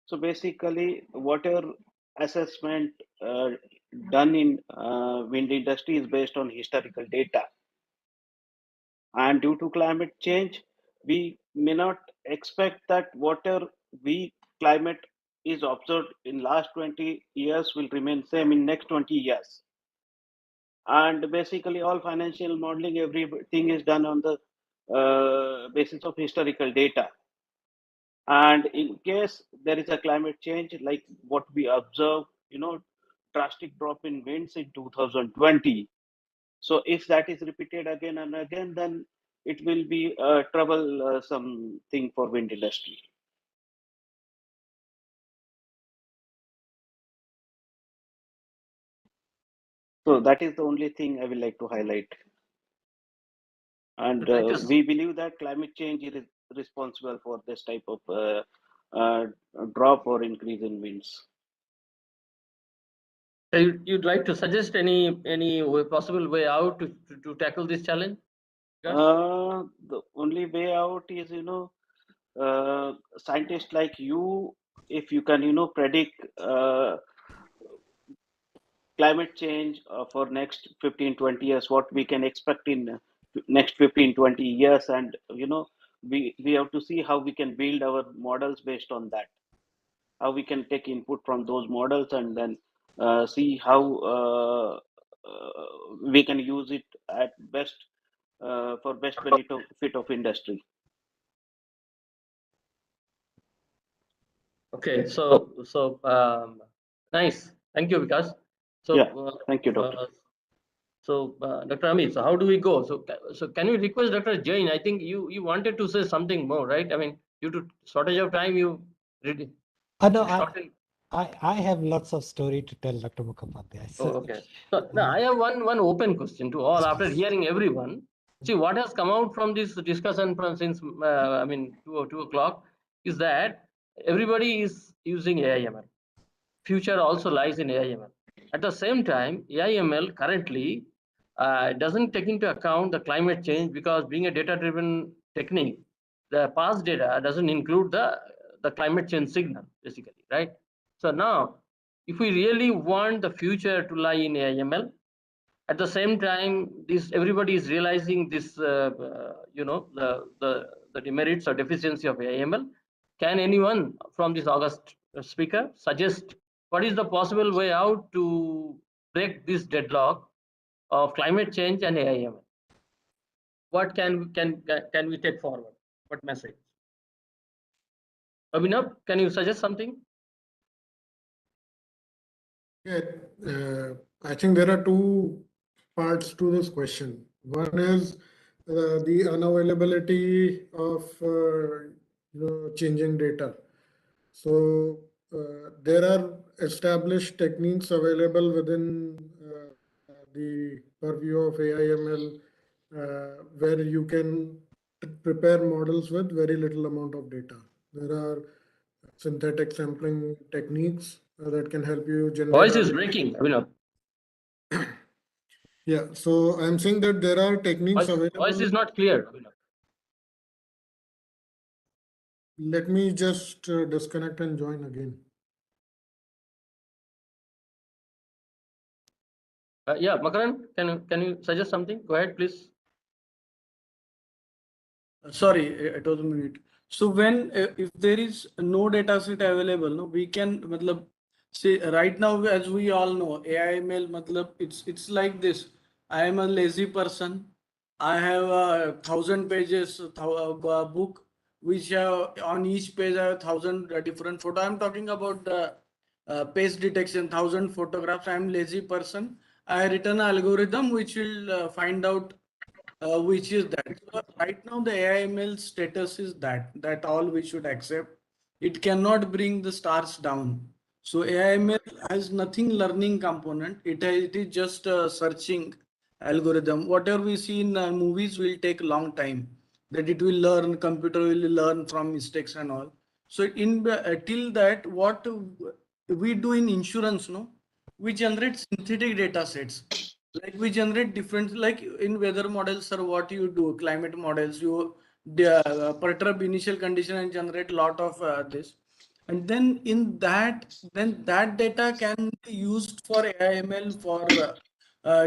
So basically, whatever assessment done in wind industry is based on historical data. And due to climate change, we may not expect that whatever climate is observed in last 20 years will remain same in next 20 years. And basically all financial modeling, everything is done on the basis of historical data. And in case there is a climate change, like what we observe, drastic drop in winds in 2020. So if that is repeated again and again, then it will be a troublesome thing for wind industry. So that is the only thing I would like to highlight. And we believe that climate change is responsible for this type of drop or increase in winds. You'd like to suggest any possible way out to tackle this challenge? The only way out is, scientists like you, if you can, predict climate change for next 15-20 years, what we can expect in next 15-20 years, and we have to see how we can build our models based on that, how we can take input from those models, and then see how we can use it at best for best benefit of industry. Okay, so nice. Thank you, Vikas. So yeah, thank you, Doctor. Dr. Amit, so how do we go? So can we request Dr. Jain? I think you wanted to say something more, right? I mean, due to shortage of time, you read. No, I have lots of story to tell, Dr. Mukhopadhyay. So, okay. So now I have one open question to all. After hearing everyone, see what has come out from this discussion from since 2 o'clock is that everybody is using AIML. Future also lies in AIML. At the same time, AIML currently doesn't take into account the climate change because being a data-driven technique, the past data doesn't include the climate change signal, basically, right? So now, if we really want the future to lie in AIML, at the same time, everybody is realizing this, the demerits or deficiency of AIML. Can anyone from this August speaker suggest what is the possible way out to break this deadlock of climate change and AIML? What can we take forward? What message? Abhinav, can you suggest something? Yeah, I think there are two parts to this question. One is the unavailability of changing data. So there are established techniques available within the purview of AIML where you can prepare models with very little amount of data. There are synthetic sampling techniques that can help you generate. Voice is breaking, Abhinav. Yeah, so I'm saying that there are techniques available. Voice is not clear, Abhinav. Let me just disconnect and join again. Yeah, Makaran, can you suggest something? Go ahead, please. Sorry, it was muted. So when if there is no data set available, no, we can say right now, as we all know, AIML it's like this. I am a lazy person. I have 1,000 pages book, which on each page I have 1,000 different photo. I'm talking about the page detection, 1,000 photographs. I'm lazy person. I written an algorithm which will find out which is that. So right now the AIML status is that all we should accept. It cannot bring the stars down. So AIML has nothing learning component. It is just a searching algorithm. Whatever we see in movies will take a long time. That it will learn, computer will learn from mistakes and all. So in till that, what we do in insurance, no, we generate synthetic data sets. Like we generate different, like in weather models or what you do, climate models, you perturb initial condition and generate a lot of this. And then that data can be used for AIML for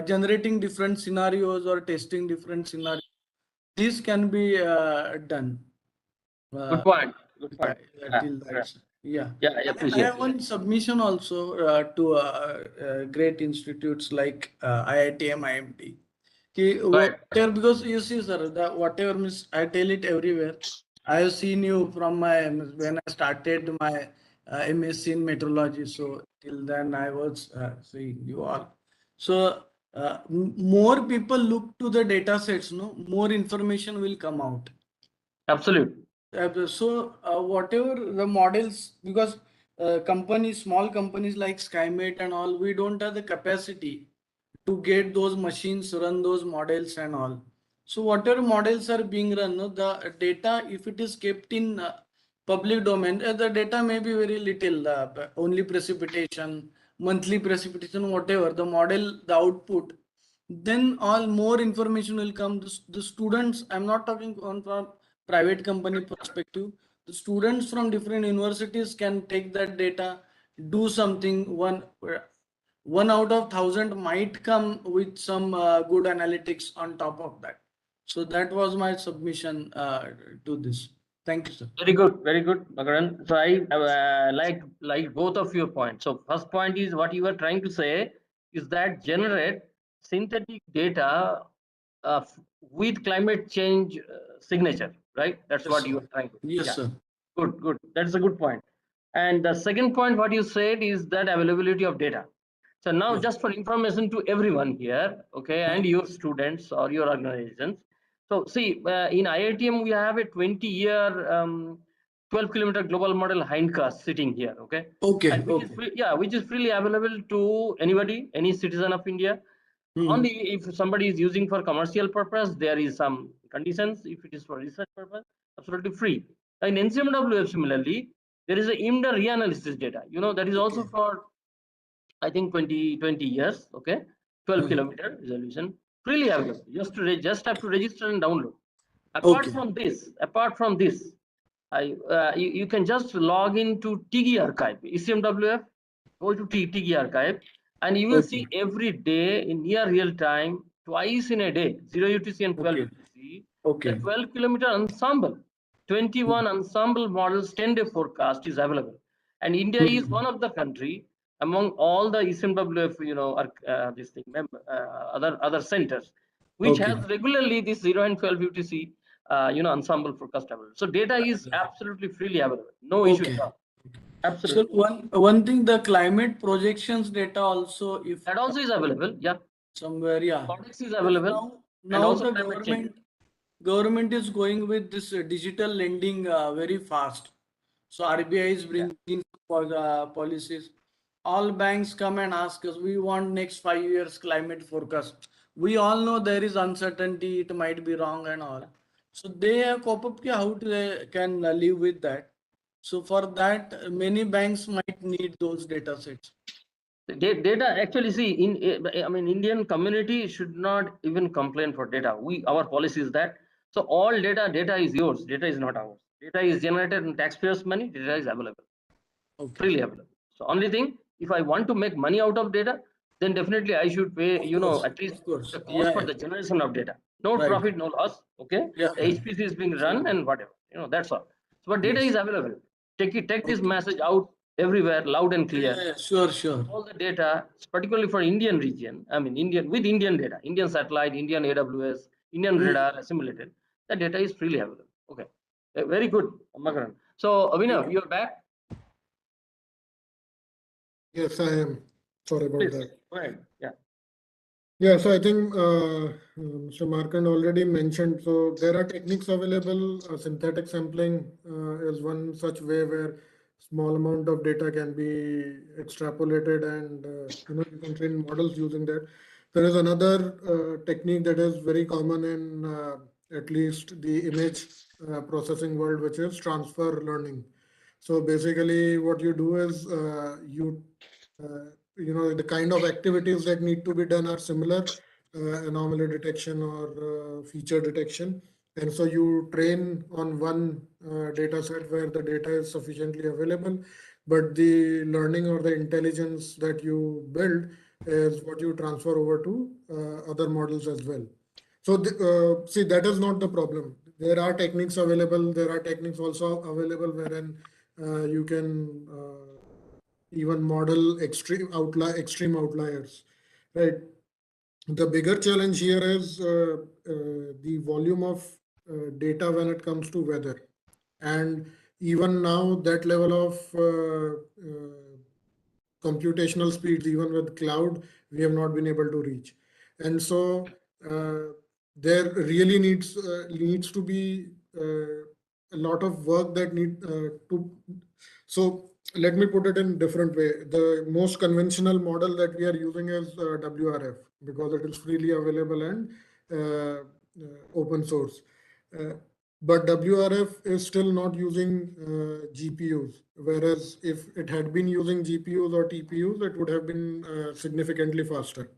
generating different scenarios or testing different scenarios. This can be done. Good point. Good point. Yeah, I appreciate. I have one submission also to great institutes like IITM, IMT. Whatever, because you see, sir, the whatever means I tell it everywhere. I have seen you from my when I started my MSc in meteorology. So till then I was seeing you all. So more people look to the data sets, no, more information will come out. Absolutely. So whatever the models, because companies, small companies like SkyMate and all, we don't have the capacity to get those machines, run those models and all. So whatever models are being run, no, the data, if it is kept in public domain, the data may be very little, only precipitation, monthly precipitation, whatever, the model, the output, then all more information will come. The students, I'm not talking on from private company perspective, the students from different universities can take that data, do something. One out of 1,000 might come with some good analytics on top of that. So that was my submission to this. Thank you, sir. Very good, Magaran. So I like both of your points. So first point is what you were trying to say is that generate synthetic data with climate change signature, right? That's Yes, what sir. you were trying to. Yes, Yeah. sir. Good. That's a good point. And the second point, what you said is that availability of data. So now, just for information to everyone here, okay, and your students or your organizations. So see, in IITM, we have a 20-year, 12-kilometer global model hindcast sitting here, okay? Okay. And which is which is freely available to anybody, any citizen of India. Only if somebody is using for commercial purpose, there is some conditions. If it is for research purpose, absolutely free. In NCMWF, similarly, there is a IMDA reanalysis data. You know, that is also for, I think, 20 years, okay? 12-kilometer resolution, freely available. Just have to register and download. Apart from this, you can just log into TIGI archive, ECMWF, go to TIGI archive, and you will see every day in near real time, twice in a day, 0 UTC and 12 UTC, the 12-kilometer ensemble, 21 ensemble models 10-day forecast is available. And India is one of the country among all the ECMWF, this thing, other centers, which has regularly this 0 and 12 UTC, ensemble forecast available. So data is absolutely freely available. No issue at all. Absolutely. So one thing, the climate projections data also, if that also is available, yeah. Somewhere, yeah. Products is available. Now the government is going with this digital lending very fast. So RBI is bringing in policies. All banks come and ask us, we want next 5 years climate forecast. We all know there is uncertainty, it might be wrong and all. So they have cope up how they can live with that. So for that, many banks might need those data sets. Data, actually, see, Indian community should not even complain for data. Our policy is that, so all data is yours. Data is not ours. Data is generated in taxpayers' money. Data is available, freely available. So only thing, if I want to make money out of data, then definitely I should pay, at least the cost for the generation of data. No profit, no loss. Okay, the HPC is being run and whatever. That's all. So, but data is available. Take this message out everywhere, loud and clear. Sure. All the data, particularly for Indian region, with Indian data, Indian satellite, Indian AWS, Indian radar assimilated, the data is freely available. Okay, very good, Magaran. So, Abhinav, you're back. Yes, I am. Sorry about that. Go ahead. Yeah. Yeah, so I think Mr. Markand already mentioned, so there are techniques available. Synthetic sampling is one such way where small amount of data can be extrapolated and you can train models using that. There is another technique that is very common in at least the image processing world, which is transfer learning. So basically what you do is the kind of activities that need to be done are similar, anomaly detection or feature detection. And so you train on one data set where the data is sufficiently available, but the learning or the intelligence that you build is what you transfer over to other models as well. So see, that is not the problem. There are techniques available. There are techniques also available wherein you can even model extreme outliers, right? The bigger challenge here is the volume of data when it comes to weather. And even now, that level of computational speeds, even with cloud, we have not been able to reach. And so there really needs to be a lot of work that need to. So let me put it in a different way. The most conventional model that we are using is WRF because it is freely available and open source. Uh, but WRF is still not using GPUs, whereas if it had been using GPUs or TPUs, it would have been significantly faster.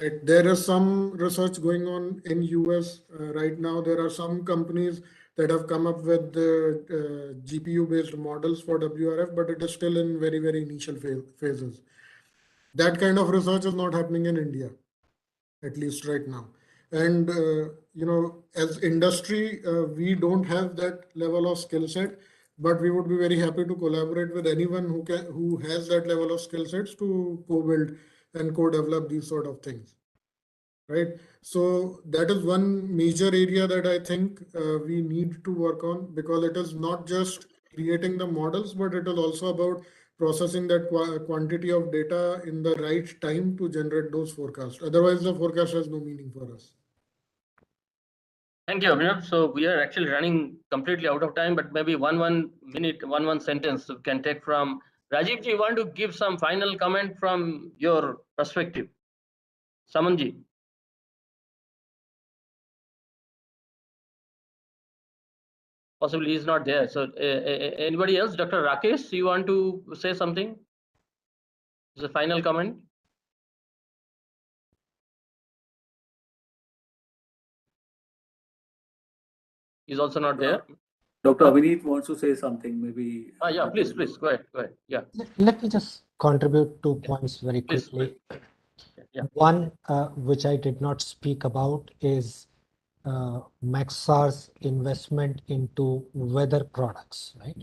Right. There is some research going on in US right now. There are some companies that have come up with the GPU-based models for WRF, but it is still in very, very initial phases. That kind of research is not happening in India, at least right now. And as industry, we don't have that level of skill set, but we would be very happy to collaborate with anyone who has that level of skill sets to co-build and co-develop these sort of things. Right. So that is one major area that I think we need to work on, because it is not just creating the models, but it is also about processing that quantity of data in the right time to generate those forecasts. Otherwise, the forecast has no meaning for us. Thank you, Abhinav. So we are actually running completely out of time, but maybe one minute, one sentence we can take from Rajeev ji. You want to give some final comment from your perspective? Samanth ji. Possibly he's not there. So anybody else? Dr. Rakesh, you want to say something? Is a final comment? He's also not there. Dr. Avineet wants to say something, maybe. Yeah, please, go ahead. Yeah. Let me just contribute 2 points very quickly. Yeah. One, which I did not speak about, is Maxar's investment into weather products, right?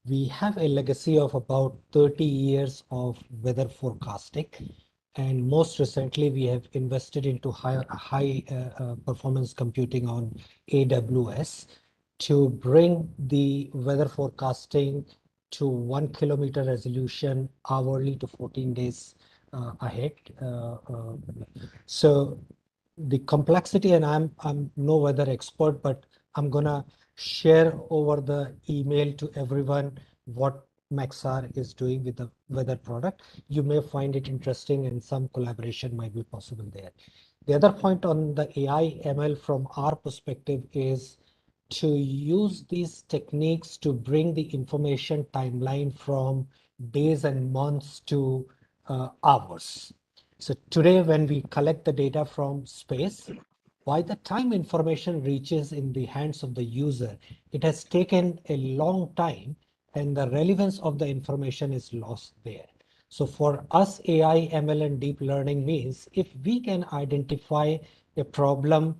We have a legacy of about 30 years of weather forecasting. And most recently, we have invested into high performance computing on AWS to bring the weather forecasting to 1 kilometer resolution hourly to 14 days ahead. So the complexity, and I'm no weather expert, but I'm gonna share over the email to everyone what Maxar is doing with the weather product. You may find it interesting, and some collaboration might be possible there. The other point on the AI ML from our perspective is to use these techniques to bring the information timeline from days and months to hours. So today, when we collect the data from space, by the time information reaches in the hands of the user, it has taken a long time and the relevance of the information is lost there. So for us, AI, ML, and deep learning means if we can identify a problem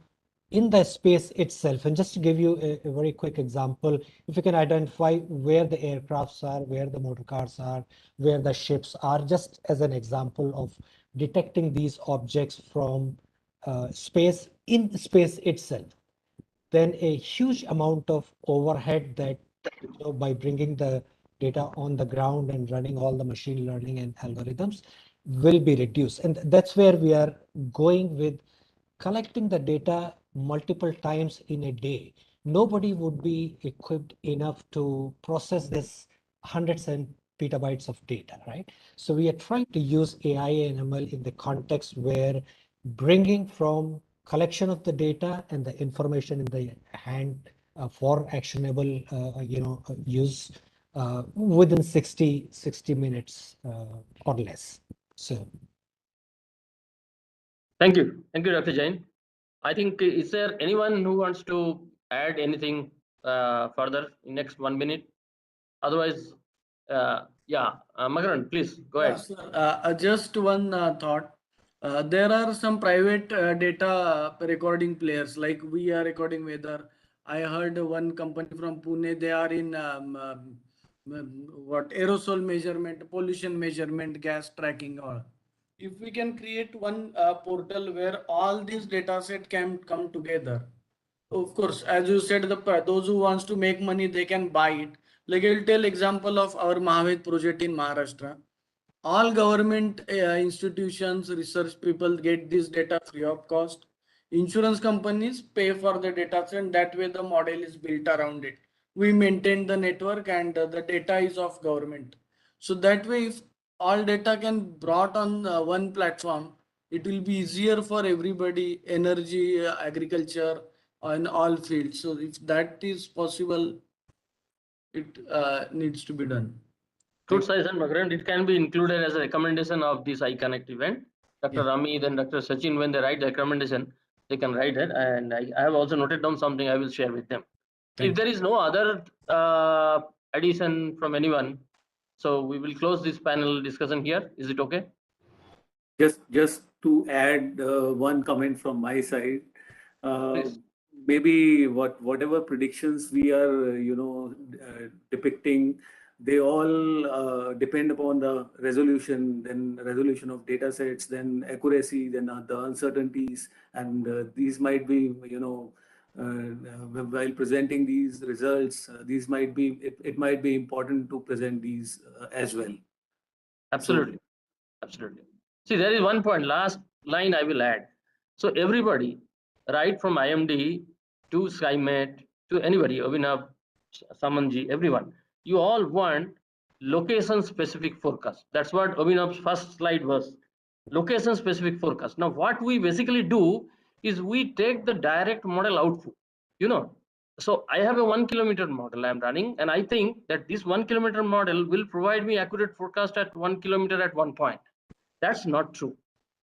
in the space itself, and just to give you a very quick example, if you can identify where the aircrafts are, where the motor cars are, where the ships are, just as an example of detecting these objects from space in space itself, then a huge amount of overhead that by bringing the data on the ground and running all the machine learning and algorithms will be reduced. And that's where we are going with collecting the data multiple times in a day. Nobody would be equipped enough to process this hundreds and petabytes of data, right? So we are trying to use AI and ML in the context where bringing from collection of the data and the information in the hand for actionable use within 60 minutes or less. So Thank you, Dr. Jain. I think, is there anyone who wants to add anything further in next 1 minute? Otherwise, Magaran, please go ahead. Just one thought. There are some private data recording players, like we are recording weather. I heard one company from Pune, they are in what aerosol measurement, pollution measurement, gas tracking, or if we can create one portal where all these data set can come together. Of course, as you said, those who wants to make money, they can buy it. Like I'll tell example of our Mahaved project in Maharashtra. All government institutions, research people get this data free of cost. Insurance companies pay for the data and that way the model is built around it. We maintain the network and the data is of government. So that way, if all data can brought on one platform, it will be easier for everybody, energy, agriculture, in all fields. So if that is possible, it needs to be done. Good suggestion, Magrand. It can be included as a recommendation of this iConnect event. Dr. Yeah. Ramit and Dr. Sachin, when they write the recommendation, they can write it. And I have also noted down something I will share with them. If there is no other addition from anyone, so we will close this panel discussion here. Is it okay? Just to add one comment from my side. Please. Maybe whatever predictions we are depicting, they all depend upon the resolution, then resolution of data sets, then accuracy, then the uncertainties, and these might be while presenting these results, these might be it might be important to present these as well. Absolutely. Absolutely. See, there is one point, last line I will add. So everybody, right from IMD to SkyMet to anybody, Abhinav, Samanth, everyone, you all want location specific forecast. That's what Abhinav's first slide was. Location specific forecast. Now, what we basically do is we take the direct model output. So I have a 1 kilometer model I'm running, and I think that this 1 kilometer model will provide me accurate forecast at 1 kilometer at one point. That's not true.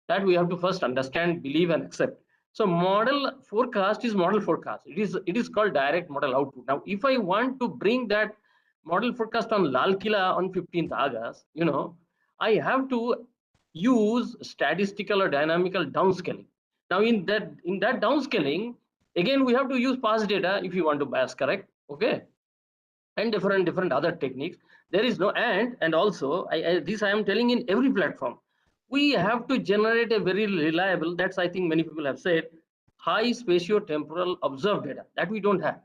That we have to first understand, believe, and accept. So model forecast is model forecast. It is called direct model output. Now, if I want to bring that model forecast on Lal Killa on 15th August, I have to use statistical or dynamical downscaling. Now, in that downscaling, again, we have to use past data if you want to bias correct, okay, and different other techniques. There is no and also this I am telling in every platform. We have to generate a very reliable, that's I think many people have said, high spatio-temporal observed data that we don't have.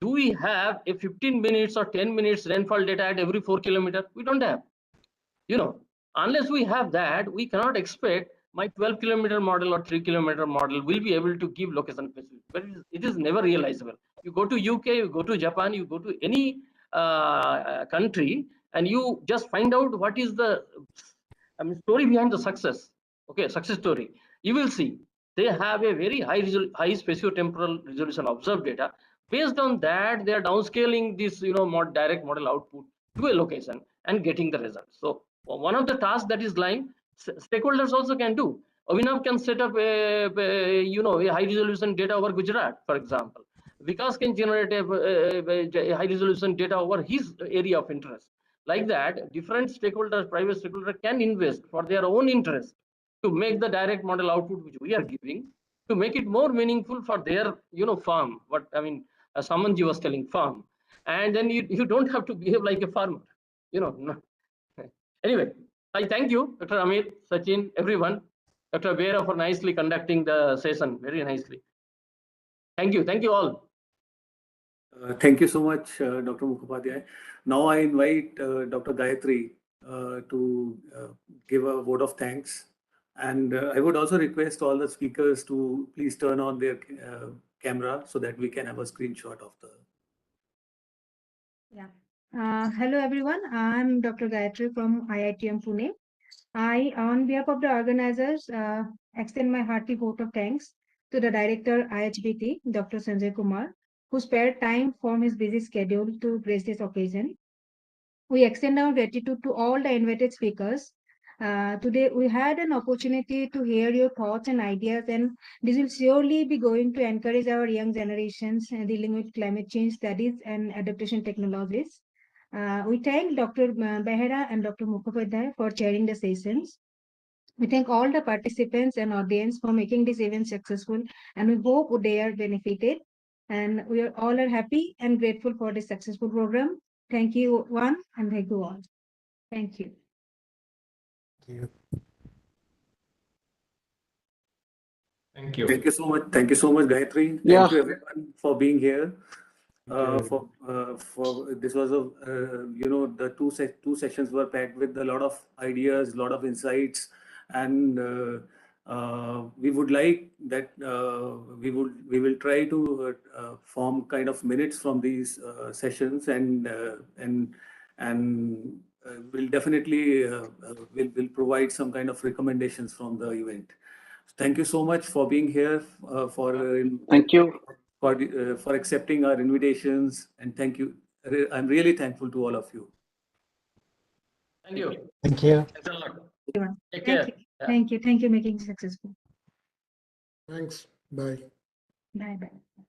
Do we have a 15 minutes or 10 minutes rainfall data at every 4 kilometers? We don't have. Unless we have that, we cannot expect my 12 kilometer model or 3 kilometer model will be able to give location specific, but it is never realizable. You go to UK, you go to Japan, you go to any country, and you just find out what is the story behind the success. Okay, success story. You will see they have a very high spatio-temporal resolution observed data. Based on that, they are downscaling this direct model output to a location and getting the results. So one of the tasks that is lying, stakeholders also can do. Avinav can set up a high resolution data over Gujarat, for example. Vikas can generate a high resolution data over his area of interest. Like that, different stakeholders, private stakeholders can invest for their own interest to make the direct model output which we are giving, to make it more meaningful for their farm. What I mean, Samanth was telling farm, and then you don't have to behave like a farmer. No. Anyway, I thank you, Dr. Amit, Sachin, everyone, Dr. Vera for nicely conducting the session, very nicely. Thank you all. Thank you so much, Dr. Mukhopadhyay. Now I invite Dr. Gayatri to give a vote of thanks. And I would also request all the speakers to please turn on their camera so that we can have a screenshot of the. Yeah. Hello, everyone. I'm Dr. Gayatri from IITM Pune. I, on behalf of the organizers, extend my hearty vote of thanks to the director IHBT, Dr. Sanjay Kumar, who spared time from his busy schedule to grace this occasion. We extend our gratitude to all the invited speakers. Today, we had an opportunity to hear your thoughts and ideas, and this will surely be going to encourage our young generations dealing with climate change studies and adaptation technologies. We thank Dr. Behera and Dr. Mukhopadhyay for chairing the sessions. We thank all the participants and audience for making this event successful, and we hope they are benefited. And we are all happy and grateful for this successful program. Thank you, one, and thank you all. Thank you. Thank you. Thank you. Thank you so much. Thank you so much, Gayatri. Thank Yeah. you everyone for being here. Thank For this was a the two sessions were packed with a lot of ideas, a lot of insights, and we would like that we will try to form kind of minutes from these sessions and we'll definitely will provide some kind of recommendations from the event. Thank you so much for being here Thank you. for accepting our invitations, and thank you. I'm really thankful to all of you. Thank you. Thank you. Thanks a lot. Everyone. Take Thank care. you. Yeah. Thank you. Thank you, making it successful. Thanks. Bye. Bye bye.